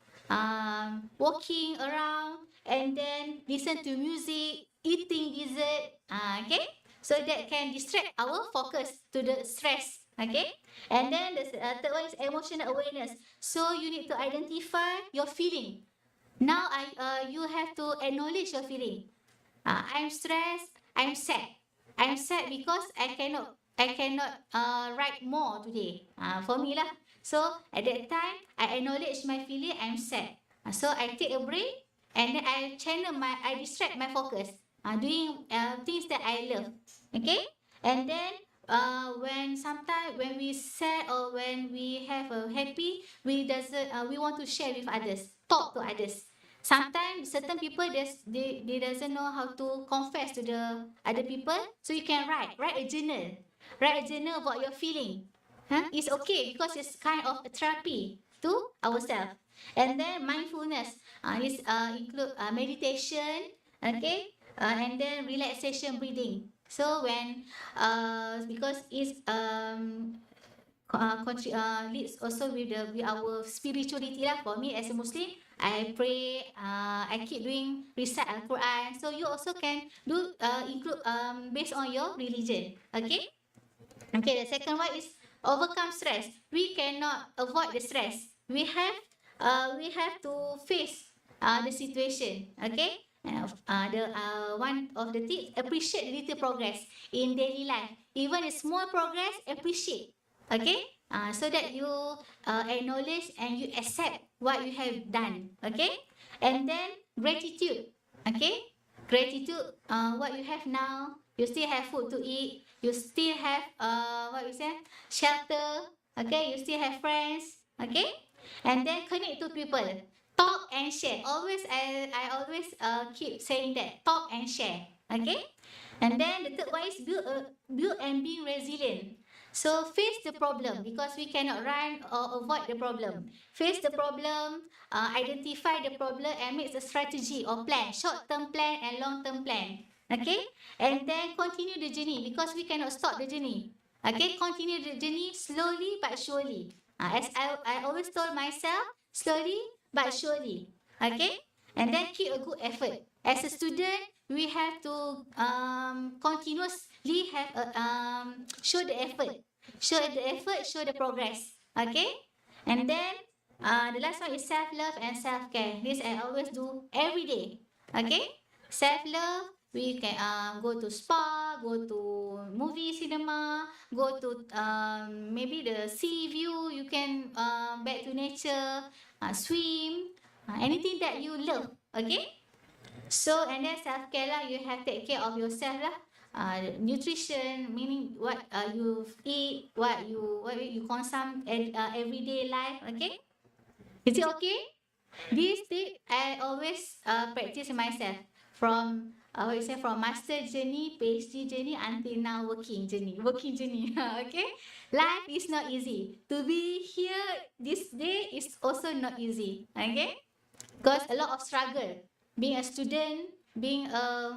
S3: walking around, and then listen to music, eating dessert, okay. So that can distract our focus to the stress, okay. And then the third one is emotional awareness. So you need to identify your feeling. Now you have to acknowledge your feeling. I'm stressed. I'm sad. I'm sad because I cannot write more today. For me lah. So at that time, I acknowledge my feeling. I'm sad. So I take a break, and then I distract my focus. Doing things that I love. Okay, and then when we sad or when we have a happy, we want to share with others, talk to others. Sometimes certain people they doesn't know how to confess to the other people, so you can write a journal. Write a journal about your feeling. It's okay, because it's kind of a therapy to ourselves. And then mindfulness is include meditation, okay, and then relaxation breathing. So when because it's leads also with our spirituality lah. For me as a Muslim, I pray, I keep doing recite Al-Quran. So you also can do include based on your religion. Okay. Okay. The second one is overcome stress. We cannot avoid the stress. We have to face the situation. Okay. The one of the tips, appreciate little progress in daily life. Even a small progress, appreciate. Okay. So that you acknowledge and you accept what you have done. Okay. And then gratitude. Okay. Gratitude. What you have now. You still have food to eat. You still have what we say, shelter. Okay. You still have friends. Okay. And then connect to people. Talk and share. I always keep saying that. Talk and share. Okay. And then the third one is build and being resilient. So face the problem because we cannot run or avoid the problem. Face the problem, identify the problem and make a strategy or plan, short-term plan and long-term plan. Okay? And then continue the journey because we cannot stop the journey. Okay? Continue the journey slowly but surely. As I always told myself, slowly but surely. Okay? And then keep a good effort. As a student, we have to continuously have show the effort, show the progress. Okay, and then the last one is self love and self care. This I always do every day. Okay, self love. We can go to spa, go to movie cinema, go to maybe the sea view. You can back to nature, swim, anything that you love. Okay. So and then self care lah, you have take care of yourself lah. Nutrition meaning what you eat, what you consume everyday life. Okay, is it okay? This tip I always practice myself from what you say, from master journey, PhD journey until now working journey. Okay, life is not easy. To be here this day is also not easy. Okay, because a lot of struggle. Being a student, being a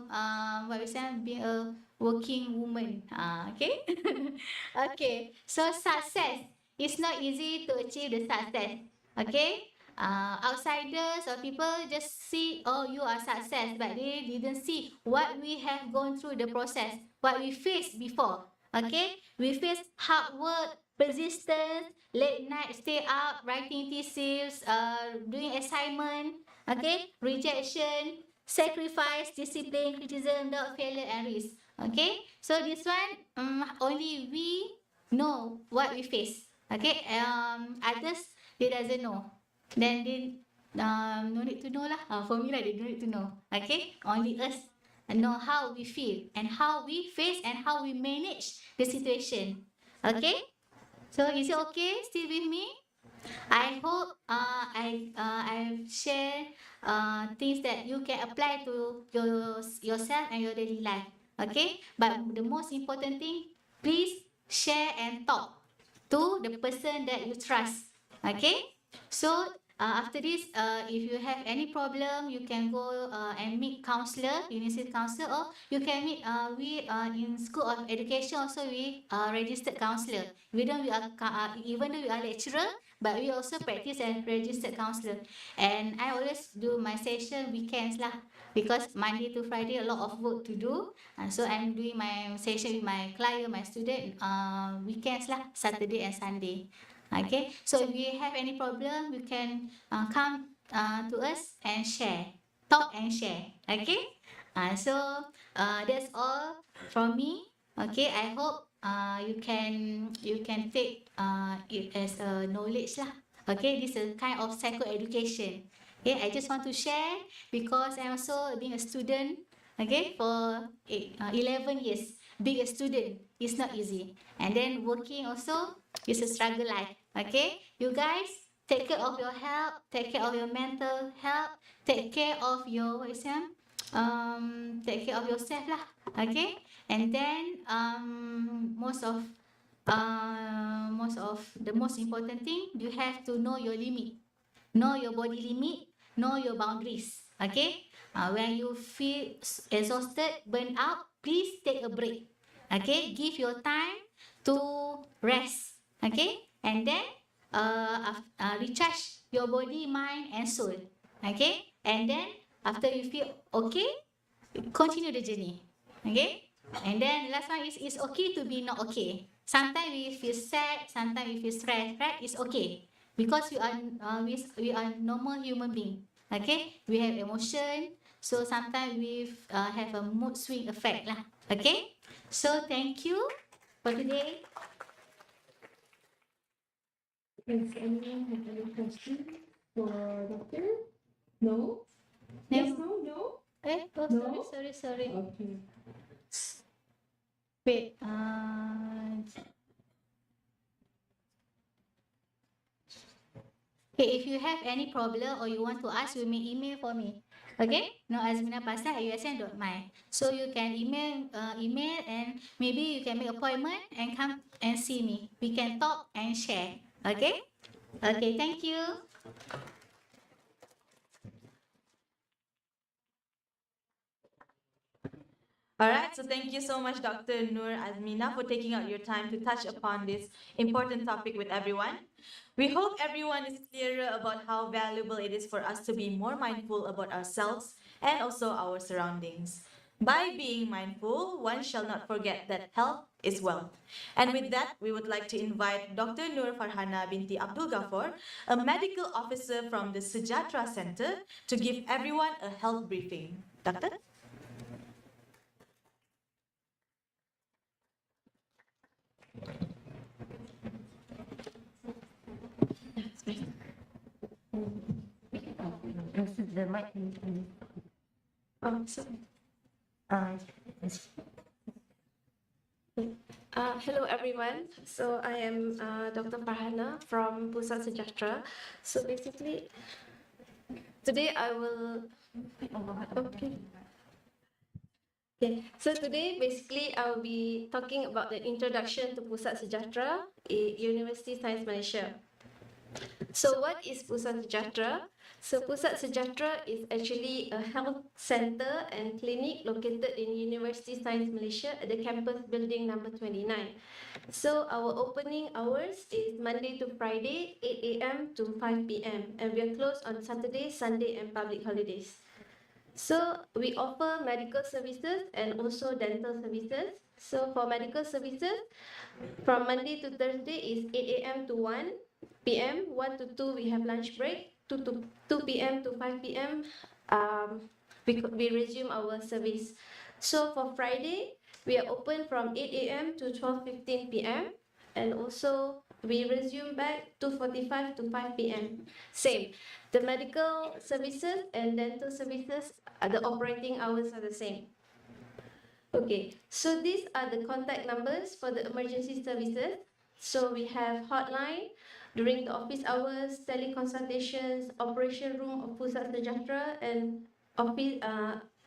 S3: what we say, being a working woman. Okay. Okay. So success is not easy to achieve the success. Okay. Outsiders or people just see, oh, you are success, but they didn't see what we have gone through the process, what we faced before. Okay, we face hard work, persistence, late night stay up, writing thesis, doing assignment. Okay, rejection, sacrifice, discipline, criticism, doubt, failure, and risk. Okay, so this one only we know what we face. Okay, others they doesn't know. Then they no need to know lah. For me lah, they don't need to know. Okay, only us know how we feel and how we face and how we manage the situation. Okay, so is it okay? Still with me? I hope I share things that you can apply to yourself and your daily life. Okay, but the most important thing, please share and talk to the person that you trust. Okay, so after this, if you have any problem, you can go and meet counselor, university counselor, or you can meet we in School of Education also we registered counselor. We don't we are even though we are lecturer, but we also practice as registered counselor. And I always do my session weekends lah, because Monday to Friday a lot of work to do. So I'm doing my session with my client, my student weekends lah, Saturday and Sunday. Okay, so if you have any problem, you can come to us and share, talk and share. Okay, so that's all from me. Okay, I hope you can take it as a knowledge lah. Okay, this is a kind of psycho education. Okay, I just want to share because I'm also being a student. Okay, for 11 years, being a student is not easy, and then working also is a struggle life. Okay, you guys take care of your health, take care of your mental health, take care of your take care of yourself lah. Okay, and then most of the most important thing, you have to know your limit. know your body limit, know your boundaries. Okay? When you feel exhausted, burn out, please take a break. Okay? Give your time to rest. Okay? And then recharge your body, mind, and soul. Okay? And then after you feel okay, continue the journey. Okay? And then last one is it's okay to be not okay. Sometimes we feel sad, sometimes we feel stressed, right? It's okay. Because we are normal human being. Okay? We have emotion. So sometimes we have a mood swing effect lah. Okay? So thank you for today.
S26: Does anyone have any questions for Doctor? No? Yes, no, no? No?
S3: Sorry.
S26: Okay.
S3: Wait. Okay, if you have any problem or you want to ask, you may email for me. Okay? No, azminapasal@usn.my. So you can email and maybe you can make appointment and come and see me. We can talk and share. Okay? Okay, thank you.
S13: All right, so thank you so much, Dr. Noor Azmina, for taking out your time to touch upon this important topic with everyone. We hope everyone is clearer about how valuable it is for us to be more mindful about ourselves and also our surroundings. By being mindful, one shall not forget that health is wealth. And with that, we would like to invite Dr. Noor Farhana binti Abdul Ghaffar, a medical officer from the Sejahtera Center, to give everyone a health briefing. Doctor?
S4: The mic.
S27: Sorry. Hello everyone. So I am Dr. Farhana from Pusat Sejahtera. So basically, today I will. Okay. Okay. So today, basically, I will be talking about the introduction to Pusat Sejahtera, University Science Malaysia. So what is Pusat Sejahtera? So Pusat Sejahtera is actually a health center and clinic located in University Science Malaysia at the campus building number 29. So our opening hours is Monday to Friday, 8 a.m. to 5 p.m. and we are closed on Saturday, Sunday and public holidays. So we offer medical services and also dental services. So for medical services, from Monday to Thursday is 8 a.m. to 1 p.m. 1 to 2 we have lunch break. 2 p.m. to 5 p.m. We resume our service. So for Friday, we are open from 8 a.m. to 12:15 p.m. and also we resume back 2:45 to 5 p.m. Same. The medical services and dental services, the operating hours are the same. Okay, so these are the contact numbers for the emergency services. So we have hotline during the office hours, teleconsultations, operation room of Pusat Sejahtera, and office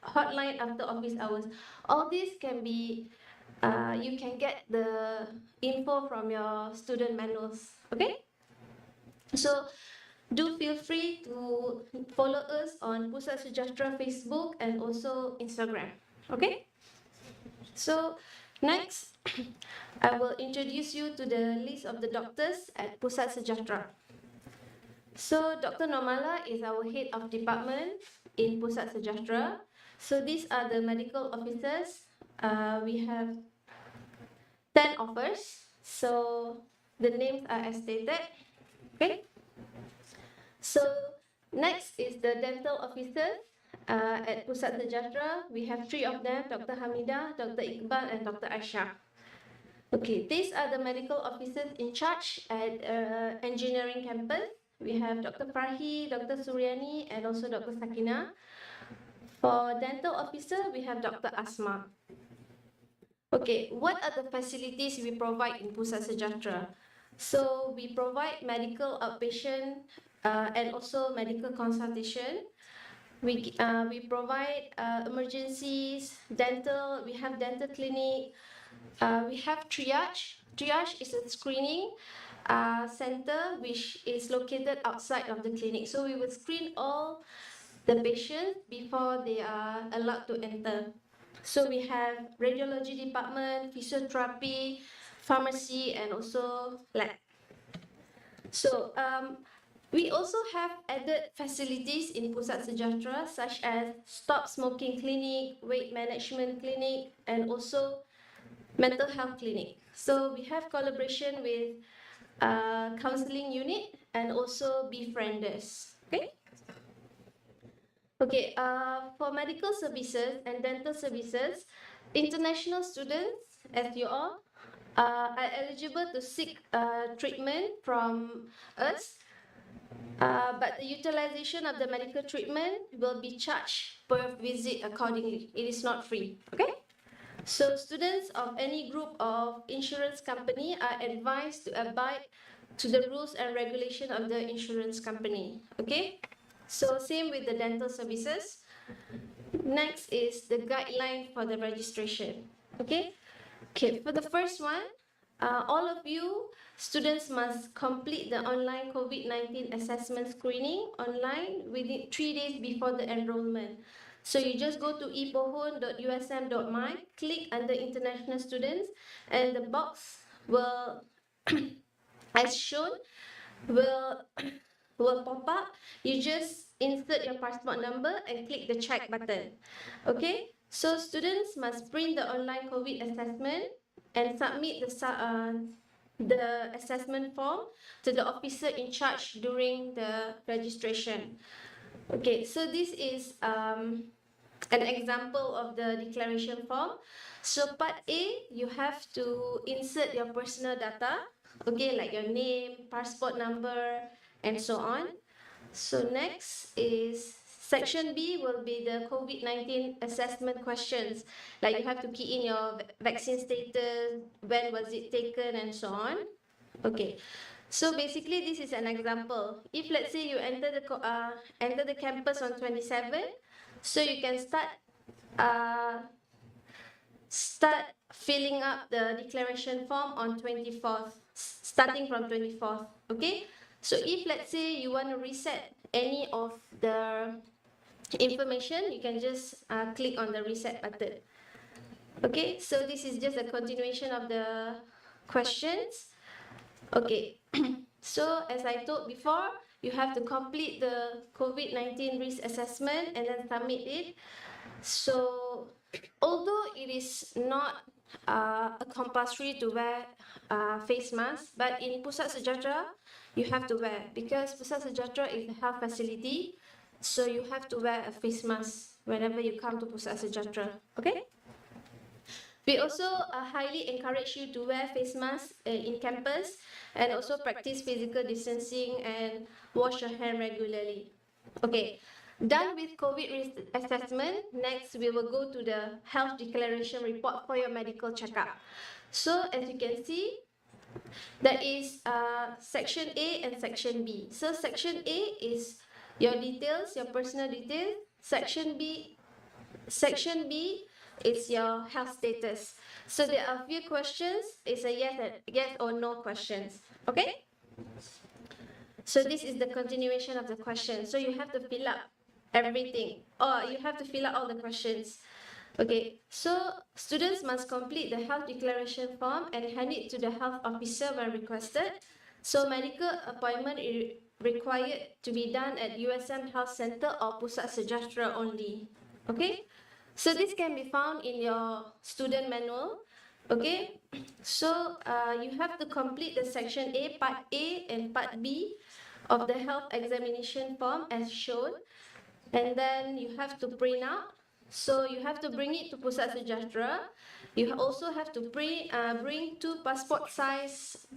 S27: hotline after office hours. All these can be, you can get the info from your student manuals. Okay. So do feel free to follow us on Pusat Sejahtera Facebook and also Instagram. Okay. So next, I will introduce you to the list of the doctors at Pusat Sejahtera. So Dr. Normala is our head of department in Pusat Sejahtera. So these are the medical officers. We have 10 of us. So the names are as stated. Okay. So next is the dental officers. At Pusat Sejahtera, we have 3 of them, Dr. Hamidah, Dr. Iqbal, and Dr. Aisha. Okay, these are the medical officers in charge at engineering campus. We have Dr. Farhi, Dr. Suryani, and also Dr. Sakina. For dental officer, we have Dr. Asma. Okay, what are the facilities we provide in Pusat Sejahtera? So we provide medical outpatient and also medical consultation. We provide emergencies, dental, we have dental clinic, we have triage. Triage is a screening center which is located outside of the clinic. So we will screen all the patients before they are allowed to enter. So we have radiology department, physiotherapy, pharmacy, and also lab. So we also have added facilities in Pusat Sejahtera such as stop smoking clinic, weight management clinic, and also mental health clinic. So we have collaboration with counseling unit and also befrienders. Okay. Okay. For medical services and dental services, international students, as you all, are eligible to seek treatment from us. But the utilization of the medical treatment will be charged per visit accordingly. It is not free. Okay. So students of any group of insurance company are advised to abide to the rules and regulation of the insurance company. Okay. So same with the dental services. Next is the guideline for the registration. Okay. Okay. For the first one, all of you students must complete the online COVID-19 assessment screening online within 3 days before the enrollment. So you just go to epohon.usm.my, click under international students, and the box will, as shown, will pop up. You just insert your passport number and click the check button. Okay? So students must print the online COVID assessment and submit the assessment form to the officer in charge during the registration. Okay, so this is an example of the declaration form. So part A, you have to insert your personal data, okay, like your name, passport number, and so on. So next is section B will be the COVID-19 assessment questions. Like you have to key in your vaccine status, when was it taken, and so on. Okay. So basically, this is an example. If let's say you enter the campus on 27, so you can start filling up the declaration form on 24th, starting from 24th. Okay. So if let's say you want to reset any of the information, you can just click on the reset button. Okay. So this is just a continuation of the questions. Okay. So as I told before, you have to complete the COVID-19 risk assessment and then submit it. So although it is not a compulsory to wear face mask, but in Pusat Sejahtera, you have to wear because Pusat Sejahtera is a health facility. So you have to wear a face mask whenever you come to Pusat Sejahtera. Okay? We also highly encourage you to wear face masks in campus and also practice physical distancing and wash your hand regularly. Okay, done with COVID risk assessment, next we will go to the health declaration report for your medical checkup. So as you can see, there is section A and section B. So section A is your details, your personal details. Section B is your health status. So there are a few questions. It's a yes or no questions. Okay? So this is the continuation of the question. So you have to fill up everything. Or you have to fill out all the questions. Okay, so students must complete the health declaration form and hand it to the health officer when requested. So medical appointment is required to be done at USM Health Center or Pusat Sejahtera only. Okay? So this can be found in your student manual. Okay, so you have to complete the section A, part A and part B of the health examination form as shown. And then you have to print out. So you have to bring it to Pusat Sejahtera. You also have to bring 2 passport size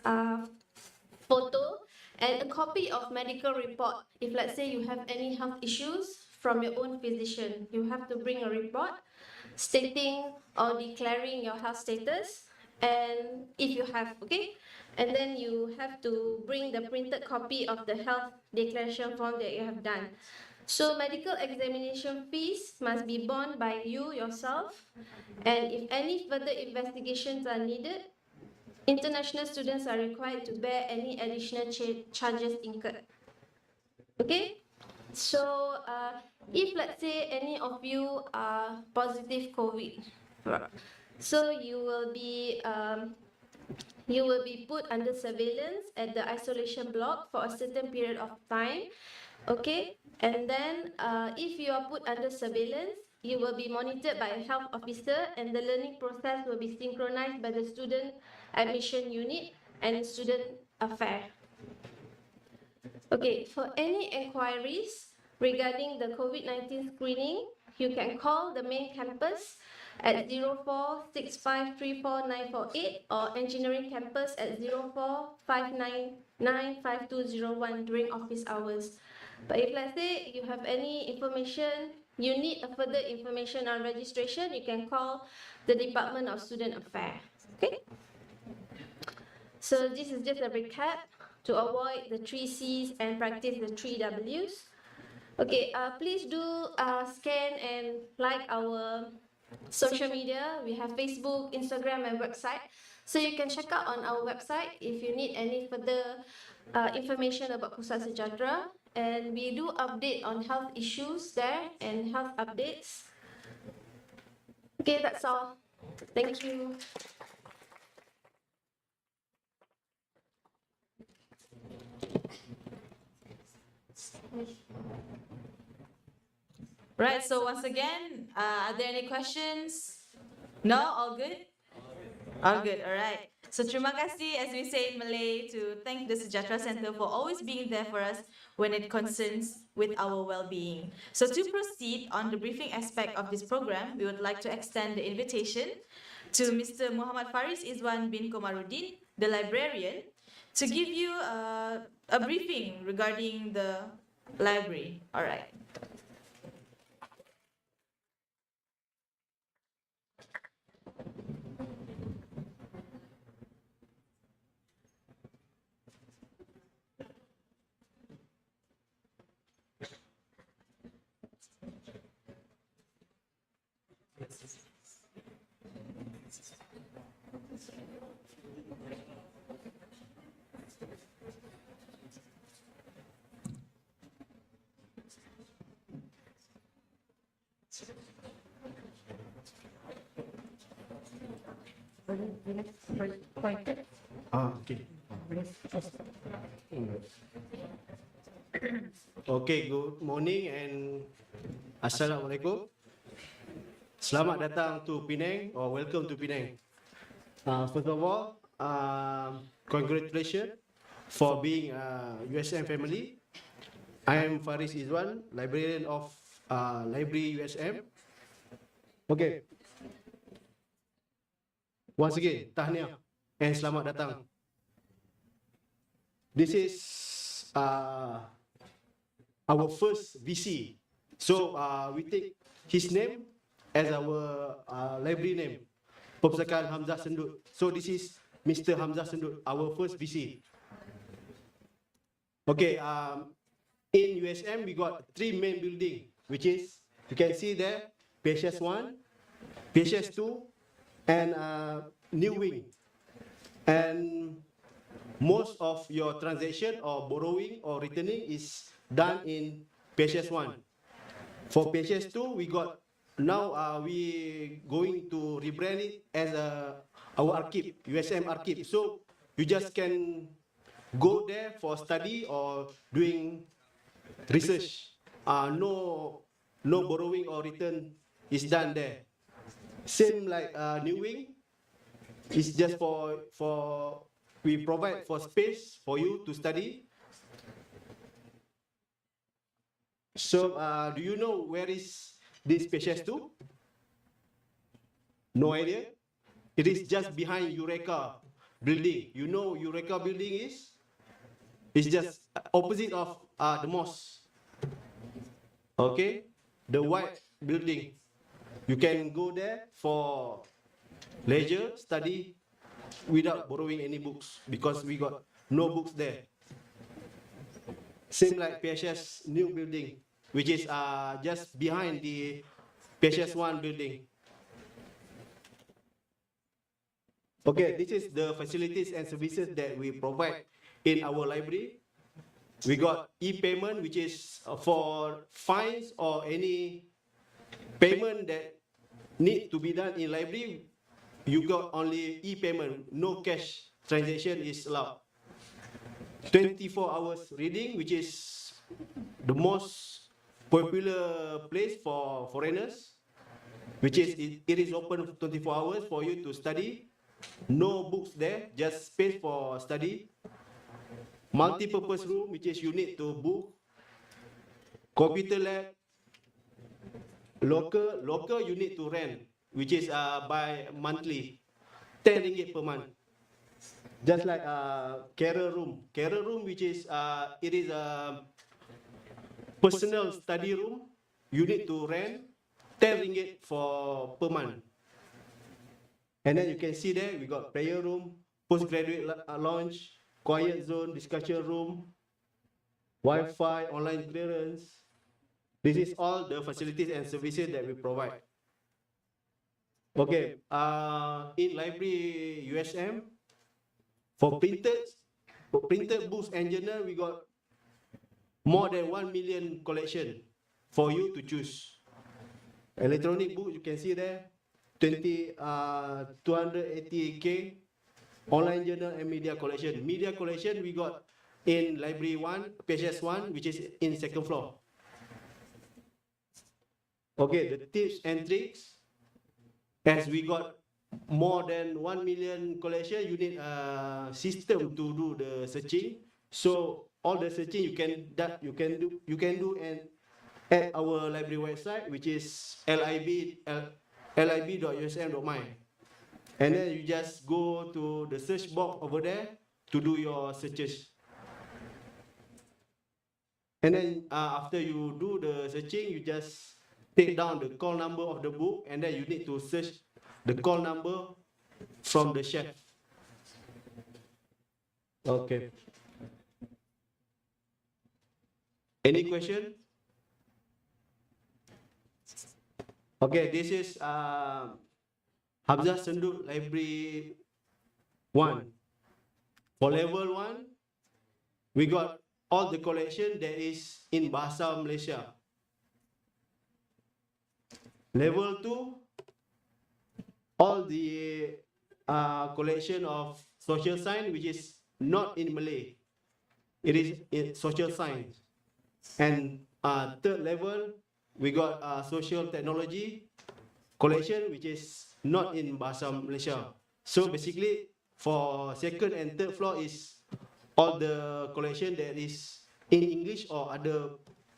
S27: photo and a copy of medical report. If let's say you have any health issues from your own physician, you have to bring a report stating or declaring your health status, and if you have, okay, and then you have to bring the printed copy of the health declaration form that you have done. So medical examination fees must be borne by you yourself, and if any further investigations are needed, International students are required to bear any additional charges incurred. Okay? So, if let's say any of you are positive COVID, so you will be put under surveillance at the isolation block for a certain period of time. Okay, and then if you are put under surveillance, you will be monitored by a health officer, and the learning process will be synchronized by the student admission unit and student affair. Okay, for any inquiries regarding the COVID-19 screening, you can call the main campus at 0465344948 or engineering campus at 0459952201 during office hours. But if let's say you have any information, you need a further information on registration, you can call the Department of Student Affairs. Okay? So this is just a recap to avoid the 3 C's and practice the 3 W's. Okay, please do scan and like our social media. We have Facebook, Instagram, and website. So you can check out on our website if you need any further information about Pusat Sejahtera. And we do update on health issues there and health updates. Okay, that's all. Thank you.
S13: Right, so once again, are there any questions? No? All good? All good, all right. So terima kasih, as we say in Malay, to thank the Sejahtera Center for always being there for us when it concerns with our well-being. So to proceed on the briefing aspect of this program, we would like to extend the invitation to Mr. Muhammad Faris Izwan bin Komaruddin, the librarian, to give you a briefing regarding the library. All right.
S4: Okay. Okay, good morning and Assalamualaikum. Selamat datang to Penang or welcome to Penang. First of all, congratulations for being a USM family. I am Faris Izwan, librarian of Library USM. Okay. Once again, tahniah and selamat datang. This is our first VC. So we take his name as our library name, Perpustakaan Hamzah Sendut. So this is Mr. Hamzah Sendut, our first VC. Okay, in USM we got 3 main building, which is, you can see there, PHS 1, PHS 2, and new wing. And most of your transaction or borrowing or returning is done in PHS 1. For PHS 2, we got, now we going to rebrand it as our archive, USM archive. So you just can go there for study or doing research. No borrowing or return is done there. Same like new wing, it's just for we provide for space for you to study. So do you know where is this PHS 2? No idea? It is just behind Eureka building. You know Eureka building is? It's just opposite of the mosque. Okay? The white building. You can go there for leisure, study, without borrowing any books, because we got no books there. Same like PHS new building, which is just behind the PHS 1 building. Okay, this is the facilities and services that we provide in our library. We got e-payment, which is for fines or any payment that need to be done in library. You got only e-payment, no cash transaction is allowed. 24 hours reading, which is the most popular place for foreigners, which is it is open 24 hours for you to study. No books there, just space for study. Multi-purpose room, which is you need to book. Computer lab. Local you need to rent, which is by monthly, 10 ringgit per month. Just like carer room, which is it is a personal study room. You need to rent 10 ringgit for per month. And then you can see there we got prayer room, postgraduate lounge, quiet zone, discussion room, Wi-Fi, online clearance. This is all the facilities and services that we provide. Okay, in library USM, for printed books and journal, we got more than 1 million collection for you to choose. Electronic book, you can see there, 280K. Online journal and media collection. Media collection we got in library 1, PHS 1, which is in second floor. Okay, the tips and tricks. As we got more than 1 million collection, you need a system to do the searching. So all the searching you can do and at our library website, which is lib.usm.my. And then you just go to the search box over there to do your searches. And then after you do the searching, you just take down the call number of the book, and then you need to search the call number from the shelf. Okay. Any question? Okay, this is Hamzah Senduk Library 1. For level 1, we got all the collection that is in Bahasa Malaysia. Level 2, all the collection of social science, which is not in Malay. It is in social science. And third level, we got social technology collection, which is not in Bahasa Malaysia. So basically, for second and third floor is all the collection that is in English or other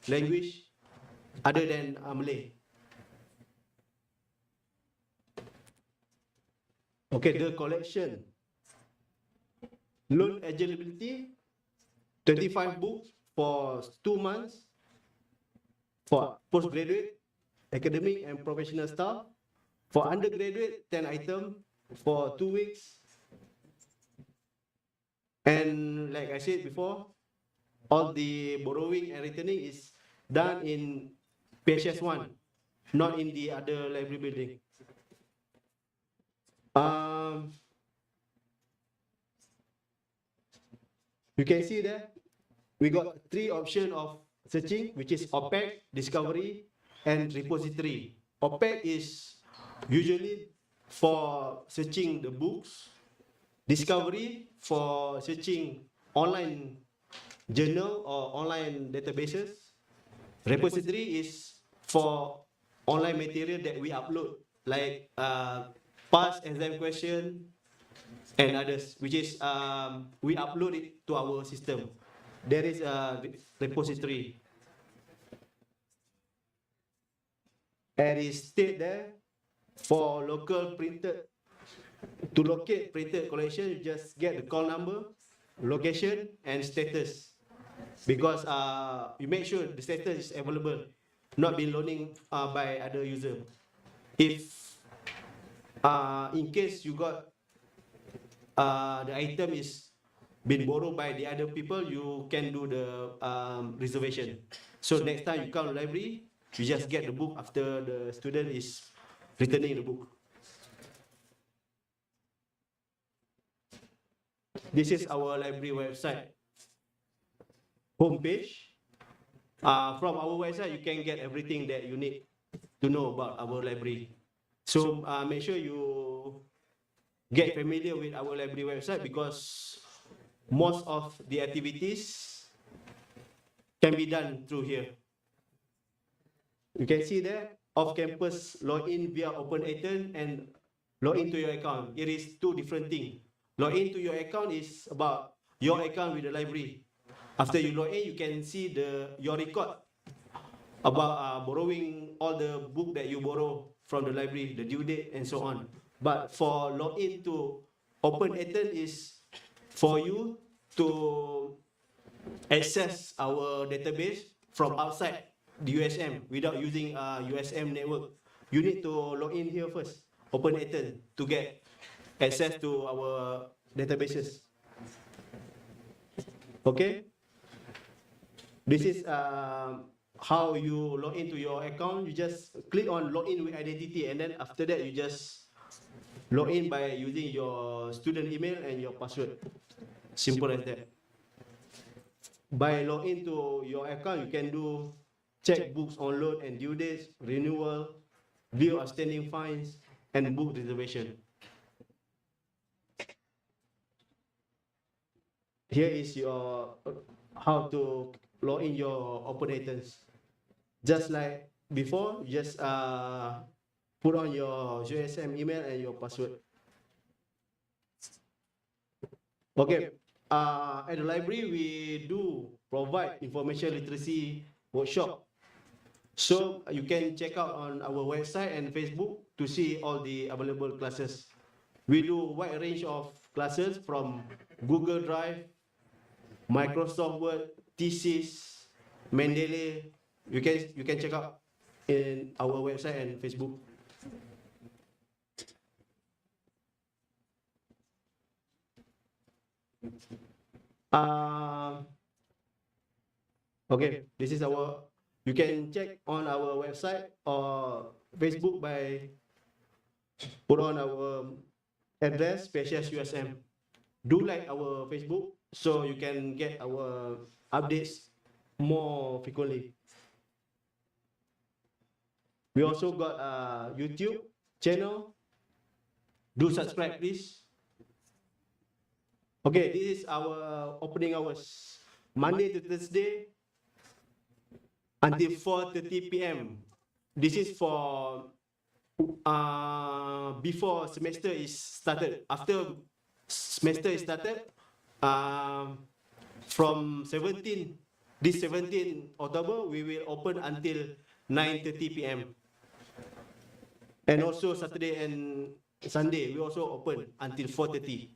S4: language other than Malay. Okay, the collection. Loan eligibility, 25 books for 2 months for postgraduate, academic and professional staff. For undergraduate, 10 items for 2 weeks. And like I said before, all the borrowing and returning is done in PHS 1, not in the other library building. You can see there, we got 3 options of searching, which is OPEC, Discovery, and Repository. OPEC is usually for searching the books, Discovery for searching online journal or online databases, Repository is for online material that we upload, like past exam question and others, which is we upload it to our system. There is a repository. And it's state there for local printed. To locate printed collection, you just get the call number, location, and status. Because you make sure the status is available, not being loaning by other user. If in case you got the item is been borrowed by the other people, you can do the reservation. So next time you come to library, you just get the book after the student is returning the book. This is our library website homepage. From our website, you can get everything that you need to know about our library. So make sure you get familiar with our library website because most of the activities can be done through here. You can see there, off-campus login via OpenATN and login to your account. It is two different things. Login to your account is about your account with the library. After you log in, you can see your record about borrowing all the book that you borrow from the library, the due date, and so on. But for login to OpenATN is for you to access our database from outside the USM without using USM network. You need to log in here first, OpenATN, to get access to our databases. Okay? This is how you log into your account. You just click on login with identity, and then after that you just log in by using your student email and your password. Simple as that. By login to your account, you can do check books onload and due dates, renewal, view outstanding fines, and book reservation. Here is your how to log in your OpenATNs. Just like before, you just put on your USM email and your password. Okay, at the library, we do provide information literacy workshop. So you can check out on our website and Facebook to see all the available classes. We do a wide range of classes from Google Drive, Microsoft Word, thesis, Mendeley. You can check out in our website and Facebook. Okay, this is our. You can check on our website or Facebook by put on our address, Spacious USM. Do like our Facebook so you can get our updates more frequently. We also got a YouTube channel. Do subscribe, please. Okay, this is our opening hours. Monday to Thursday until 4:30 p.m. This is for before semester is started. After semester is started, from 17 October, we will open until 9:30 p.m. And also Saturday and Sunday, we also open until 4:30.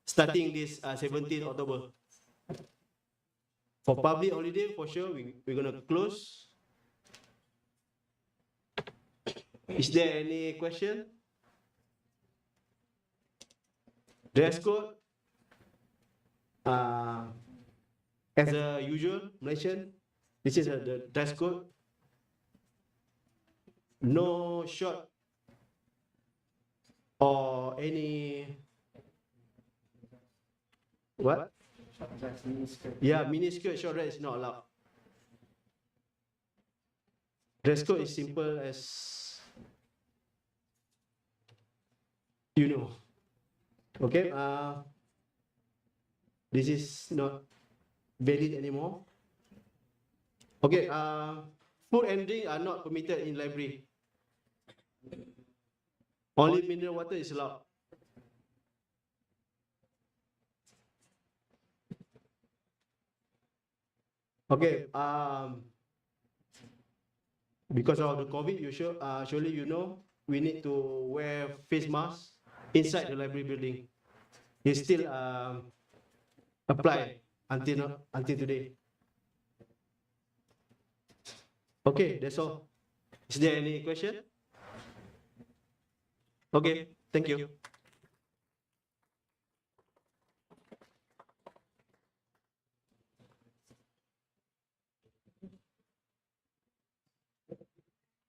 S4: Starting this 17 October. For public holiday, for sure, we're gonna close. Is there any question? Dress code? As a usual, Malaysian, this is the dress code. No short or any what? Yeah, miniskirt, short dress is not allowed. Dress code is simple as you know. Okay, this is not valid anymore. Okay, food and drink are not permitted in library. Only mineral water is allowed. Okay, because of the COVID, surely you know, we need to wear face masks inside the library building. It's still apply until today. Okay, that's all. Is there any question? Okay, thank you.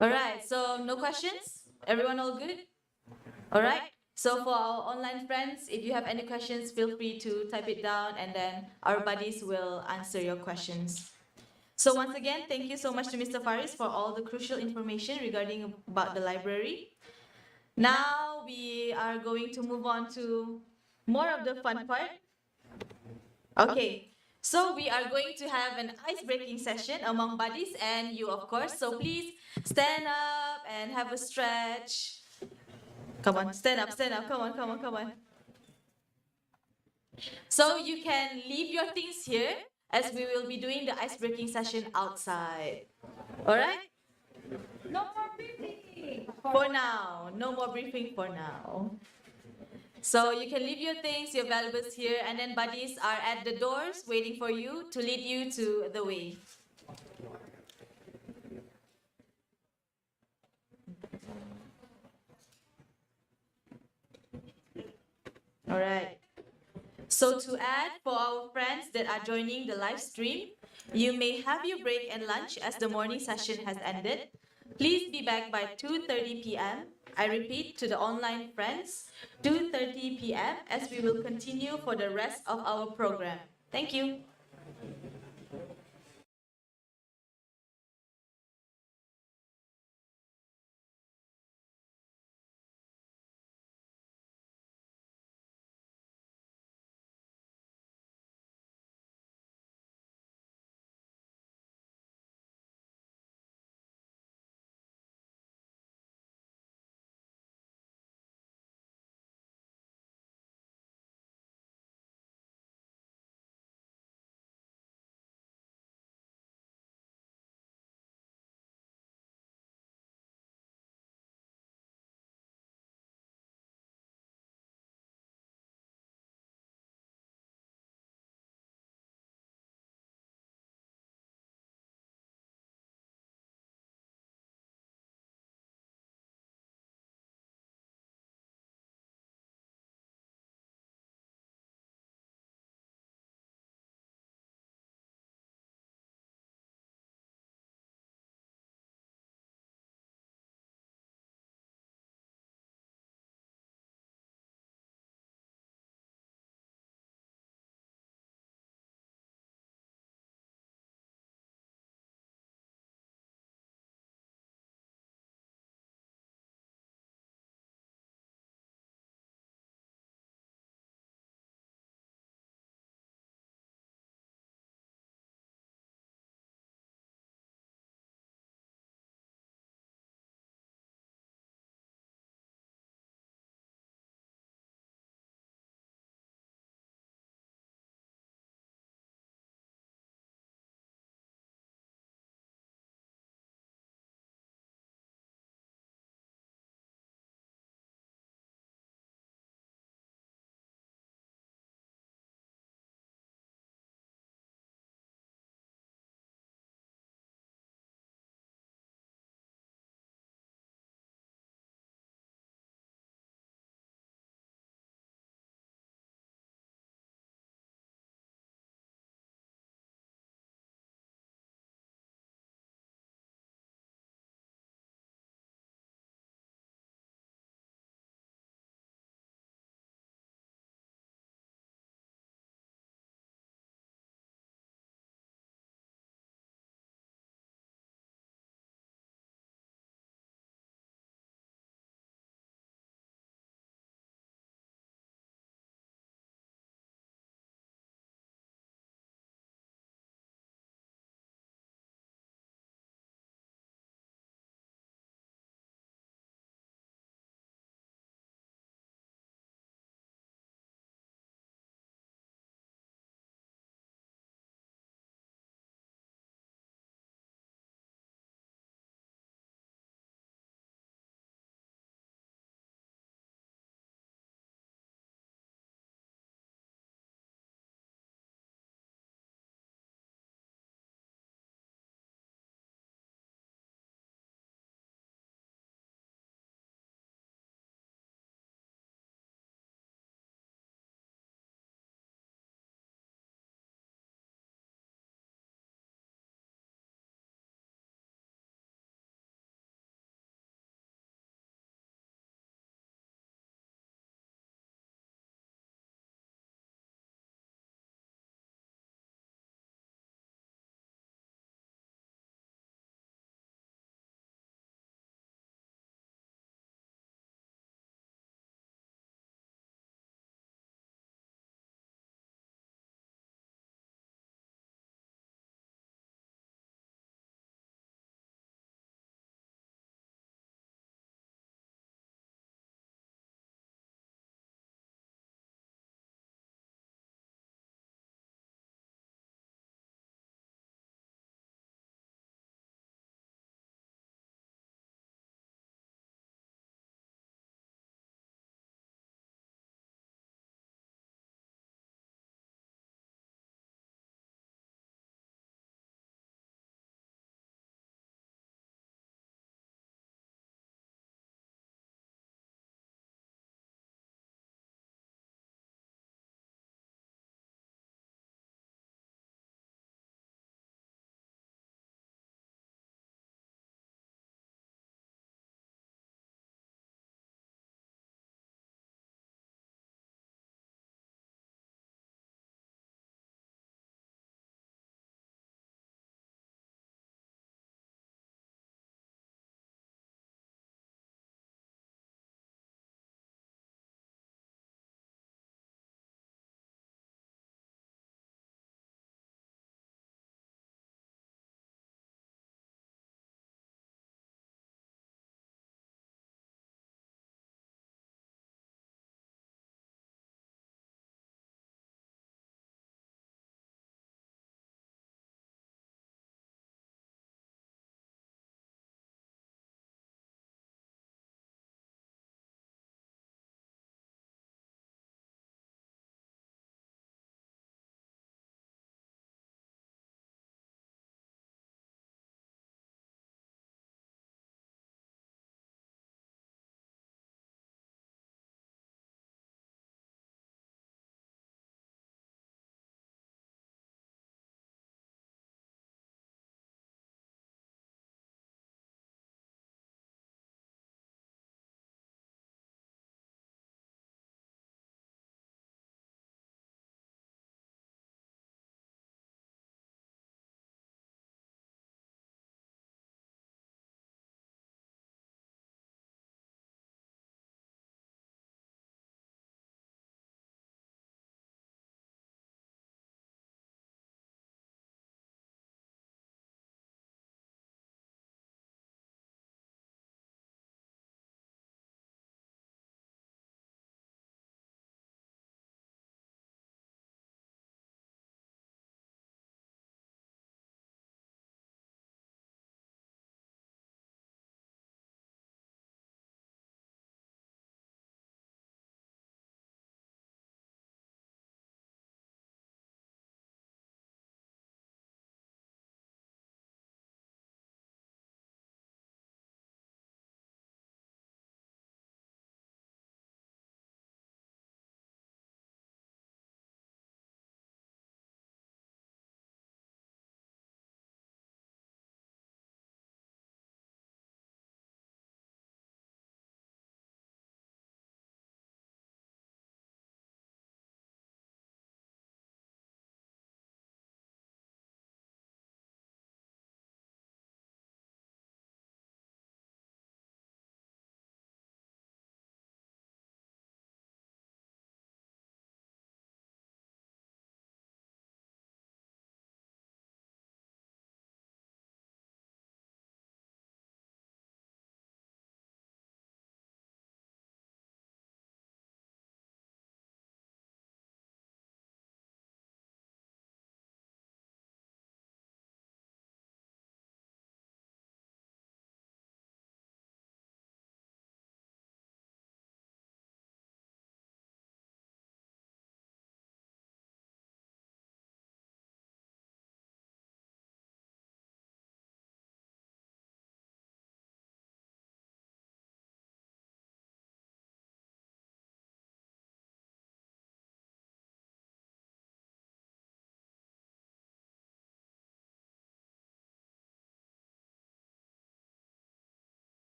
S13: All right, so no questions? Everyone all good? All right. So for our online friends, if you have any questions, feel free to type it down and then our buddies will answer your questions. So once again, thank you so much to Mr. Faris for all the crucial information regarding about the library. Now we are going to move on to more of the fun part. Okay, so we are going to have an ice-breaking session among buddies and you, of course. So please stand up and have a stretch. Come on, stand up, come on, come on, come on. So you can leave your things here as we will be doing the ice-breaking session outside. All right? No more briefing. For now, no more briefing for now. So you can leave your things, your valuables here, and then buddies are at the doors waiting for you to lead you to the way. All right. So to add, for our friends that are joining the live stream, you may have your break and lunch as the morning session has ended. Please be back by 2:30 p.m. I repeat to the online friends, 2:30 p.m. as we will continue for the rest of our program. Thank you.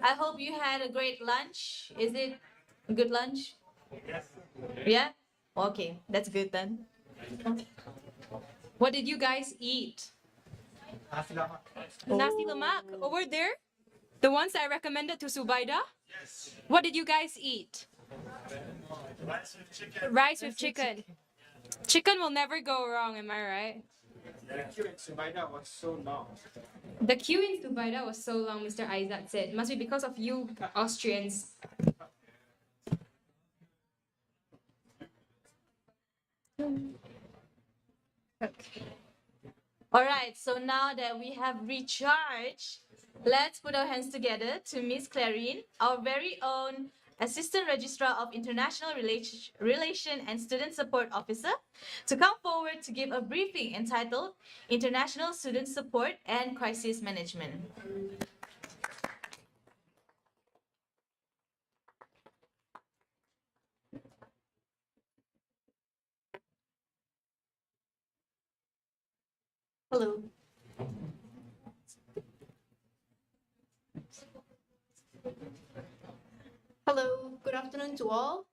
S13: I hope you had a great lunch. Is it a good lunch? Yes. Yeah? Okay, that's good then. What did you guys eat? Nasi lemak over there? The ones I recommended to Subaida? Yes. What did you guys eat? Rice with chicken. Rice with chicken. Chicken will never go wrong, am I right?
S25: The queue in Subaida was so long.
S13: The queue in Subaida was so long, Mr. Isaac said. Must be because of you Austrians. Okay. All right, so now that we have recharged, let's put our hands together to Miss Clarine, our very own Assistant Registrar of International Relation and Student Support Officer, to come forward to give a briefing entitled International Student Support and Crisis Management.
S6: Hello. Hello, good afternoon to all.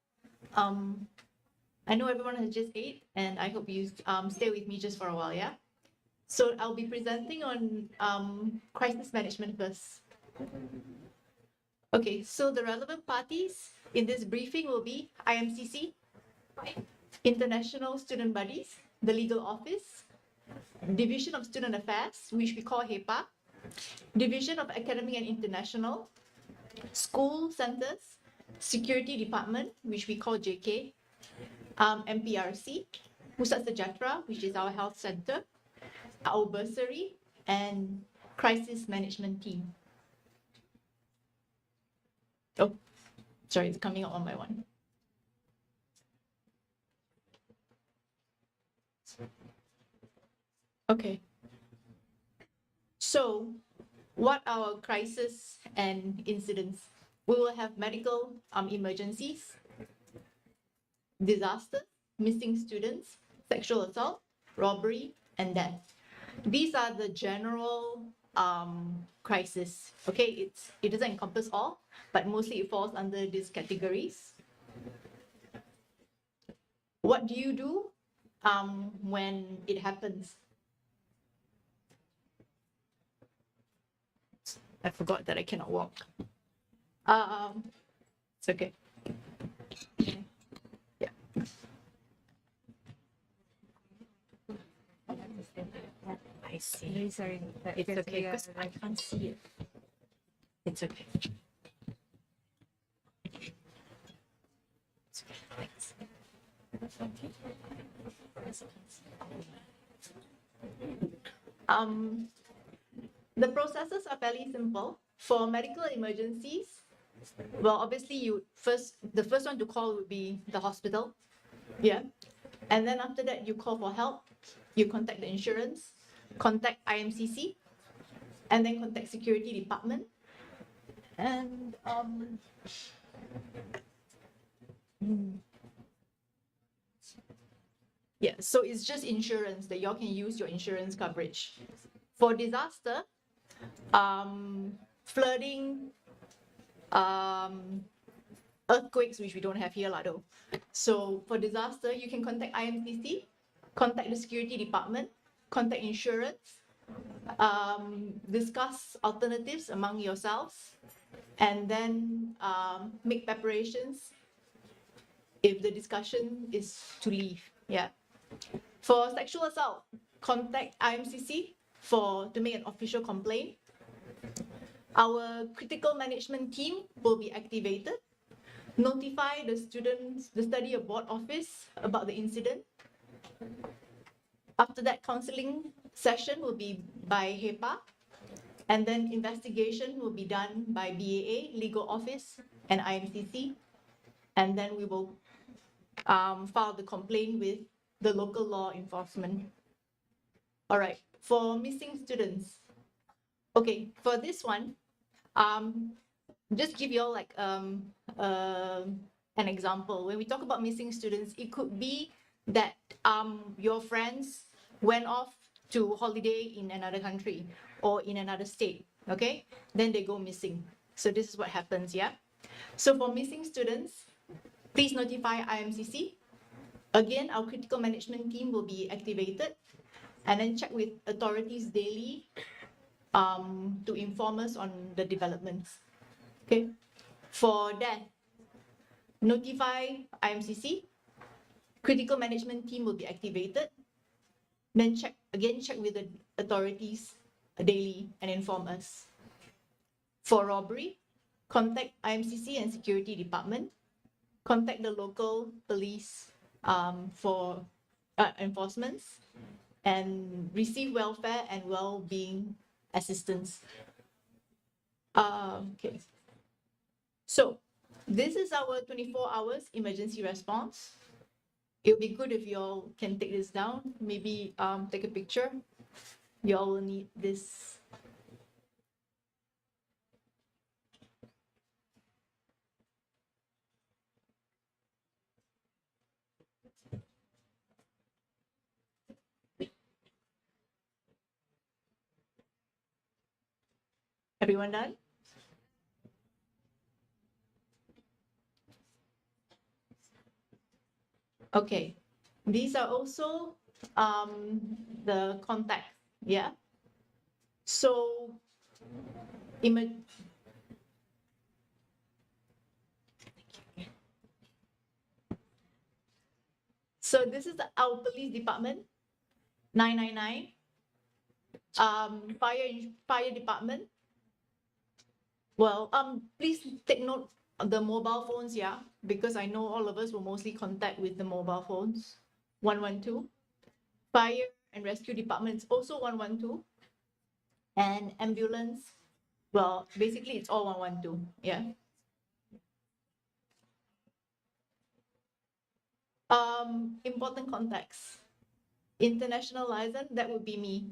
S6: I know everyone has just ate, and I hope you stay with me just for a while, yeah? So I'll be presenting on crisis management first. Okay, so the relevant parties in this briefing will be IMCC, International Student Bodies, the Legal Office, Division of Student Affairs, which we call HEPA, Division of Academic and International, School Centers, Security Department, which we call JK, MPRC, Pusat Sejahtera, which is our health center, our bursary, and crisis management team. Oh, sorry, it's coming out one by one. Okay. So, what are crisis and incidents? We will have medical emergencies, disasters, missing students, sexual assault, robbery, and death. These are the general crisis. Okay, it doesn't encompass all, but mostly it falls under these categories. What do you do when it happens? I forgot that I cannot walk. It's okay. Yeah. I see.
S13: Really sorry.
S6: It's okay because I can't see it. It's okay. It's okay. Thanks. The processes are fairly simple. For medical emergencies, well, obviously the first one to call would be the hospital. Yeah. And then after that, you call for help, you contact the insurance, contact IMCC, and then contact security department. And yeah, so it's just insurance that y'all can use your insurance coverage. For disaster, flooding, earthquakes, which we don't have here, though. So for disaster, you can contact IMCC, contact the security department, contact insurance, discuss alternatives among yourselves, and then make preparations if the discussion is to leave. Yeah. For sexual assault, contact IMCC to make an official complaint. Our critical management team will be activated. Notify the students, the study abroad office about the incident. After that, counseling session will be by HEPA, and then investigation will be done by BAA, legal office, and IMCC, and then we will file the complaint with the local law enforcement. All right, for missing students. Okay, for this one, just give you all like an example. When we talk about missing students, it could be that your friends went off to holiday in another country or in another state, okay? Then they go missing. So this is what happens, yeah? So for missing students, please notify IMCC. Again, our critical management team will be activated and then check with authorities daily to inform us on the developments. Okay. For death, notify IMCC. Critical management team will be activated. Then check with the authorities daily and inform us. For robbery, contact IMCC and security department. Contact the local police for enforcements and receive welfare and well-being assistance. Okay. So this is our 24 hours emergency response. It would be good if you all can take this down, maybe take a picture. You all will need this. Everyone done? Okay, these are also the contacts, yeah? So, so this is our police department, 999, fire department. Well, please take note of the mobile phones, yeah, because I know all of us will mostly contact with the mobile phones. 112. Fire and rescue department is also 112. And ambulance, well, basically it's all 112, yeah. Important contacts. International liaison, that would be me.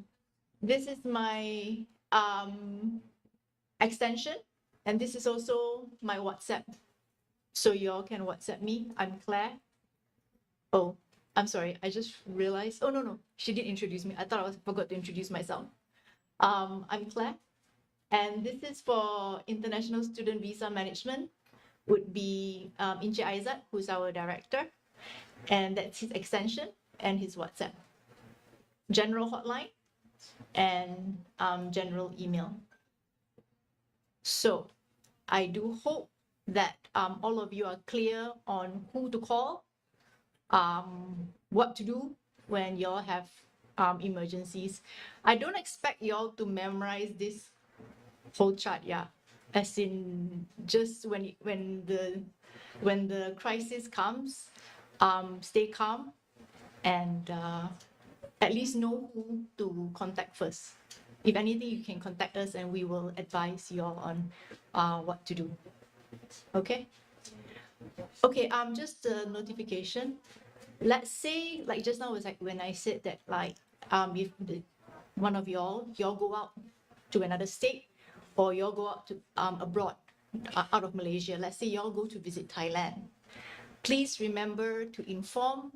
S6: This is my extension, and this is also my WhatsApp. So you all can WhatsApp me. I'm Claire. Oh, I'm sorry. I just realized. Oh, no. She did introduce me. I thought I forgot to introduce myself. I'm Claire. And this is for international student visa management. Would be Inche Aizat, who's our director. And that's his extension and his WhatsApp. General hotline and general email. So I do hope that all of you are clear on who to call, what to do when you all have emergencies. I don't expect you all to memorize this whole chart, yeah. As in, just when the crisis comes, stay calm and at least know who to contact first. If anything, you can contact us and we will advise you all on what to do. Okay? Okay, just a notification. Let's say, like just now was like when I said that if one of y'all go out to another state or y'all go out to abroad, out of Malaysia, let's say y'all go to visit Thailand. Please remember to inform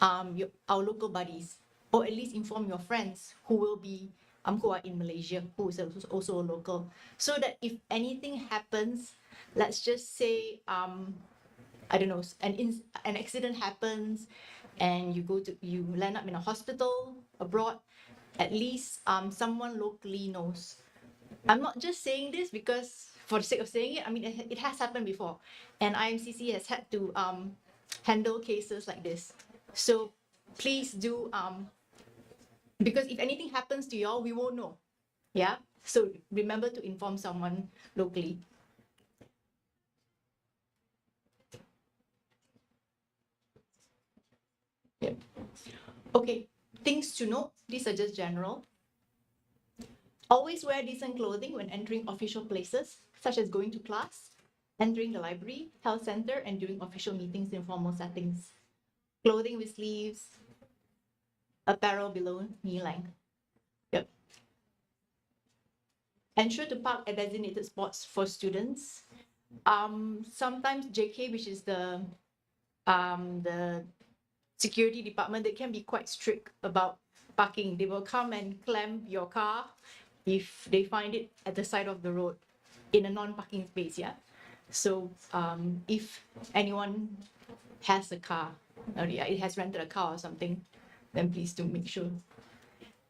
S6: our local buddies, or at least inform your friends who will be who are in Malaysia, who is also a local, so that if anything happens, let's just say I don't know, an accident happens and you land up in a hospital abroad, at least someone locally knows. I'm not just saying this because for the sake of saying it. I mean, it has happened before, and IMCC has had to handle cases like this. So please do, because if anything happens to y'all, we won't know. Yeah. So remember to inform someone locally. Yep. Okay. Things to note. These are just general. Always wear decent clothing when entering official places, such as going to class, entering the library, health center, and during official meetings in formal settings. Clothing with sleeves, apparel below knee length. Yep. Ensure to park at designated spots for students. Sometimes JK, which is the security department, they can be quite strict about parking. They will come and clamp your car if they find it at the side of the road. in a non-parking space, yeah? So if anyone has a car, or yeah, it has rented a car or something, then please do make sure.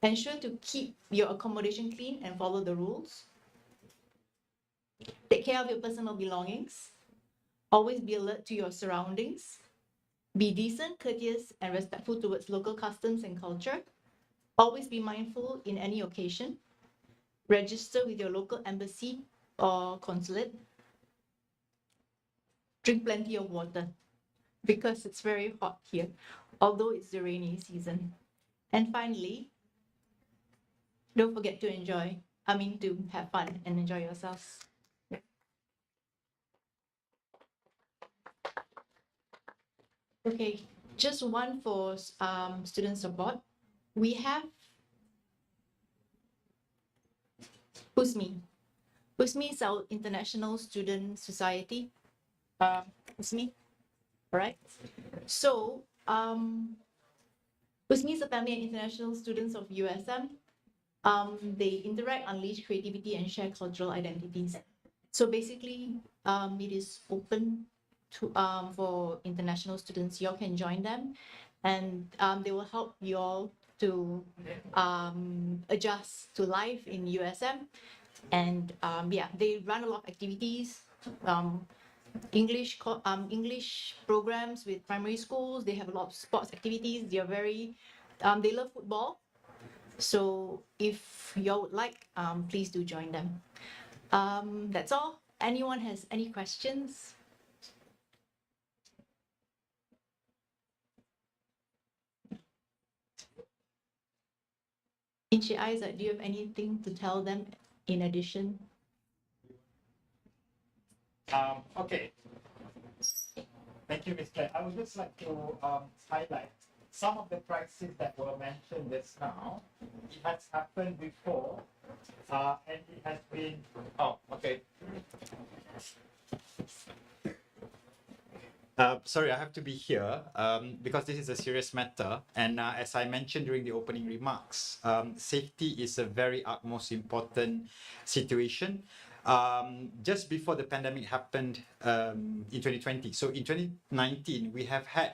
S6: Ensure to keep your accommodation clean and follow the rules. Take care of your personal belongings. Always be alert to your surroundings. Be decent, courteous, and respectful towards local customs and culture. Always be mindful in any occasion. Register with your local embassy or consulate. Drink plenty of water because it's very hot here, although it's the rainy season. And finally, don't forget to have fun and enjoy yourselves. Okay, just one for student support. We have USMI. USMI is our International Student Society. USMI, all right? So, USMI is a family and international students of USM. They interact, unleash creativity, and share cultural identities. So basically, it is open to for international students. You all can join them, and they will help you all to adjust to life in USM. And yeah, they run a lot of activities. English programs with primary schools. They have a lot of sports activities. They are very, they love football. So if y'all would like, please do join them. That's all. Anyone has any questions? Inchi Isaac, do you have anything to tell them in addition?
S5: Okay. Thank you, Ms. Claire. I would just like to highlight some of the crises that were mentioned just now. It has happened before, and it has been. Oh, okay. Sorry, I have to be here because this is a serious matter. And as I mentioned during the opening remarks, safety is a very utmost important situation. Just before the pandemic happened in 2020. So in 2019, we have had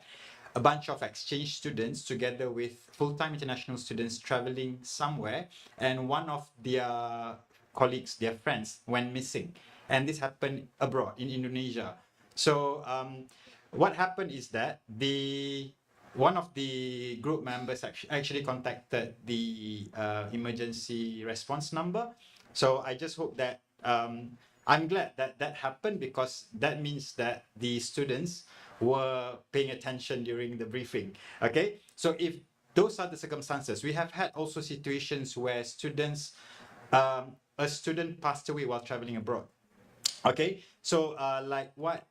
S5: a bunch of exchange students together with full-time international students traveling somewhere, and one of their colleagues, their friends, went missing. And this happened abroad in Indonesia. So what happened is that one of the group members actually contacted the emergency response number. So I just hope that I'm glad that that happened, because that means that the students were paying attention during the briefing. Okay, so if those are the circumstances, we have had also situations where a student passed away while traveling abroad. Okay, so like what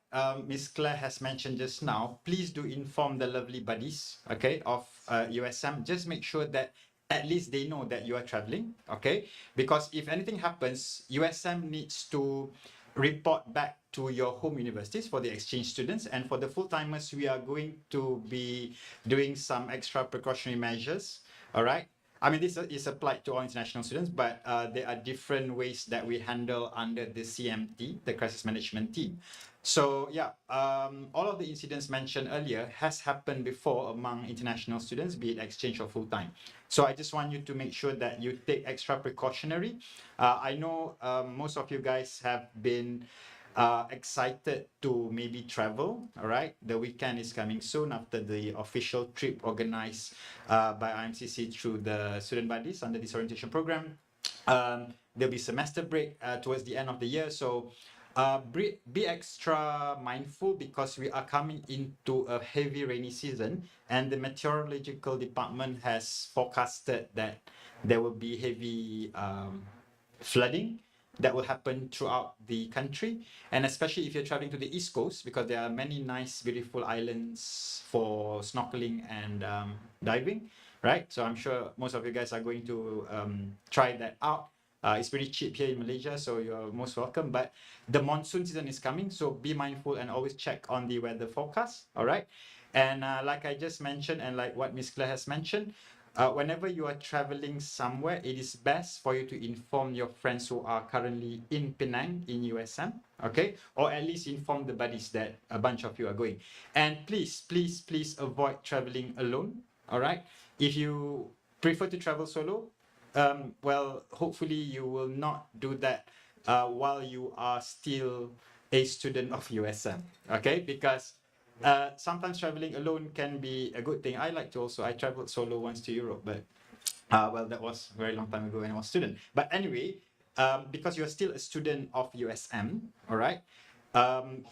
S5: Ms. Claire has mentioned just now, please do inform the lovely buddies, okay, of USM. Just make sure that at least they know that you are traveling, okay? Because if anything happens, USM needs to report back to your home universities for the exchange students, and for the full-timers, we are going to be doing some extra precautionary measures, all right? I mean, this is applied to all international students, but there are different ways that we handle under the CMT, the crisis management team. So yeah, all of the incidents mentioned earlier has happened before among international students, be it exchange or full-time. So I just want you to make sure that you take extra precautionary. I know most of you guys have been excited to maybe travel, all right? The weekend is coming soon after the official trip organized by IMCC through the student buddies under this orientation program. There'll be semester break towards the end of the year, so be extra mindful, because we are coming into a heavy rainy season, and the meteorological department has forecasted that there will be heavy flooding that will happen throughout the country, and especially if you're traveling to the East Coast, because there are many nice, beautiful islands for snorkeling and diving, right? So I'm sure most of you guys are going to try that out. It's pretty cheap here in Malaysia, so you're most welcome. But the monsoon season is coming, so be mindful and always check on the weather forecast, all right? And like I just mentioned, and like what Ms. Claire has mentioned, whenever you are traveling somewhere, it is best for you to inform your friends who are currently in Penang in USM, okay? Or at least inform the buddies that a bunch of you are going. And please, please, please avoid traveling alone, all right? If you prefer to travel solo, well, hopefully you will not do that while you are still a student of USM, okay? Because sometimes traveling alone can be a good thing. I like to also, I traveled solo once to Europe, but well, that was a very long time ago when I was a student. But anyway, because you're still a student of USM, all right,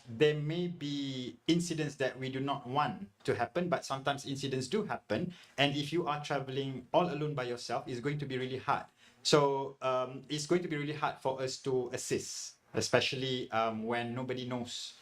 S5: there may be incidents that we do not want to happen, but sometimes incidents do happen. And if you are traveling all alone by yourself, it's going to be really hard. So it's going to be really hard for us to assist, especially when nobody knows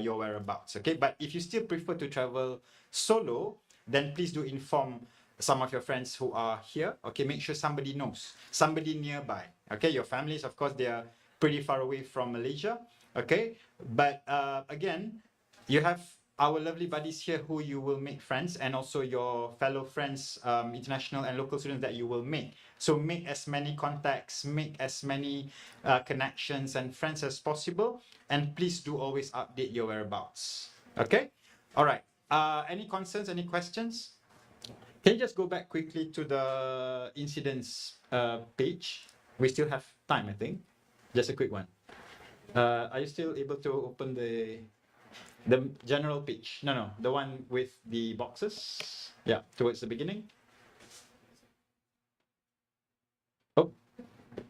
S5: your whereabouts, okay? But if you still prefer to travel solo, then please do inform some of your friends who are here, okay? Make sure somebody knows, somebody nearby, okay? Your families, of course, they are pretty far away from Malaysia, okay? But again, you have our lovely buddies here who you will make friends, and also your fellow friends, international and local students that you will make. So make as many contacts, make as many connections and friends as possible, and please do always update your whereabouts. Okay? All right. Any concerns, any questions? Can you just go back quickly to the incidents page? We still have time, I think. Just a quick one. Are you still able to open the general page? No, the one with the boxes. Yeah, towards the beginning. Oh,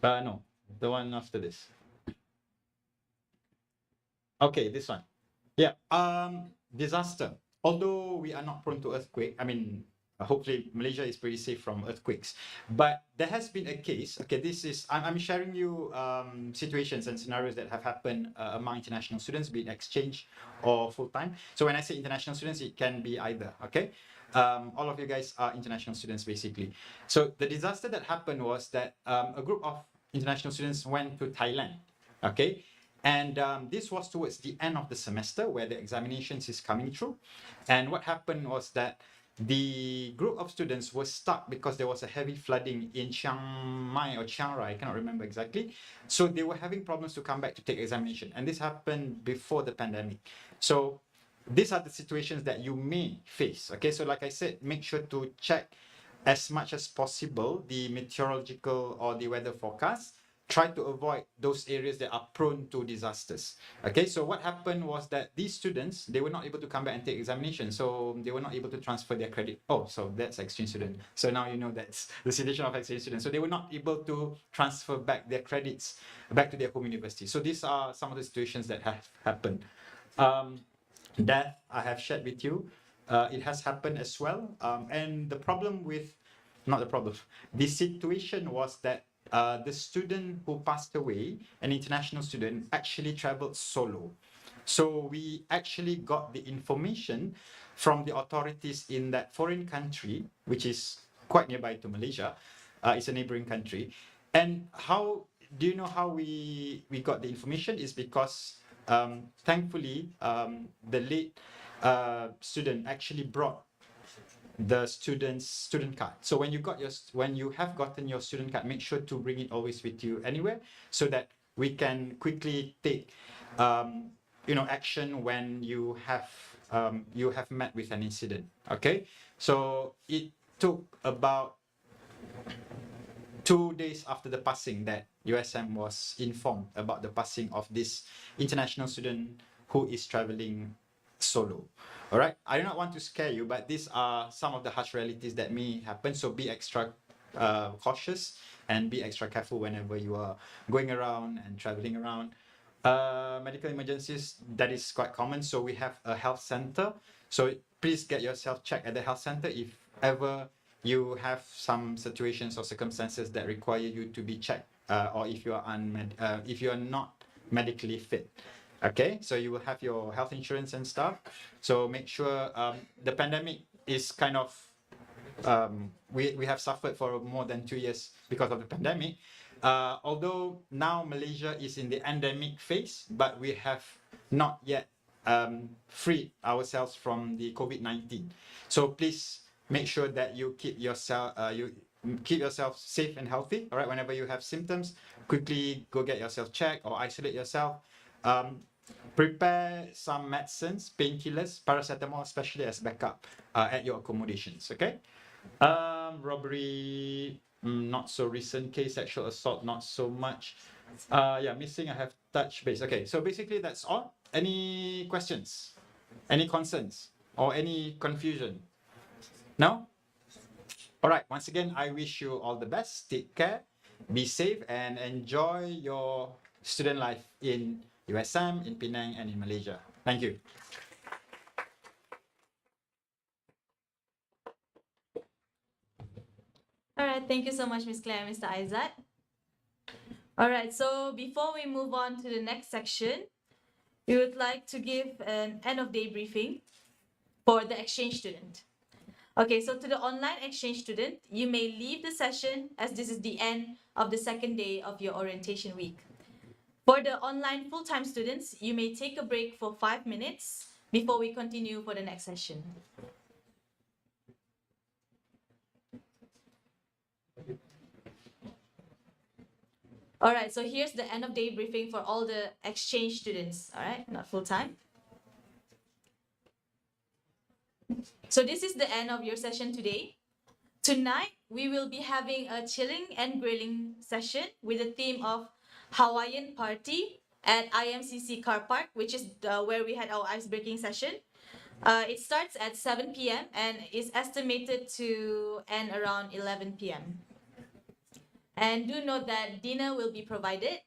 S5: no, the one after this. Okay, this one. Yeah, disaster. Although we are not prone to earthquake, I mean, hopefully Malaysia is pretty safe from earthquakes. But there has been a case, okay, this is, I'm sharing you situations and scenarios that have happened among international students, be it exchange or full-time. So when I say international students, it can be either, okay? All of you guys are international students, basically. So the disaster that happened was that a group of international students went to Thailand, okay? And this was towards the end of the semester where the examinations is coming through. And what happened was that the group of students was stuck because there was a heavy flooding in Chiang Mai or Chiang Rai, I cannot remember exactly. So they were having problems to come back to take examination. And this happened before the pandemic. So these are the situations that you may face. Okay, so like I said, make sure to check as much as possible the meteorological or the weather forecast. Try to avoid those areas that are prone to disasters. Okay, so what happened was that these students, they were not able to come back and take examination, so they were not able to transfer their credit. Oh, so that's exchange student. So now you know that's the situation of exchange students. So they were not able to transfer back their credits back to their home university. So these are some of the situations that have happened. Death, I have shared with you. It has happened as well. And the problem with, not the problem, the situation was that the student who passed away, an international student, actually traveled solo. So we actually got the information from the authorities in that foreign country, which is quite nearby to Malaysia. It's a neighboring country. And how, do you know how we got the information? Is because thankfully the late student actually brought the student card. So when you have gotten your student card, make sure to bring it always with you anywhere, so that we can quickly take action when you have met with an incident. Okay, so it took about 2 days after the passing that USM was informed about the passing of this international student who is traveling solo. All right, I do not want to scare you, but these are some of the harsh realities that may happen. So be extra cautious and be extra careful whenever you are going around and traveling around. Medical emergencies, that is quite common. So we have a health center. So please get yourself checked at the health center if ever you have some situations or circumstances that require you to be checked, or if you are not medically fit. Okay, so you will have your health insurance and stuff. So make sure the pandemic is kind of we have suffered for more than 2 years because of the pandemic. Although now Malaysia is in the endemic phase, but we have not yet freed ourselves from the COVID-19. So please make sure that you keep yourself safe and healthy. All right, whenever you have symptoms, quickly go get yourself checked or isolate yourself. Prepare some medicines, painkillers, paracetamol especially as backup at your accommodations. Okay. Robbery, not so recent case. Sexual assault, not so much. Yeah, missing, I have touch base. Okay, so basically that's all. Any questions? Any concerns? Or any confusion? No? All right, once again, I wish you all the best. Take care, be safe, and enjoy your student life in USM, in Penang, and in Malaysia. Thank you.
S13: All right, thank you so much, Ms. Claire and Mr. Aizat. All right, so before we move on to the next section, we would like to give an end of day briefing for the exchange student. Okay, so to the online exchange student, you may leave the session as this is the end of the second day of your orientation week. For the online full-time students, you may take a break for 5 minutes before we continue for the next session. All right, so here's the end of day briefing for all the exchange students, all right, not full-time. So this is the end of your session today. Tonight, we will be having a chilling and grilling session with the theme of Hawaiian Party at IMCC Car Park, which is where we had our ice-breaking session. It starts at 7 p.m. and is estimated to end around 11 p.m. And do note that dinner will be provided.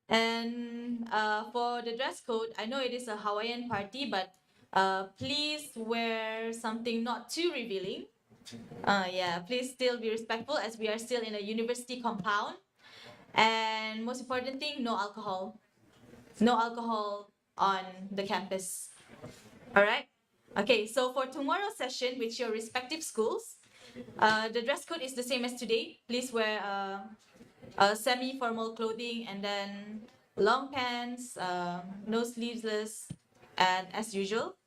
S13: And for the dress code, I know it is a Hawaiian party, but please wear something not too revealing. Yeah, please still be respectful as we are still in a university compound. And most important thing, no alcohol. No alcohol on the campus. All right? Okay, so for tomorrow's session with your respective schools, the dress code is the same as today. Please wear semi-formal clothing and then long pants, no sleeveless, and as usual.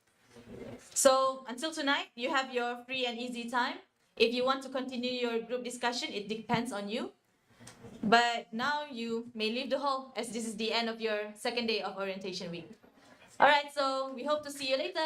S13: So until tonight, you have your free and easy time. If you want to continue your group discussion, it depends on you. But now you may leave the hall as this is the end of your second day of orientation week. All right, so we hope to see you later.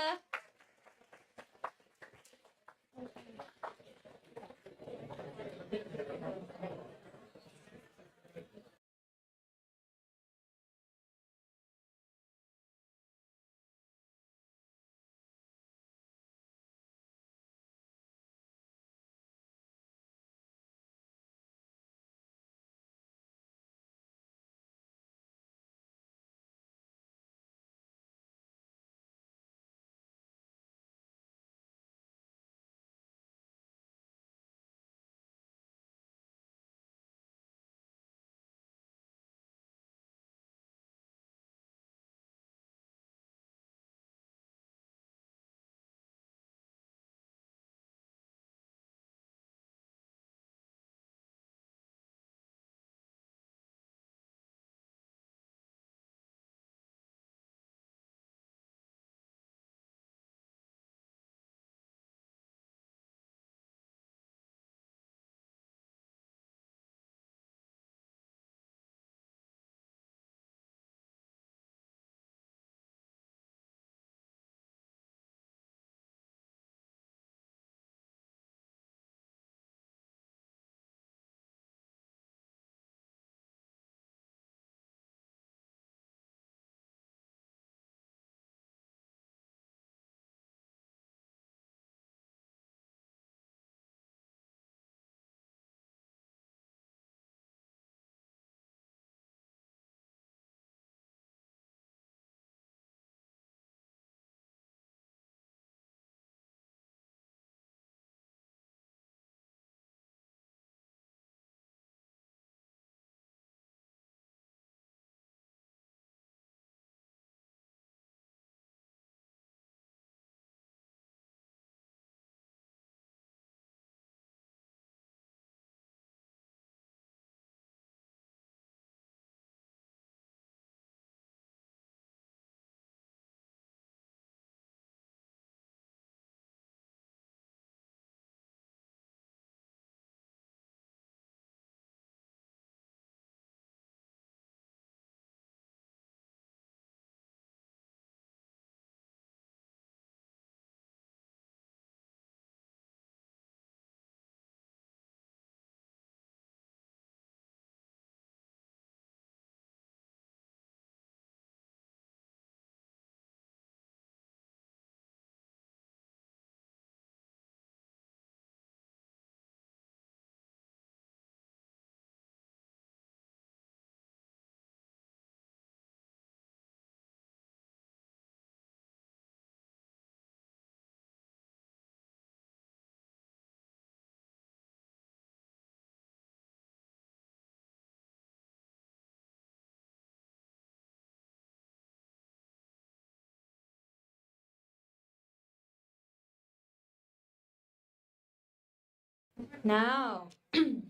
S2: Now,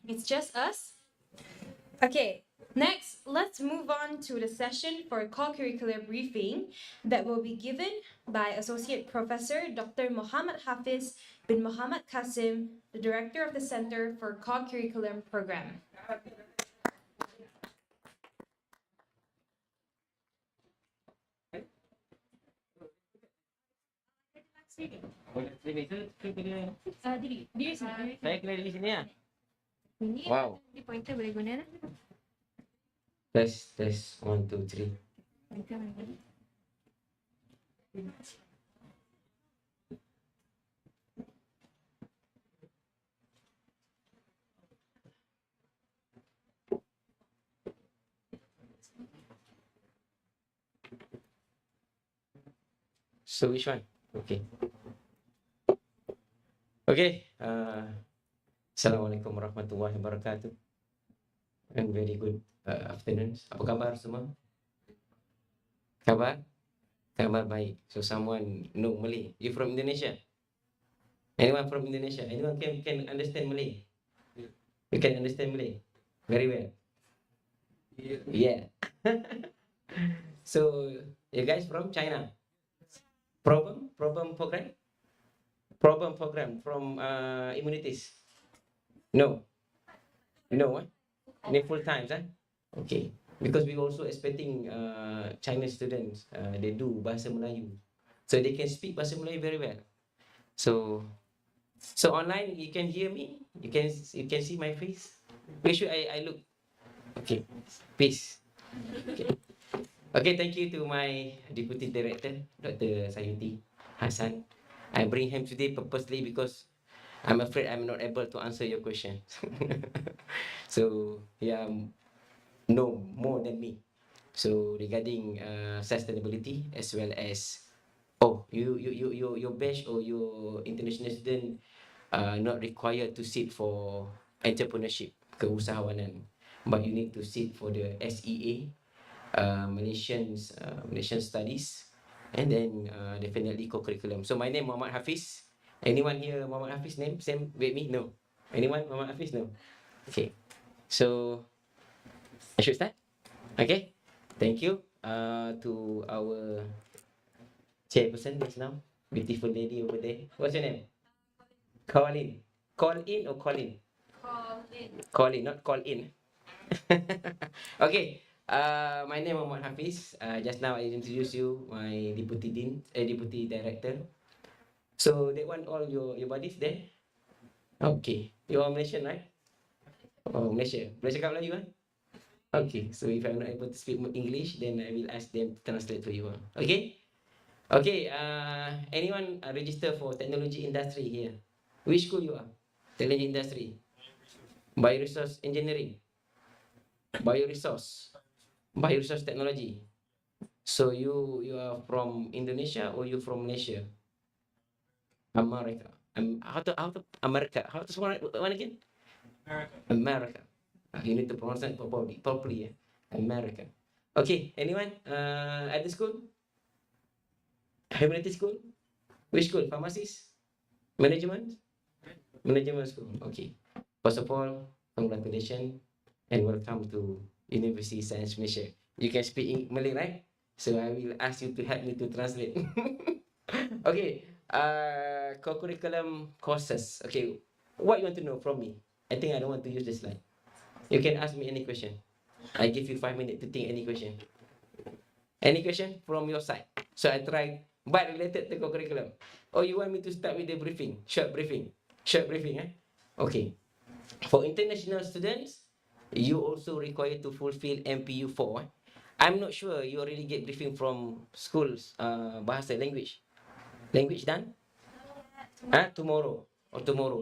S2: it's just us. Okay, next, let's move on to the session for co-curricular briefing that will be given by Associate Professor Dr. Muhammad Hafiz bin Muhammad Qasim, the Director of the Center for Co-curricular Program.
S7: Saya kena di sini ya. Wow.
S27: Di pointer boleh guna lah.
S7: Test 1 2 3. So which one? Okay. Okay. Assalamualaikum warahmatullahi wabarakatuh. And very good afternoon. Apa khabar semua? Khabar? Khabar baik. So someone know Malay. You from Indonesia? Anyone from Indonesia? Anyone can understand Malay? You can understand Malay? Very well. Yeah. So you guys from China? Problem program? Problem program from immunities? No. No, Need full times, huh? Okay. Because we also expecting Chinese students, they do bahasa Melayu. So they can speak bahasa Melayu very well. So online you can hear me? You can see my face? Where should I look? Okay. Peace. Okay. Okay, thank you to my Deputy Director, Dr. Sayuti Hassan. I bring him today purposely because I'm afraid I'm not able to answer your question. So yeah, know more than me. So regarding sustainability as well as your batch or your international student not required to sit for entrepreneurship, keusahawanan, but you need to sit for the SEA, Malaysian studies, and then definitely co-curriculum. So my name Muhammad Hafiz. Anyone here Muhammad Hafiz name? Same with me? No. Anyone Muhammad Hafiz? No. Okay. So I should start. Okay. Thank you to our chairperson just now, beautiful lady over there. What's your name? Colin. Call in or call in? Call in, not call in. Okay. My name is Muhammad Hafiz. Just now I introduced you my deputy director. So that one all your buddies there? Okay. You are Malaysian, right? Oh, Malaysia. Boleh cakap Melayu, kan? Okay. So if I'm not able to speak English, then I will ask them to translate for you. Okay? Okay. Anyone register for technology industry here? Which school you are? Technology industry. Bioresource engineering. Bioresource technology. So you are from Indonesia or you from Malaysia? America. How to America? How to spell one again? America. You need to pronounce it properly. America. Okay. Anyone at the school? Humanity school? Which school? Pharmacist? Management? Management school. Okay. First of all, congratulations and welcome to University Science Malaysia. You can speak Malay, right? So I will ask you to help me to translate. Okay. Co-curriculum courses. Okay. What you want to know from me? I think I don't want to use this slide. You can ask me any question. I give you 5 minutes to think any question. Any question from your side? So I try, but related to co-curriculum. Or you want me to start with the briefing? Short briefing, eh? Okay. For international students, you also required to fulfill MPU 4. I'm not sure you already get briefing from schools, bahasa language. Language done? Tomorrow.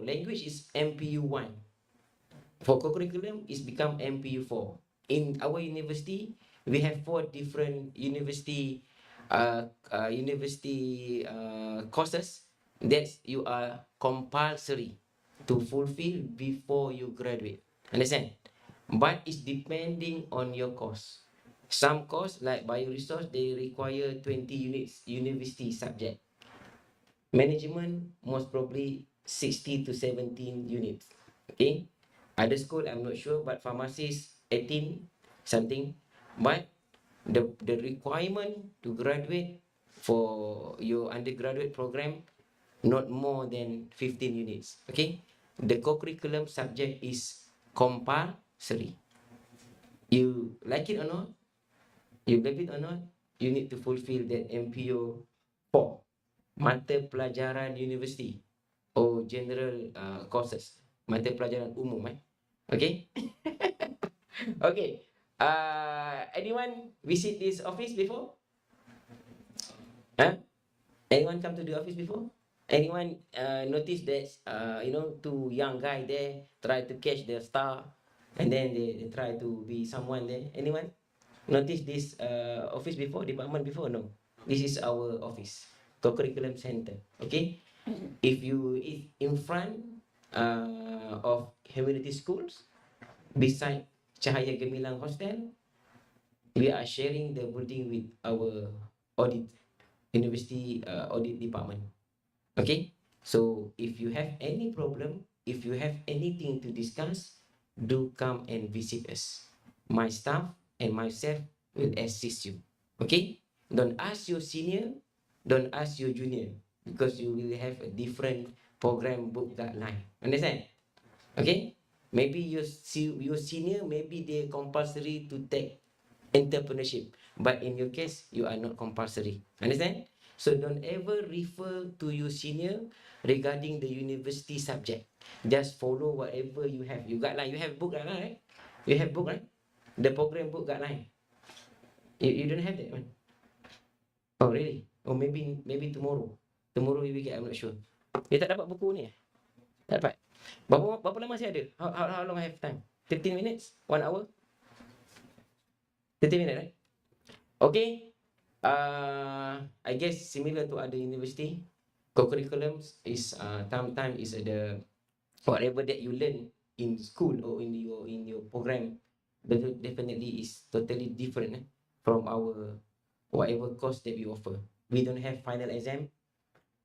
S7: Language is MPU 1. For co-curriculum, it's become MPU 4. In our university, we have 4 different university courses that you are compulsory to fulfill before you graduate. Understand? But it's depending on your course. Some course like bioresource, they require 20 units university subject. Management, most probably 60 to 17 units. Okay, other school I'm not sure, but pharmacist 18 something, but the requirement to graduate for your undergraduate program not more than 15 units. Okay, the co-curriculum subject is compulsory. You like it or not, you love it or not, you need to fulfill that MPO 4, mata pelajaran university or general courses, mata pelajaran umum. Okay. Okay. Anyone visit this office before? Huh? Anyone come to the office before? Anyone notice that two young guy there try to catch the star, and then they try to be someone there? Anyone notice this office before, department before? No. This is our office, co-curriculum center. Okay. If you is in front of community schools, beside Cahaya Gemilang Hostel, we are sharing the building with our audit university audit department. Okay, so if you have any problem, if you have anything to discuss, do come and visit us. My staff and myself will assist you. Okay, don't ask your senior, don't ask your junior, because you will have a different program book guideline. Understand? Okay, maybe your senior, maybe they compulsory to take entrepreneurship, but in your case you are not compulsory. Understand? So don't ever refer to your senior regarding the university subject. Just follow whatever you have. You guideline, you have book guideline, right? You have book, right? The program book guideline. You don't have that one. Oh really? Or maybe tomorrow. Tomorrow you will get, I'm not sure. Dia tak dapat buku ni. Tak dapat. Berapa lama saya ada? How long I have time? 15 minutes? 1 hour? 30 minutes, right? Okay. I guess similar to other university, co-curriculums is sometimes is the whatever that you learn in school or in your program, definitely is totally different from our whatever course that we offer. We don't have final exam.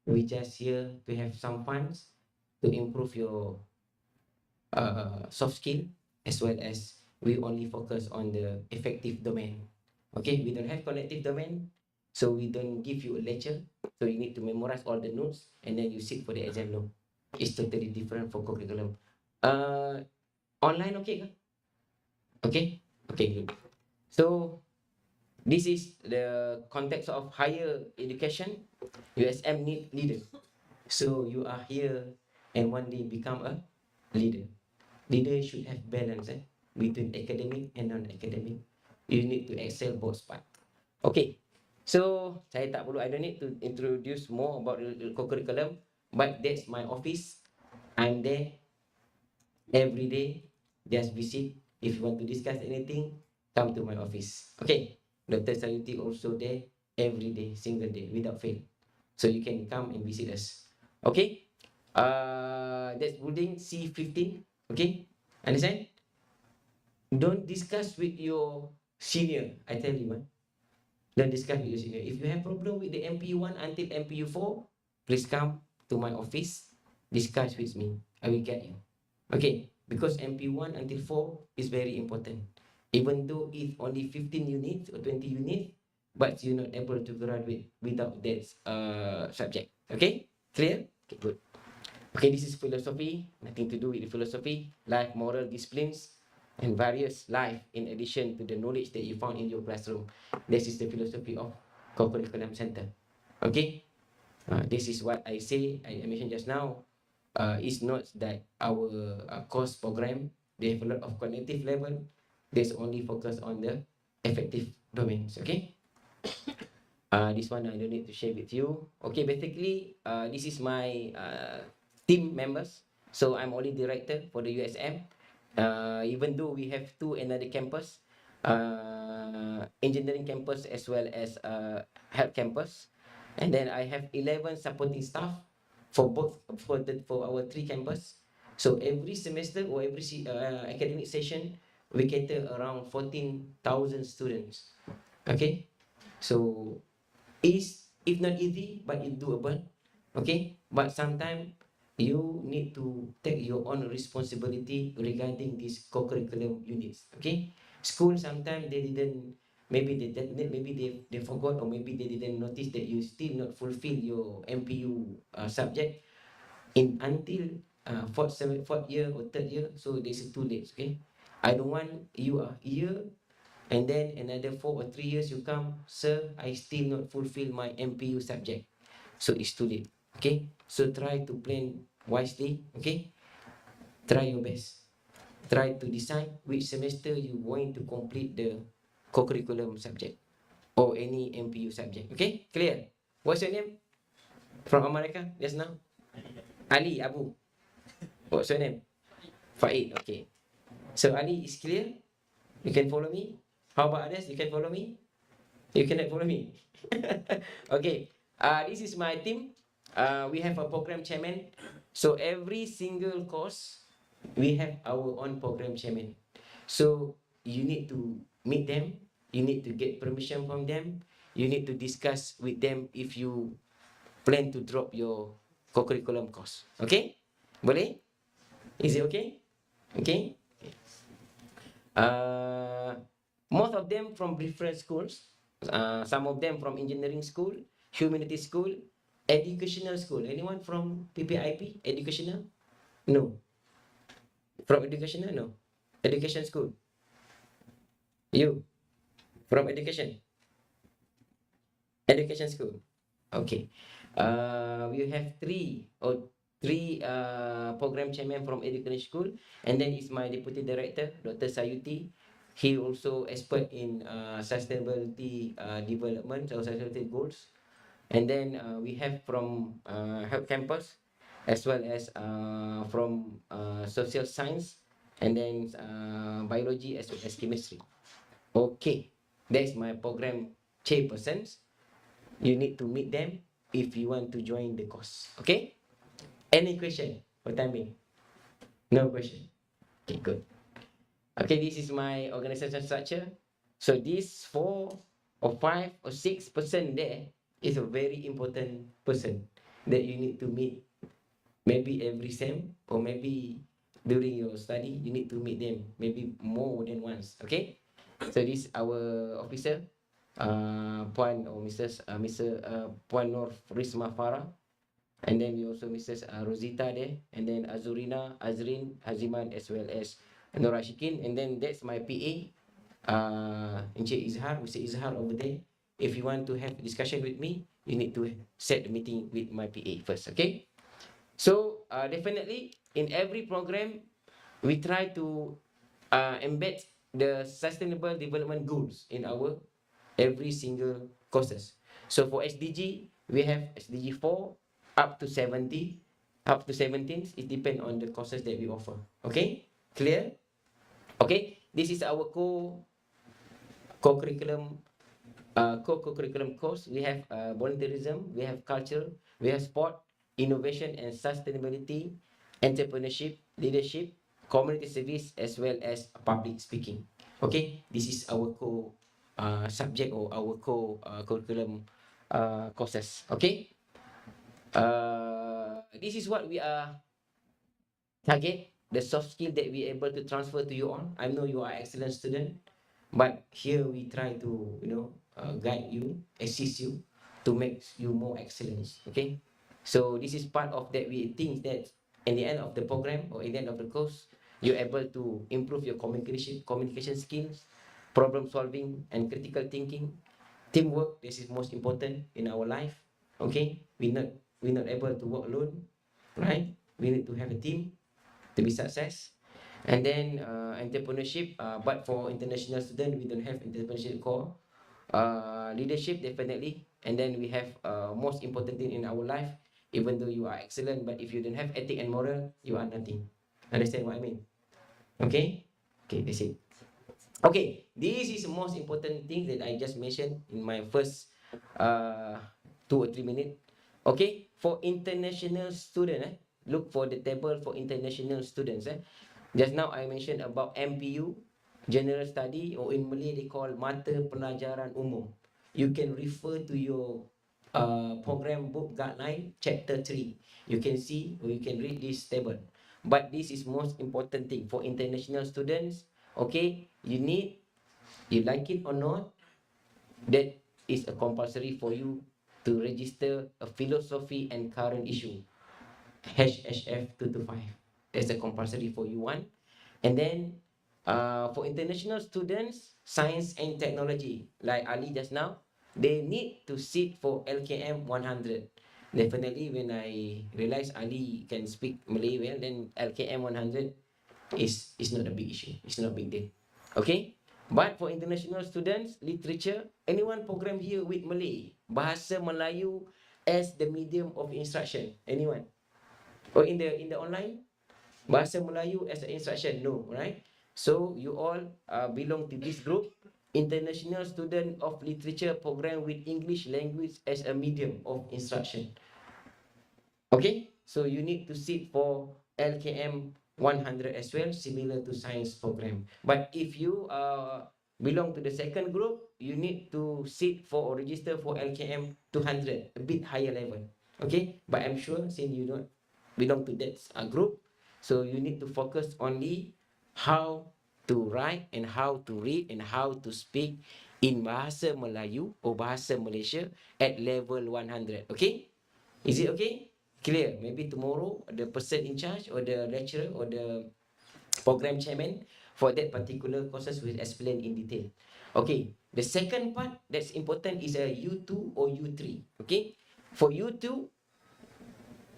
S7: We just here to have some funds to improve your soft skill, as well as we only focus on the effective domain. Okay, we don't have connective domain, so we don't give you a lecture. So you need to memorize all the notes and then you sit for the exam. No, it's totally different for co-curriculum. Online okay? Okay, okay, good. So this is the context of higher education. USM need leader. So you are here and one day become a leader. Leader should have balance between academic and non-academic. You need to excel both parts. Okay, so I don't need to introduce more about the co-curriculum, but that's my office. I'm there every day. Just visit. If you want to discuss anything, come to my office. Okay, Dr. Sayuti also there every day, single day, without fail. So you can come and visit us. Okay, that's building C15. Okay, understand? Don't discuss with your senior. I tell you, don't discuss with your senior. If you have problem with the MPU1 until MPU4, please come to my office. Discuss with me. I will get you. Okay, because MPU1 until 4 is very important. Even though it's only 15 units or 20 units, but you're not able to graduate without that subject. Okay, clear? Okay, good. Okay, this is philosophy. Nothing to do with philosophy. Life, moral, disciplines, and various life in addition to the knowledge that you found in your classroom. This is the philosophy of Co-curriculum Center. Okay, this is what I say. I mentioned just now. It's not that our course program, they have a lot of cognitive level. There's only focus on the effective domains. Okay. This one I don't need to share with you. Okay, basically, this is my team members. So I'm only director for the USM. Even though we have two another campus, engineering campus as well as health campus, and then I have 11 supporting staff for our three campus. So every semester or every academic session, we cater around 14,000 students. Okay, so is if not easy, but it's doable. Okay, but sometimes you need to take your own responsibility regarding these co-curriculum units. Okay, school sometimes they didn't, maybe they forgot, or maybe they didn't notice that you still not fulfill your MPU subject in until fourth year or third year. So this is too late. Okay, I don't want you are here and then another 4 or 3 years you come, sir, I still not fulfill my MPU subject. So it's too late. Okay, so try to plan wisely. Okay, try your best. Try to decide which semester you going to complete the co-curriculum subject or any MPU subject. Okay, clear? What's your name? From America just now? Ali Abu. What's your name? Faid. Okay. So Ali is clear. You can follow me. How about others? You can follow me. You cannot follow me. Okay. This is my team. We have a program chairman. So every single course, we have our own program chairman. So you need to meet them. You need to get permission from them. You need to discuss with them if you plan to drop your co-curriculum course. Okay? Boleh? Is it okay? Okay? Most of them from different schools. Some of them from engineering school, humanity school, educational school. Anyone from PPIP? Educational? No. From educational? No. Education school. You? From education? Education school. Okay. We have three program chairman from education school, and then is my deputy director, Dr. Sayuti. He also expert in sustainability development or sustainability goals. And then we have from health campus, as well as from social science, and then biology as well as chemistry. Okay, that's my program chairpersons. You need to meet them if you want to join the course. Okay? Any question for time being? No question. Okay, good. Okay, this is my organization structure. So this 4 or 5 or 6% there is a very important person that you need to meet. Maybe every sem, or maybe during your study, you need to meet them maybe more than once. Okay? So this our officer, Puan or Mr. Puan Nur Risma Farah. And then we also Mrs. Rosita there, and then Azurina, Azrin, Haziman, as well as Nora Shikin. And then that's my PA, Encik Izhar, Mr. Izhar over there. If you want to have a discussion with me, you need to set the meeting with my PA first, okay? So definitely in every program, we try to embed the sustainable development goals in our every single courses. So for SDG, we have SDG 4 up to 70, up to 17. It depends on the courses that we offer. Okay, clear? Okay, this is our co-curriculum course. We have volunteerism, we have culture, we have sport, innovation and sustainability, entrepreneurship, leadership, community service, as well as public speaking. Okay, this is our subject or our curriculum courses. Okay, this is what we are target, the soft skill that we able to transfer to you all. I know you are excellent student, but here we try to guide you, assist you to make you more excellent. Okay, so this is part of that. We think that in the end of the program or in the end of the course, you're able to improve your communication skills, problem solving and critical thinking, teamwork. This is most important in our life. Okay, we're not able to work alone, right? We need to have a team to be success. And then entrepreneurship, but for international student, we don't have entrepreneurship core. Leadership, definitely. And then we have most important thing in our life, even though you are excellent, but if you don't have ethic and moral, you are nothing. Understand what I mean? Okay? Okay, that's it. Okay, this is the most important thing that I just mentioned in my first 2 or 3 minutes. Okay, for international student, look for the table for international students. Just now I mentioned about MPU, General Study, or in Malay they call Mata Pelajaran Umum. You can refer to your program book guideline chapter 3. You can see or you can read this table. But this is most important thing for international students. Okay, you like it or not, that is a compulsory for you to register a philosophy and current issue, HHF 225. That's a compulsory for you one. And then for international students, science and technology, like Ali just now, they need to sit for LKM 100. Definitely, when I realize Ali can speak Malay well, then LKM 100 is not a big issue. It's not a big deal. Okay? But for international students, literature, anyone program here with Malay, Bahasa Melayu as the medium of instruction? Anyone? Or in the online? Bahasa Melayu as an instruction? No, right? So you all belong to this group, international student of literature program with English language as a medium of instruction. Okay, so you need to sit for LKM 100 as well, similar to science program. But if you belong to the second group, you need to sit for or register for LKM 200, a bit higher level. Okay, but I'm sure since you don't belong to that group, so you need to focus only how to write and how to read and how to speak in Bahasa Melayu or Bahasa Malaysia at level 100. Okay, is it okay? Clear? Maybe tomorrow the person in charge or the lecturer or the program chairman for that particular courses will explain in detail. Okay, the second part that's important is a U2 or U3. Okay, for U2,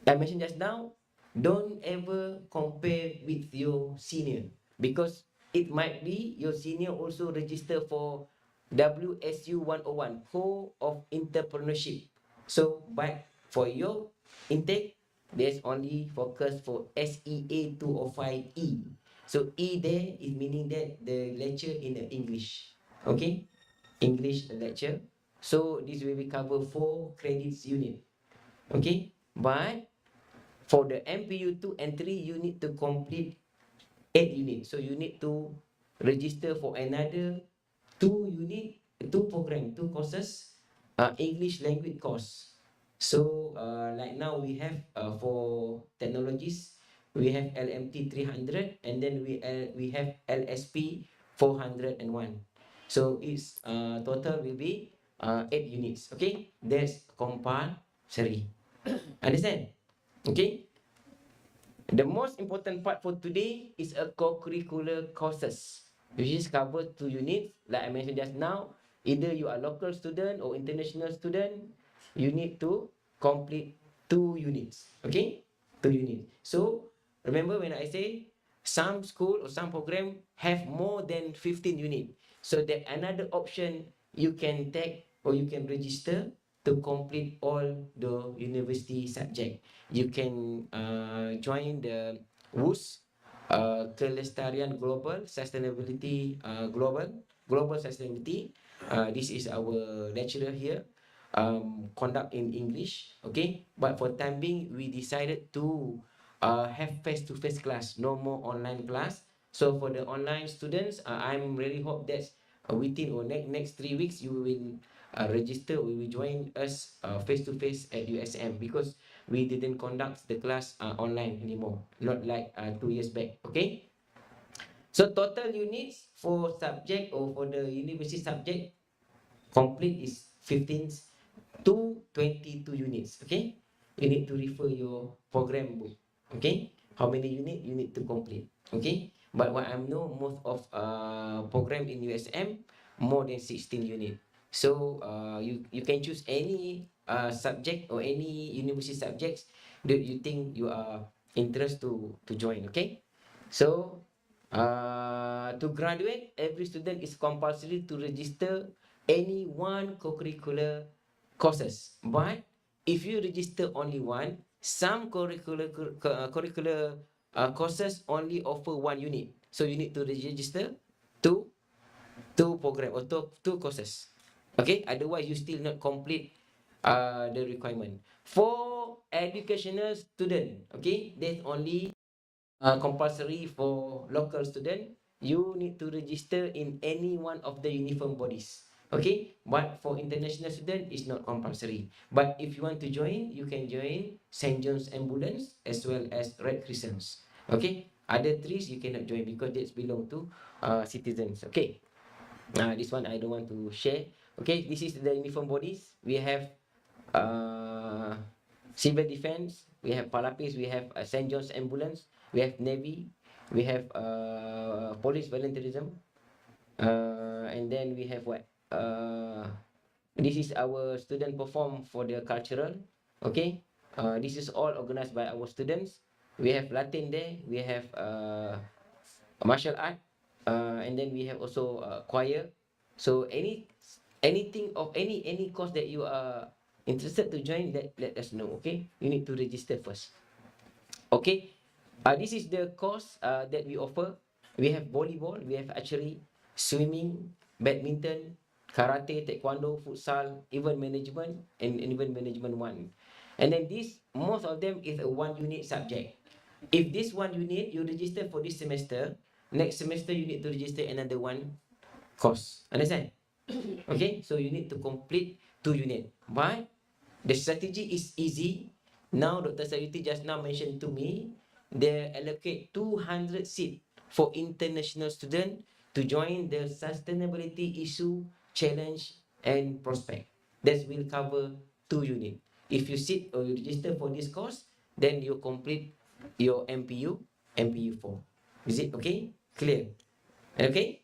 S7: I mentioned just now, don't ever compare with your senior, because it might be your senior also register for WSU 101, Co of Entrepreneurship. So, but for your intake, there's only focus for SEA 205E. So E there is meaning that the lecture in the English. Okay? English lecture. So this will be cover 4 credits unit. Okay? But for the MPU2 entry, you need to complete 8 units. So you need to register for another 2 unit, 2 program, 2 courses, English language course. So like now we have for technologies, we have LMT 300 and then we have LSP 401. So it's total will be 8 units. Okay, that's compulsory. Understand? Okay. The most important part for today is a co-curricular courses, which is cover 2 units. Like I mentioned just now, either you are local student or international student, you need to complete 2 units. Okay, 2 units. So remember when I say some school or some program have more than 15 units, so that another option you can take or you can register to complete all the university subject. You can join the WUS, Kelestarian Global Sustainability Global Sustainability. This is our lecturer here. Conduct in English, okay. But for time being, we decided to have face-to-face class, no more online class. So for the online students, I'm really hope that within or next 3 weeks you will register or will join us face-to-face at USM, because we didn't conduct the class online anymore, not like 2 years back. Okay, so total units for subject or for the university subject complete is 15 to 22 units. Okay, you need to refer your program book. Okay, how many unit you need to complete. Okay, but what I know, most of program in USM more than 16 unit. So you can choose any subject or any university subjects that you think you are interested to join. Okay, so to graduate, every student is compulsory to register any one co-curricular courses. But if you register only one, some curricular courses only offer 1 unit. So you need to register two program or two courses. Okay, otherwise you still not complete the requirement. For educational student, okay, there's only compulsory for local student. You need to register in any one of the uniform bodies. Okay, but for international student, it's not compulsory. But if you want to join, you can join St. John's Ambulance as well as Red Crescents. Okay, other trees you cannot join because that belong to citizens. Okay, this one I don't want to share. Okay, this is the uniform bodies. We have uh, civil defense, we have Palapis, we have St. John's Ambulance, we have Navy, we have police volunteerism, and then we have what? This is our student perform for the cultural. Okay, this is all organized by our students. We have Latin there, we have martial art, and then we have also choir. So anything of any course that you are interested to join, let us know. Okay, you need to register first. Okay, this is the course that we offer. We have volleyball, we have archery, swimming, badminton, karate, taekwondo, futsal, event management, and event management one. And then this, most of them is a 1 unit subject. If this 1 unit you register for this semester, next semester you need to register another one course. Understand? Okay, so you need to complete 2 unit. But the strategy is easy. Now Dr. Sayuti just now mentioned to me, they allocate 200 seats for international students to join the sustainability issue, challenge, and prospect. That will cover 2 units. If you sit or you register for this course, then you complete your MPU 4. Is it okay? Clear? Okay?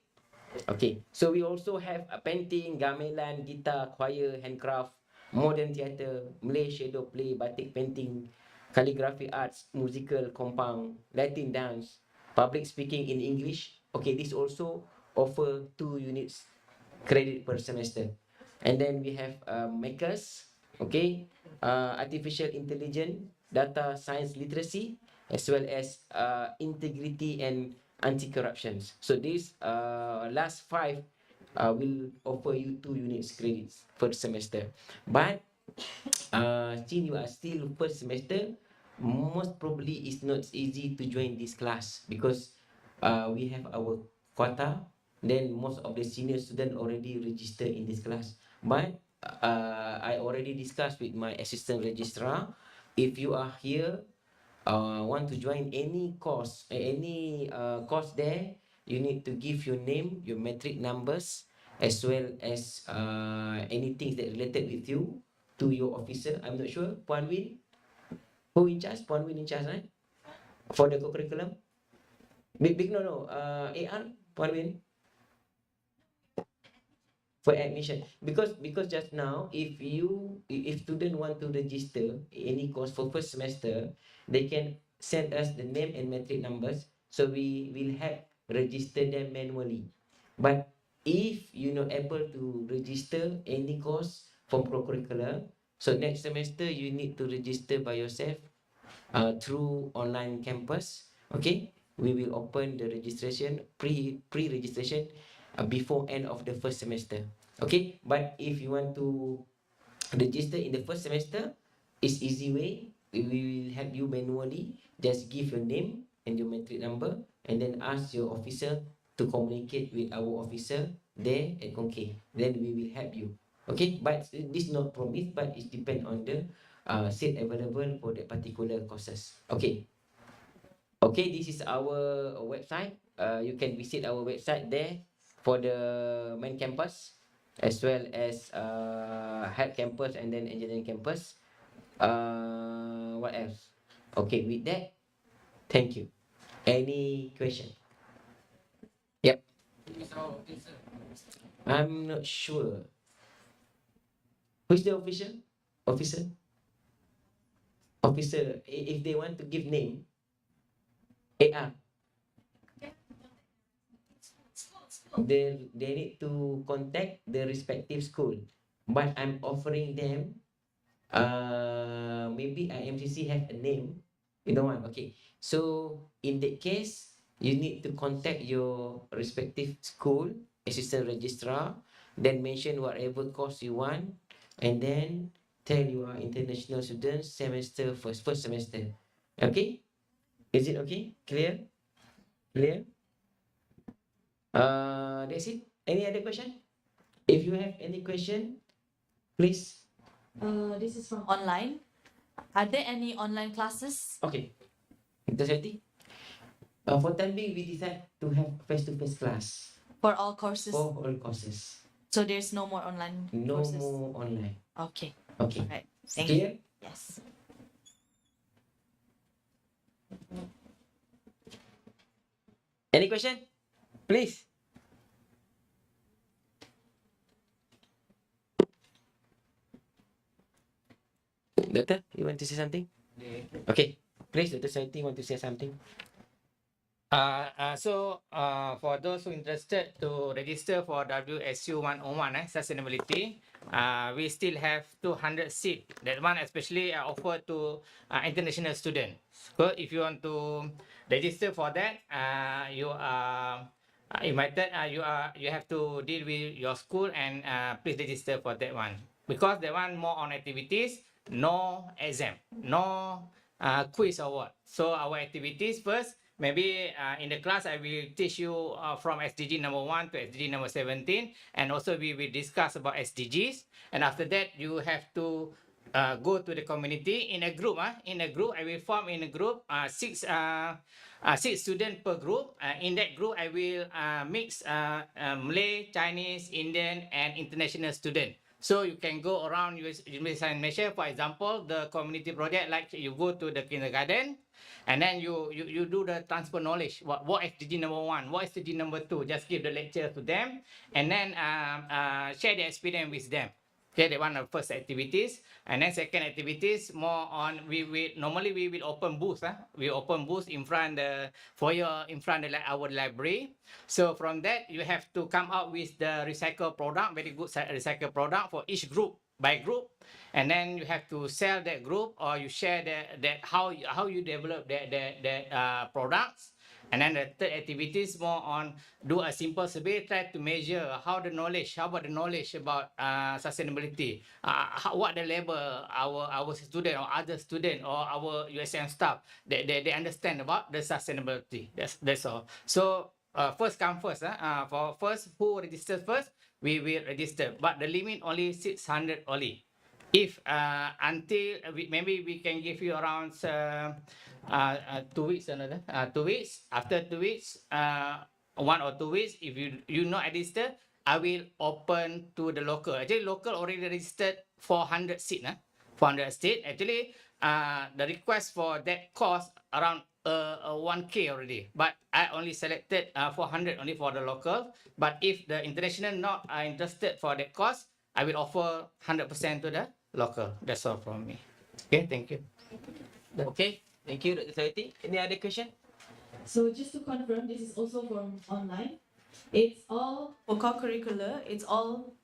S7: Okay, so we also have a painting, gamelan, guitar, choir, handcraft, modern theatre, Malay shadow play, batik painting, calligraphy arts, musical, compound, Latin dance, public speaking in English. Okay, this also offer 2 units credit per semester. And then we have makers, okay, artificial intelligence, data science literacy, as well as integrity and anti-corruptions. So these last 5 will offer you 2 units credits per semester. But since you are still first semester, most probably it's not easy to join this class because we have our quota. Then most of the senior students already registered in this class. But I already discussed with my assistant registrar. If you are here, want to join any course, course there, you need to give your name, your metric numbers, as well as anything that related with you to your officer. I'm not sure. Puan Win, who in charge? Puan Win in charge, right? For the co-curriculum? No. AR, Puan Win? For admission, because just now, if student want to register any course for first semester, they can send us the name and metric numbers, so we will help register them manually. But if you're not able to register any course from co-curricular, so next semester you need to register by yourself through online campus. Okay, we will open the registration pre-registration before end of the first semester. Okay, but if you want to register in the first semester, it's easy way. We will help you manually. Just give your name and your metric number, and then ask your officer to communicate with our officer there at Conke. Then we will help you. Okay, but this not promise, but it depend on the seat available for that particular courses. Okay. Okay, this is our website. You can visit our website there for the main campus as well as health campus and then engineering campus. What else? Okay, with that, thank you. Any question? Yep. I'm not sure. Who's the official? Officer? Officer, if they want to give name, AR. They need to contact the respective school. But I'm offering them, maybe IMCC have a name. You know what? Okay. So in that case, you need to contact your respective school, assistant registrar, then mention whatever course you want, and then tell you are international students, semester first semester. Okay? Is it okay? Clear? Clear? That's it. Any other question? If you have any question, please.
S13: This is from online. Are there any online classes?
S7: Okay. Intercity. For time being, we decide to have face-to-face class
S13: For all courses?
S7: for all courses.
S13: So there's no more online
S7: No
S13: courses?
S7: more online.
S13: Okay.
S7: Okay.
S13: Right. Thank
S7: Clear?
S13: you. Yes.
S7: Any question? Please. Doctor, you want to say something? Okay. Please, Dr. Saiti, want to say something?
S8: For those who interested to register for WSU 101 sustainability, we still have 200 seats. That one especially offered to international students. So if you want to register for that, you are invited. You have to deal with your school and please register for that one, because that one more on activities, no exam, no quiz or what. So our activities first. Maybe in the class, I will teach you from SDG number 1 to SDG number 17. And also we will discuss about SDGs. And after that, you have to go to the community in a group. In a group, I will form in a group, six students per group. In that group, I will mix Malay, Chinese, Indian, and international students. So you can go around University of Malaysia. For example, the community project, like you go to the kindergarten, and then you do the transfer knowledge. What SDG number 1, what SDG number 2? Just give the lecture to them, and then share the experience with them. Okay, that one of the first activities. And then second activities, more on, normally we will open booths. We open booths in front the foyer, in front of our library. So from that, you have to come out with the recycled product, very good recycled product for each group, by group. And then you have to sell that group, or you share that how you develop that products. And then the third activity is more on do a simple survey, try to measure how about the knowledge about sustainability, what the level our student or other student or our USM staff, they understand about the sustainability. That's all. So first come first. For first, who registers first, we will register. But the limit only 600 only. If until maybe we can give you around 2 weeks, another 2 weeks. After 2 weeks, 1 or 2 weeks, if you not register, I will open to the local. Actually, local already registered 400 seat. 400 seat. Actually, the request for that cost around 1K already. But I only selected 400 only for the local. But if the international not interested for that cost, I will offer 100% to the local. That's all from me. Okay, thank you.
S7: Okay, thank you, Dr. Saiti. Any other question?
S13: So just to confirm, this is also from online. It's all for co-curricular. It's all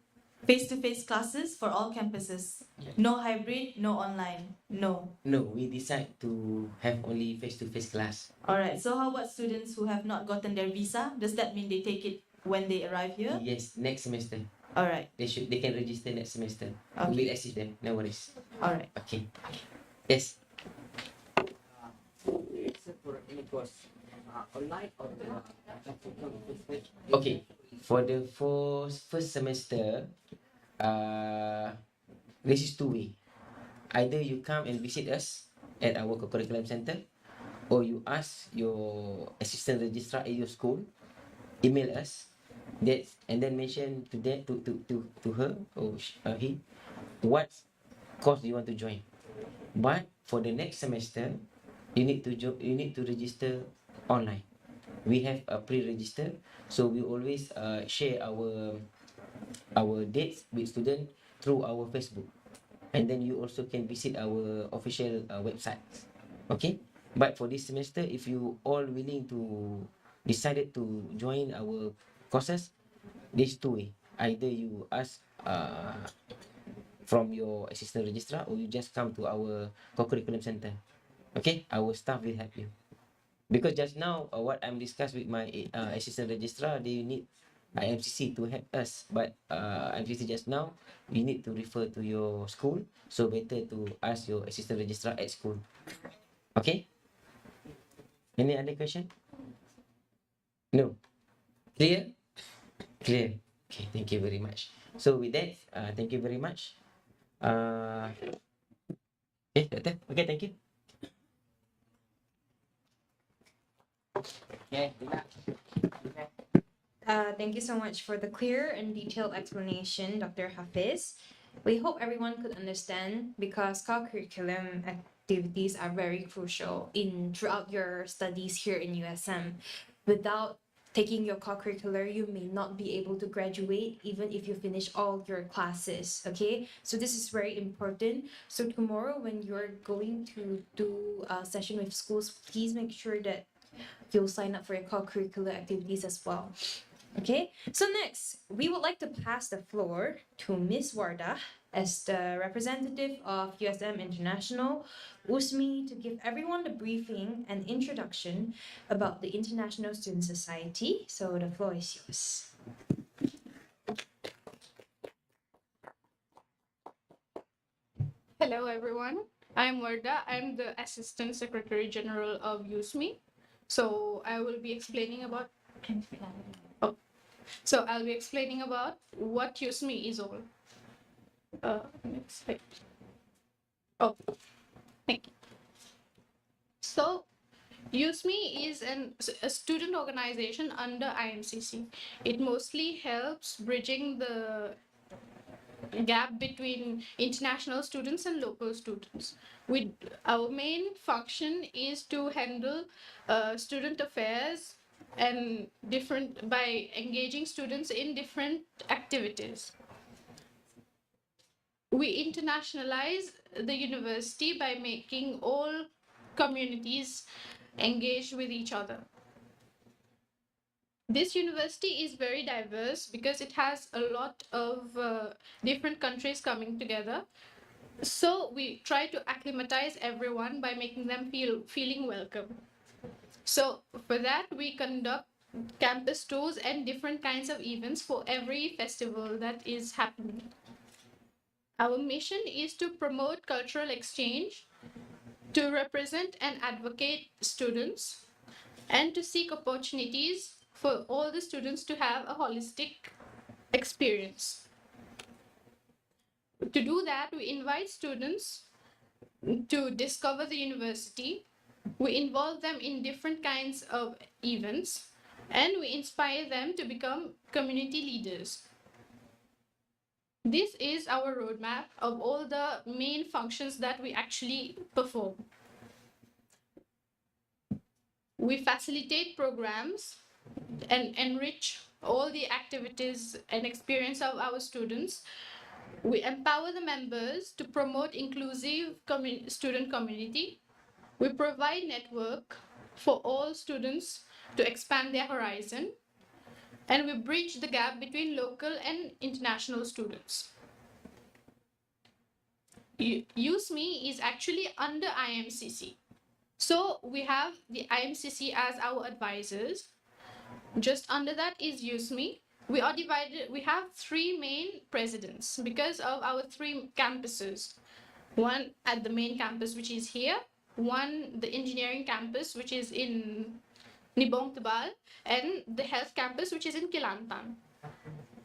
S13: face-to-face classes for all campuses. No hybrid, no online. No.
S7: No, we decide to have only face-to-face class.
S13: All right. So how about students who have not gotten their visa? Does that mean they take it when they arrive here?
S7: Yes, next semester.
S13: All right.
S7: They can register next semester.
S13: Okay.
S7: We will assist them. No worries.
S13: All right.
S7: Okay. Yes.
S23: For any course, online or
S7: Okay. For the first semester, this is two way. Either you come and visit us at our co-curriculum center, or you ask your assistant registrar at your school, email us, that and then mention to them to her or he what course you want to join. But for the next semester, you need to register online. We have a pre-register, so we always share our dates with students through our Facebook, and then you also can visit our official website. Okay, but for this semester, if you all willing to decided to join our courses, these two way. Either you ask from your assistant registrar, or you just come to our co-curriculum center. Okay, our staff will help you. Because just now, what I'm discussed with my assistant registrar, they need IMCC to help us. But IMCC just now, you need to refer to your school. So better to ask your assistant registrar at school. Okay? Any other question? No? Clear? Clear. Okay, thank you very much. So with that, thank you very much. Doctor. Okay, thank you. Okay,
S2: Thank you so much for the clear and detailed explanation, Dr. Hafiz. We hope everyone could understand because co-curriculum activities are very crucial in throughout your studies here in USM. Without taking your co-curricular, you may not be able to graduate even if you finish all your classes, okay? So this is very important. So tomorrow when you're going to do a session with schools, please make sure that you'll sign up for your co-curricular activities as well. Okay, so next, we would like to pass the floor to Ms. Wardah as the representative of USM International, USMI, to give everyone the briefing and introduction about the International Student Society. So the floor is yours.
S9: Hello, everyone. I'm Wardah. I'm the Assistant Secretary General of USMI. So I will be explaining about. So I'll be explaining about what USMI is all. Next slide. Oh, thank you. So USMI is a student organization under IMCC. It mostly helps bridging the gap between international students and local students. Our main function is to handle student affairs and by engaging students in different activities. We internationalize the university by making all communities engage with each other. This university is very diverse because it has a lot of different countries coming together. So we try to acclimatize everyone by making them feeling welcome. So for that, we conduct campus tours and different kinds of events for every festival that is happening. Our mission is to promote cultural exchange, to represent and advocate students, and to seek opportunities for all the students to have a holistic experience. To do that, we invite students to discover the university, we involve them in different kinds of events, and we inspire them to become community leaders. This is our roadmap of all the main functions that we actually perform. We facilitate programs and enrich all the activities and experience of our students. We empower the members to promote inclusive student community. We provide network for all students to expand their horizon. And we bridge the gap between local and international students. USMI is actually under IMCC. So we have the IMCC as our advisors. Just under that is USMI. We have three main presidents because of our three campuses. One at the main campus, which is here, one the engineering campus, which is in Nibong Tebal, and the health campus, which is in Kelantan.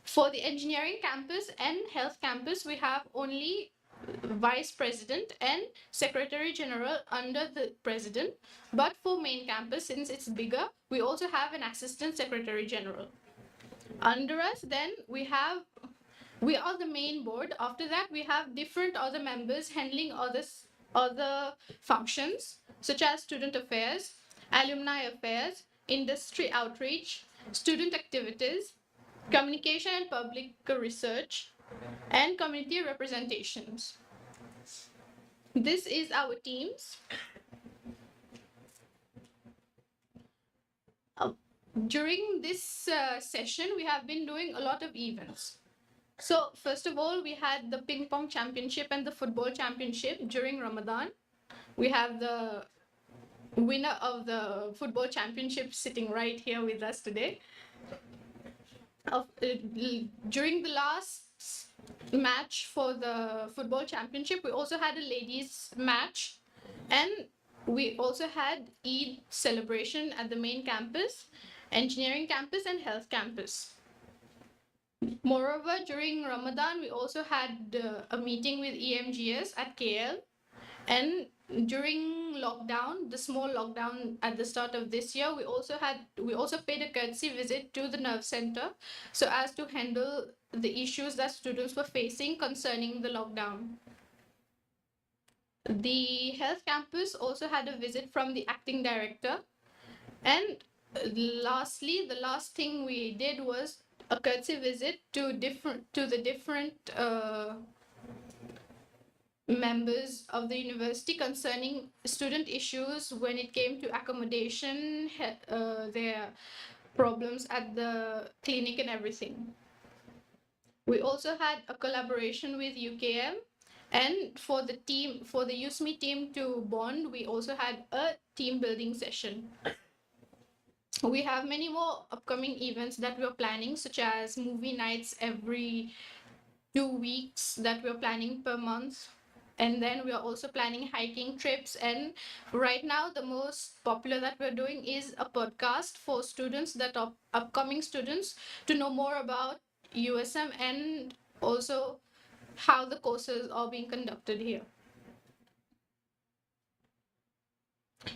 S9: For the engineering campus and health campus, we have only vice president and secretary general under the president. But for main campus, since it's bigger, we also have an assistant secretary general. Under us, then we are the main board. After that, we have different other members handling other functions, such as student affairs, alumni affairs, industry outreach, student activities, communication and public research, and community representations. This is our teams. During this session, we have been doing a lot of events. So first of all, we had the ping pong championship and the football championship during Ramadan. We have the winner of the football championship sitting right here with us today. During the last match for the football championship, we also had a ladies match, and we also had Eid celebration at the main campus, engineering campus, and health campus. Moreover, during Ramadan, we also had a meeting with EMGS at KL. And during lockdown, the small lockdown at the start of this year, we also paid a courtesy visit to the nerve center so as to handle the issues that students were facing concerning the lockdown. The health campus also had a visit from the acting director. And lastly, the last thing we did was a courtesy visit to the different members of the university concerning student issues when it came to accommodation, their problems at the clinic and everything. We also had a collaboration with UKM, and for the USME team to bond, we also had a team building session. We have many more upcoming events that we're planning, such as movie nights every 2 weeks that we're planning per month. And then we are also planning hiking trips. And right now, the most popular that we're doing is a podcast for students that are upcoming students to know more about USM and also how the courses are being conducted here.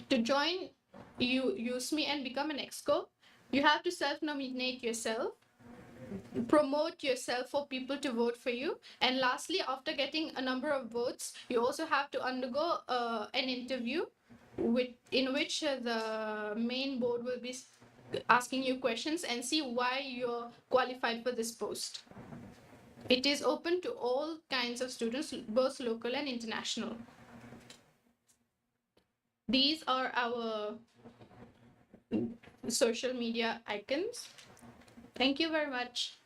S9: To join USME and become an exco, you have to self-nominate yourself, promote yourself for people to vote for you, and lastly, after getting a number of votes, you also have to undergo an interview in which the main board will be asking you questions and see why you're qualified for this post. It is open to all kinds of students, both local and international. These are our social media icons. Thank you very much.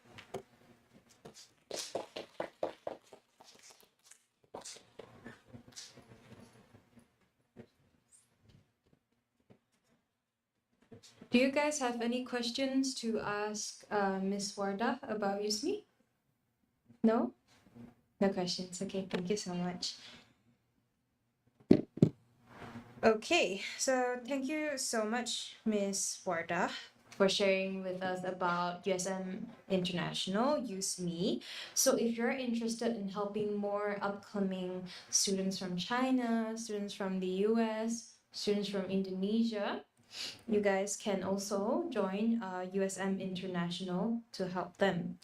S13: Do you guys have any questions to ask Ms. Wardah about USME? No? No questions. Okay, thank you so much. Okay, so thank you so much, Ms. Wardah, for sharing with us about USM International, USME. So if you're interested in helping more upcoming students from China, students from the US, students from Indonesia, you guys can also join USM International to help them.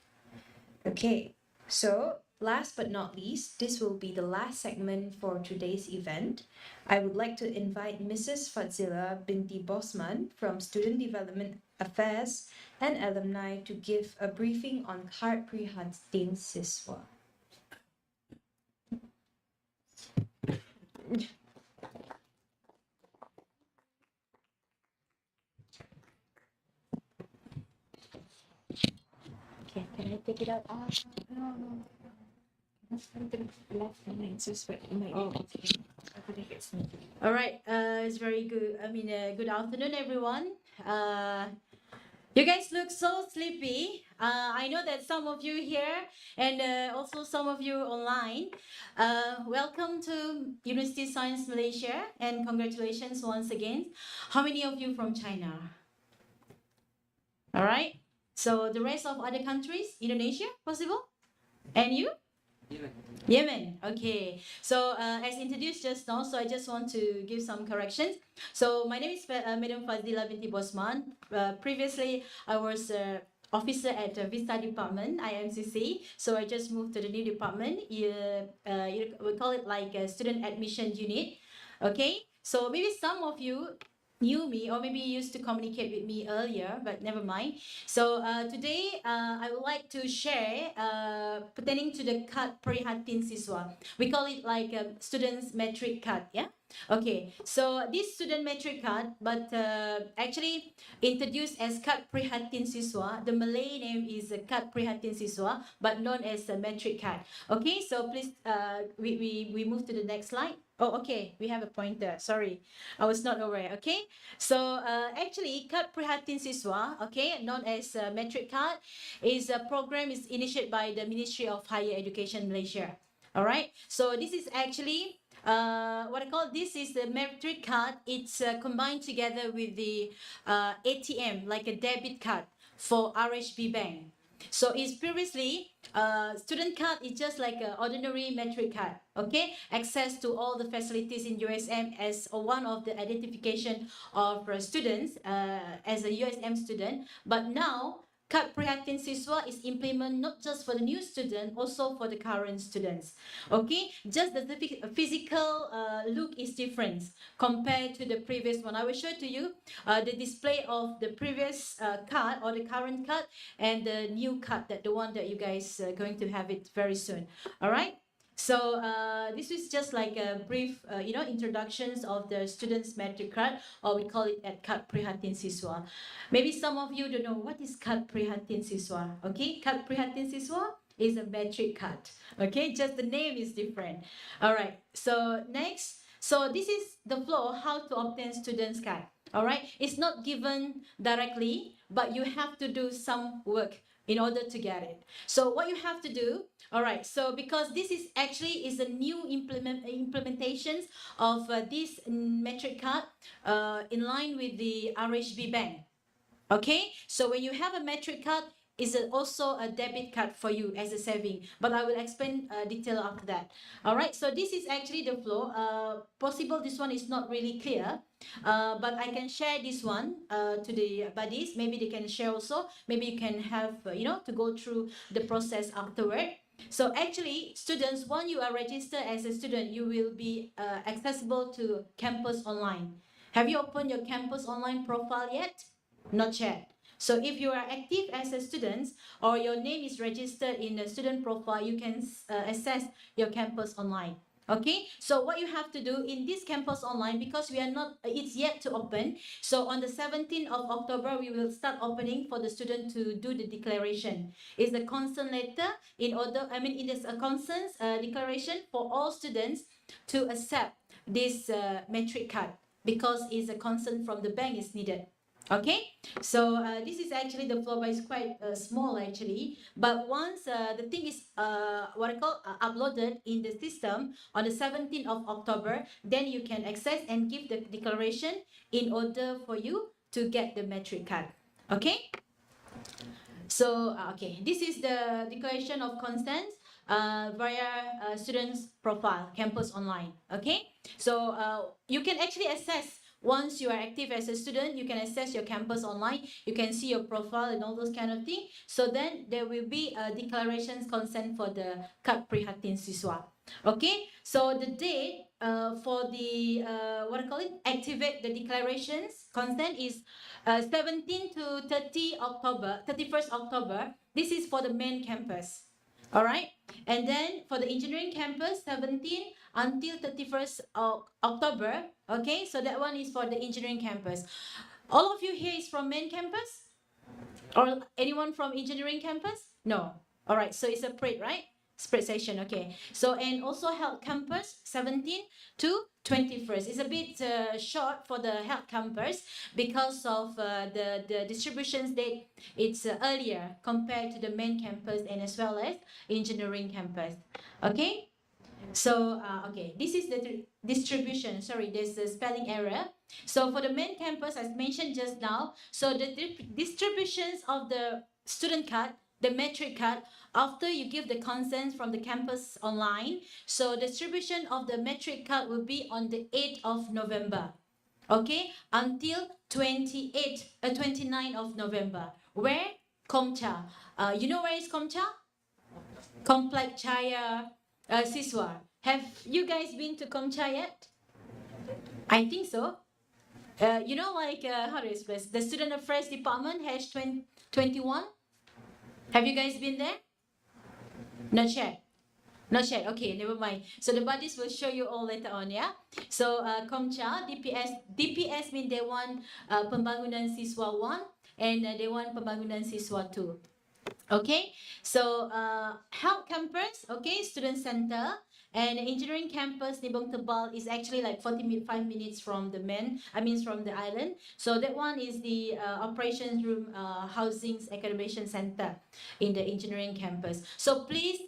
S13: Okay, so last but not least, this will be the last segment for today's event. I would like to invite Mrs. Fadzila binti Bosman from Student Development Affairs and Alumni to give a briefing on Card Prihatin Siswa. Okay, can I take it out? No. All right, it's very good. Good afternoon, everyone. You guys look so sleepy. I know that some of you here and also some of you online. Welcome to University Science Malaysia and congratulations once again. How many of you from China? All right. So the rest of other countries, Indonesia, possible? And you? Yemen. Okay. So as introduced just now, so I just want to give some corrections. So my name is Madam Fadzila binti Bosman. Previously, I was officer at Vista Department, IMCC. So I just moved to the new department. We call it like a student admission unit. Okay. So maybe some of you knew me or maybe used to communicate with me earlier, but never mind. So today I would like to share pertaining to the card Prihatin Siswa. We call it like a student's metric card, yeah? Okay, so this student metric card, but actually introduced as card Prihatin Siswa. The Malay name is card Prihatin Siswa, but known as a metric card. Okay, so please, we move to the next slide. Oh, okay, we have a pointer. Sorry, I was not aware. Okay, so actually, Card Prihatin Siswa, okay, known as Metric Card, is a program is initiated by the Ministry of Higher Education Malaysia. All right, so this is actually what I call this is the metric card. It's combined together with the ATM, like a debit card for RHB Bank.
S10: So it's previously, student card is just like an ordinary metric card, okay? Access to all the facilities in USM as one of the identification of students as a USM student. But now, Kad Prihatin Siswa is implemented not just for the new student, also for the current students. Okay, just the physical look is different compared to the previous one. I will show to you the display of the previous card or the current card and the new card, that the one that you guys are going to have it very soon. All right. So this is just like a brief, introductions of the students' metric card, or we call it at Kad Prihatin Siswa. Maybe some of you don't know what is Kad Prihatin Siswa. Okay, Kad Prihatin Siswa is a metric card. Okay, just the name is different. All right. So next, so this is the flow how to obtain students' card. All right, it's not given directly, but you have to do some work in order to get it. So what you have to do, all right, so because this is actually is a new implementations of this metric card in line with the RHB bank. Okay, so when you have a metric card, is also a debit card for you as a saving, but I will explain detail after that. All right, so this is actually the flow. Possible this one is not really clear, but I can share this one to the buddies. Maybe they can share also. Maybe you can have to go through the process afterward. So actually, students, when you are registered as a student, you will be accessible to Campus Online. Have you opened your Campus Online profile yet? Not yet. So if you are active as a student or your name is registered in the student profile, you can access your Campus Online. Okay, so what you have to do in this Campus Online, because we are not, it's yet to open. So on the 17th of October, we will start opening for the student to do the declaration. It's a consent letter in order, it is a consent declaration for all students to accept this metric card, because it's a consent from the bank is needed. Okay, so this is actually the flow, but it's quite small actually. But once the thing is uploaded in the system on the 17th of October, then you can access and give the declaration in order for you to get the metric card. Okay. So okay, this is the declaration of consent via students' profile, Campus Online. Okay, so you can actually access. Once you are active as a student, you can access your Campus Online. You can see your profile and all those kind of things. So then there will be a declarations consent for the Kad Prihatin Siswa. Okay, so the date for the activate the declarations consent is 17 to 31st October. This is for the main campus. All right, and then for the engineering campus, 17 until 31st of October. Okay, so that one is for the engineering campus. All of you here is from main campus? Or anyone from engineering campus? No. All right, so it's a spread, right? Spread session, okay. So, and also health campus, 17 to 21st. It's a bit short for the health campus because of the distributions date. It's earlier compared to the main campus and as well as engineering campus. Okay. So, okay, this is the distribution. Sorry, there's a spelling error. So for the main campus, as mentioned just now, so the distributions of the student card, the metric card, after you give the consent from the Campus Online, so distribution of the metric card will be on the 8th of November. Okay, until 29th of November. Where? Komcha. You know where is Komcha? Komplek Chaya Siswa. Have you guys been to Komcha yet? I think so. You know, like, how do you express? The Student Affairs Department, Hash 21. Have you guys been there? Not yet. Not yet. Okay, never mind. So the buddies will show you all later on, yeah? So, Komcha, DPS means they want Pembangunan Siswa 1 and they want Pembangunan Siswa 2. Okay, so health campus, okay, student center, and engineering campus Nibong Tebal is actually like 45 minutes from the from the island. So that one is the operations room, housings accommodation center in the engineering campus. So please,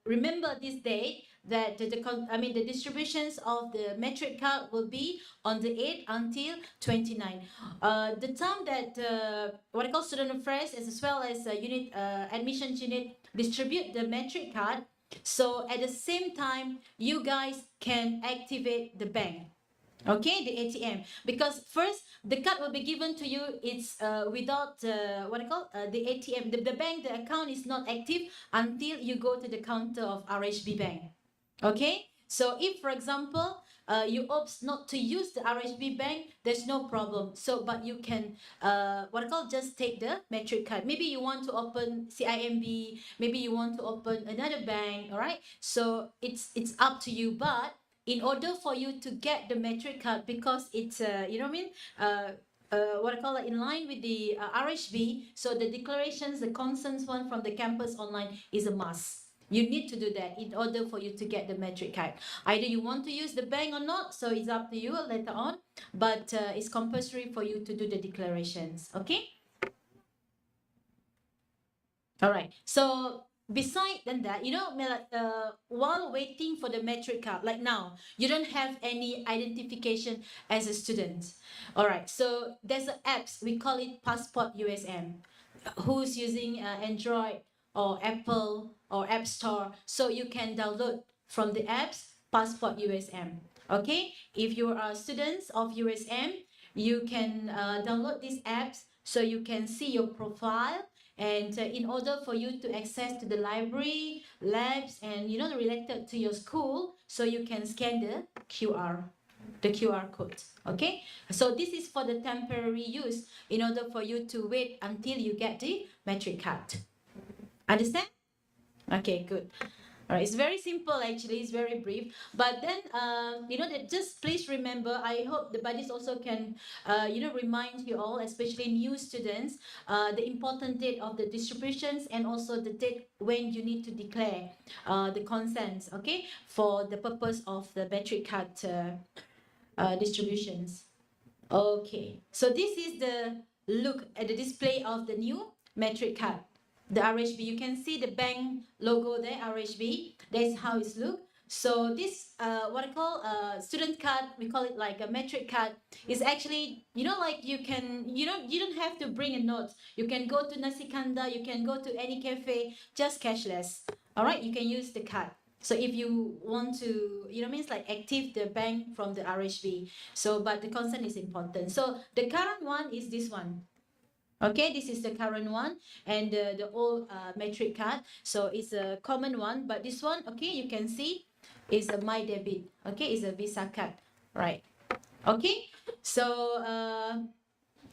S10: remember this date, that the distributions of the metric card will be on the 8th until 29. The time that what I call student affairs as well as unit admissions unit distribute the metric card. So at the same time, you guys can activate the bank. Okay, the ATM, because first the card will be given to you. It's without the ATM, the bank, the account is not active until you go to the counter of RHB Bank. Okay, so if for example you opt not to use the RHB Bank, there's no problem. So but you can just take the metric card. Maybe you want to open CIMB, maybe you want to open another bank. All right, so it's up to you. But in order for you to get the metric card, because it's in line with the RHB, so the declarations, the concerns one from the campus online is a must. You need to do that in order for you to get the metric card. Either you want to use the bank or not, so it's up to you later on, but it's compulsory for you to do the declarations. Okay. All right, so beside than that, while waiting for the metric card, like now, you don't have any identification as a student. All right, so there's an apps, we call it Passport USM. Who's using Android or Apple or App Store, so you can download from the apps Passport USM. Okay, if you are students of USM, you can download these apps so you can see your profile. And in order for you to access to the library, labs, and related to your school, so you can scan the QR code. Okay, so this is for the temporary use in order for you to wait until you get the metric card. Understand? Okay, good. All right, it's very simple actually, it's very brief. But then, just please remember, I hope the buddies also can, remind you all, especially new students, the important date of the distributions and also the date when you need to declare the consents, okay, for the purpose of the metric card distributions. Okay, so this is the look at the display of the new metric card. The RHB, you can see the bank logo there, RHB. That's how it's look. So this, student card, we call it like a metric card, is actually, like you don't have to bring a note. You can go to Nasi Kanda, you can go to any cafe, just cashless. All right, you can use the card. So if you want to, active the bank from the RHB. So, but the consent is important. So the current one is this one. Okay, this is the current one, and the old metric card. So it's a common one, but this one, okay, you can see is a My Debit. Okay, it's a Visa card, right? Okay, so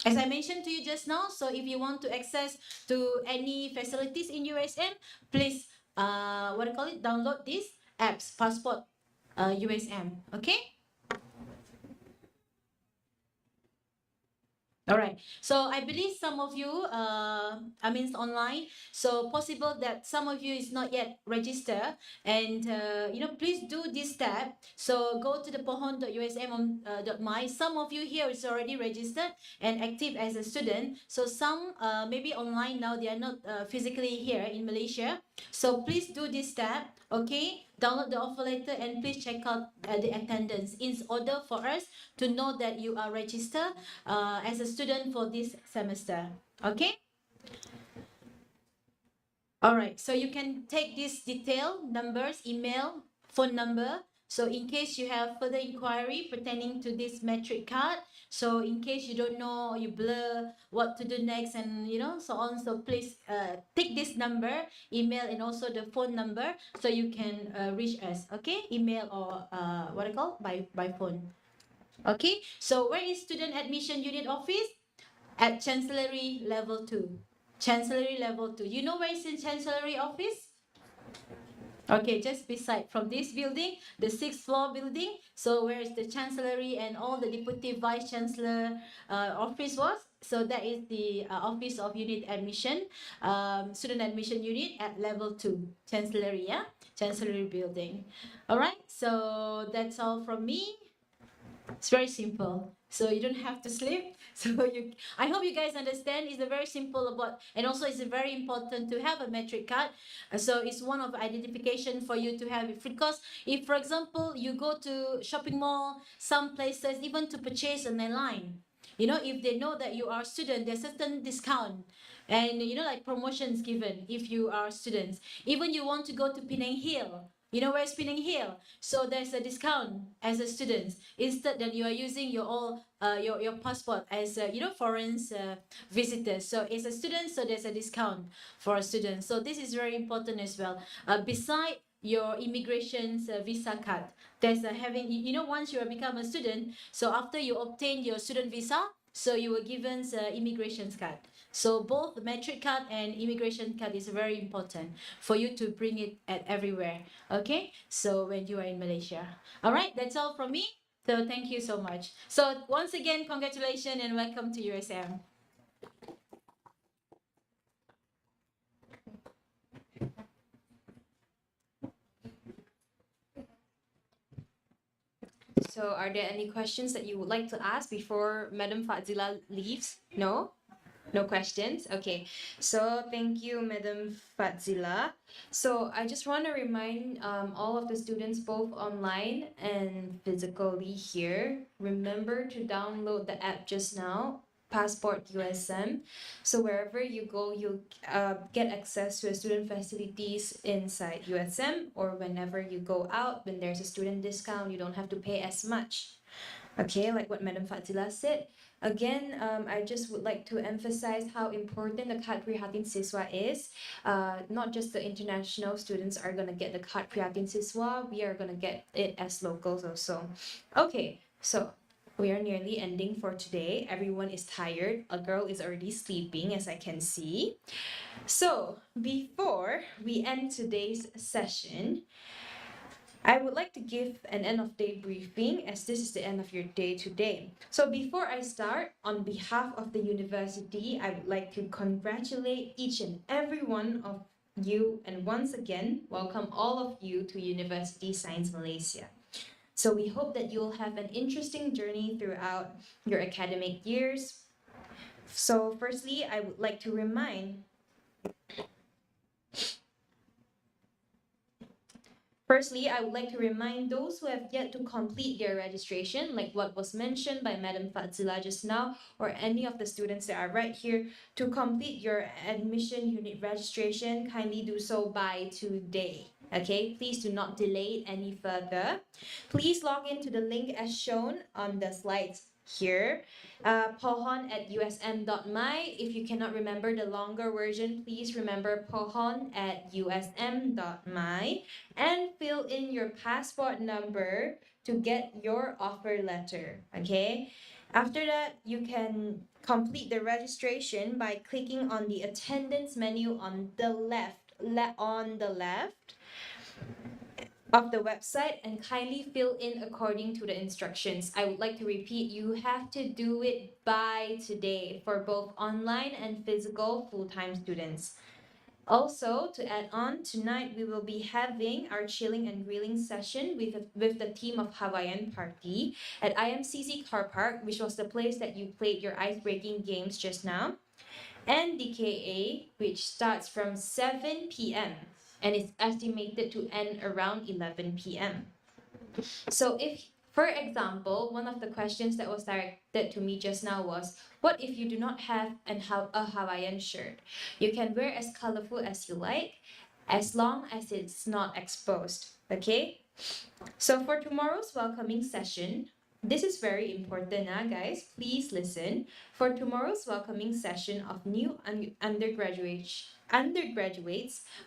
S10: as I mentioned to you just now, so if you want to access to any facilities in USM, please download these apps, Passport USM. Okay. All right, so I believe some of you, online, so possible that some of you is not yet registered, and please do this step. So go to the pohon.usm.my. Some of you here is already registered and active as a student. So some maybe online now, they are not physically here in Malaysia. So please do this step, okay? Download the offer letter and please check out the attendance in order for us to know that you are registered as a student for this semester. Okay? All right, so you can take these detailed numbers, email, phone number. So in case you have further inquiry pertaining to this metric card, so in case you don't know, you blur what to do next, and so on, so please take this number, email, and also the phone number, so you can reach us. Okay, email or by phone. Okay, so where is student admission unit office? At Chancellery level 2. Chancellery level 2. You know where is the Chancellery office? Okay, just beside from this building, the 6th floor building. So where is the Chancellery and all the Deputy Vice Chancellor office was? So that is the office of unit admission, student admission unit at level 2, Chancellery, yeah? Chancellery building. All right, so that's all from me. It's very simple. so you don't have to sleep. So I hope you guys understand. It's a very simple about, and also it's very important to have a metric card. So it's one of identification for you to have it, because if, for example, you go to shopping mall, some places even to purchase online, you know, if they know that you are a student, there's certain discount, and you know, like promotions given if you are students. Even you want to go to Penang Hill, you know where's Penang Hill, so there's a discount as a student, instead that you are using your all your passport as you know, foreign visitors. So as a student, so there's a discount for a student. So this is very important as well. Beside your immigration's visa card, there's a having, you know, once you have become a student, so after you obtain your student visa, so you were given immigration card. So both the metric card and immigration card is very important for you to bring it at everywhere. Okay, so when you are in Malaysia. All right, that's all from me. So thank you so much. So once again, congratulations and welcome to USM.
S2: So are there any questions that you would like to ask before Madam Fadzila leaves? No? No questions? Okay. So thank you, Madam Fadzila. So I just want to remind all of the students, both online and physically here, remember to download the app just now, Passport USM. So wherever you go, you'll get access to the student facilities inside USM, or whenever you go out, when there's a student discount, you don't have to pay as much. Okay, like what Madam Fadzila said. Again, I just would like to emphasize how important the Kad Prihatin Siswa is. Not just the international students are going to get the Kad Prihatin Siswa, we are going to get it as locals also. Okay, so we are nearly ending for today. Everyone is tired. A girl is already sleeping, as I can see. So before we end today's session, I would like to give an end of day briefing, as this is the end of your day today. So before I start, on behalf of the university, I would like to congratulate each and every one of you, and once again, welcome all of you to University Science Malaysia. So we hope that you'll have an interesting journey throughout your academic years. So firstly, I would like to remind Firstly, I would like to remind those who have yet to complete their registration, like what was mentioned by Madam Fadzila just now, or any of the students that are right here, to complete your admission unit registration. Kindly do so by today. Okay, please do not delay it any further. Please log into the link as shown on the slides here. pohon@usm.my. If you cannot remember the longer version, please remember pohon@usm.my, and fill in your passport number to get your offer letter. Okay, after that, you can complete the registration by clicking on the attendance menu on the left of the website, and kindly fill in according to the instructions. I would like to repeat, you have to do it by today for both online and physical full-time students. Also, to add on, tonight we will be having our chilling and grilling session with the team of Hawaiian Party at IMCC Car Park, which was the place that you played your ice-breaking games just now, and DKA, which starts from 7 p.m. and is estimated to end around 11 p.m. So if, for example, one of the questions that was directed to me just now was, what if you do not have a Hawaiian shirt? You can wear as colorful as you like, as long as it's not exposed, okay? So for tomorrow's welcoming session, this is very important, guys. Please listen. For tomorrow's welcoming session of new undergraduates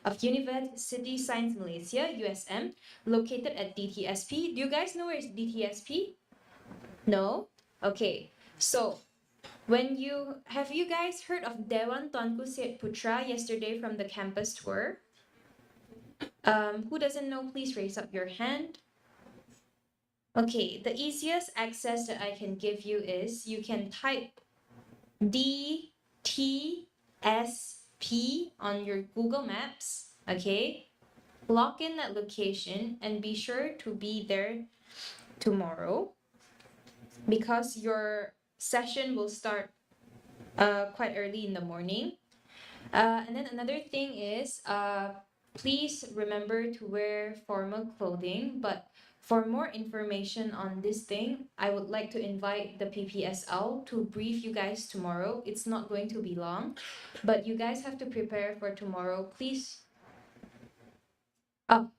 S2: of University Science Malaysia, USM, located at DTSP. Do you guys know where is DTSP? No? Okay. So, have you guys heard of Dewan Tuanku Syed Putra yesterday from the campus tour? Who doesn't know, please raise up your hand. Okay, the easiest access that I can give you is you can type DTSP on your Google Maps, okay? Lock in that location and be sure to be there tomorrow. because your session will start quite early in the morning. And then another thing is, please remember to wear formal clothing. But for more information on this thing, I would like to invite the PPSL to brief you guys tomorrow. It's not going to be long, but you guys have to prepare for tomorrow. Please. Oh,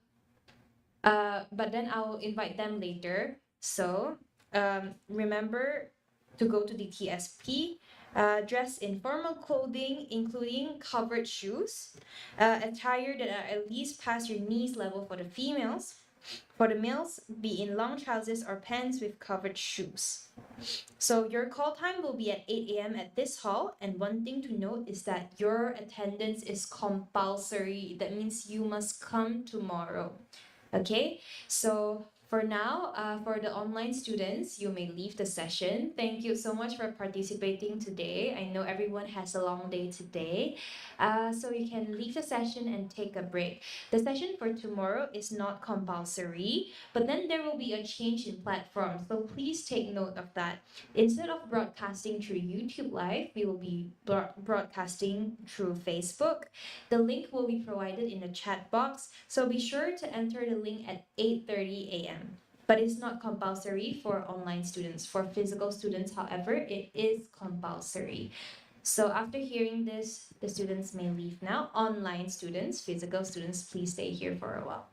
S2: but then I'll invite them later. So remember to go to the TSP, dress in formal clothing, including covered shoes, attire that are at least past your knees level for the females. For the males, be in long trousers or pants with covered shoes. So your call time will be at 8 a.m. at this hall. And one thing to note is that your attendance is compulsory. That means you must come tomorrow. Okay, so for now, for the online students, you may leave the session. Thank you so much for participating today. I know everyone has a long day today, so you can leave the session and take a break. The session for tomorrow is not compulsory, but then there will be a change in platform, so please take note of that. Instead of broadcasting through YouTube Live, we will be broadcasting through Facebook. The link will be provided in the chat box, so be sure to enter the link at 8:30 a.m. But it's not compulsory for online students. For physical students, however, it is compulsory. So after hearing this, the students may leave now. Online students, physical students, please stay here for a while.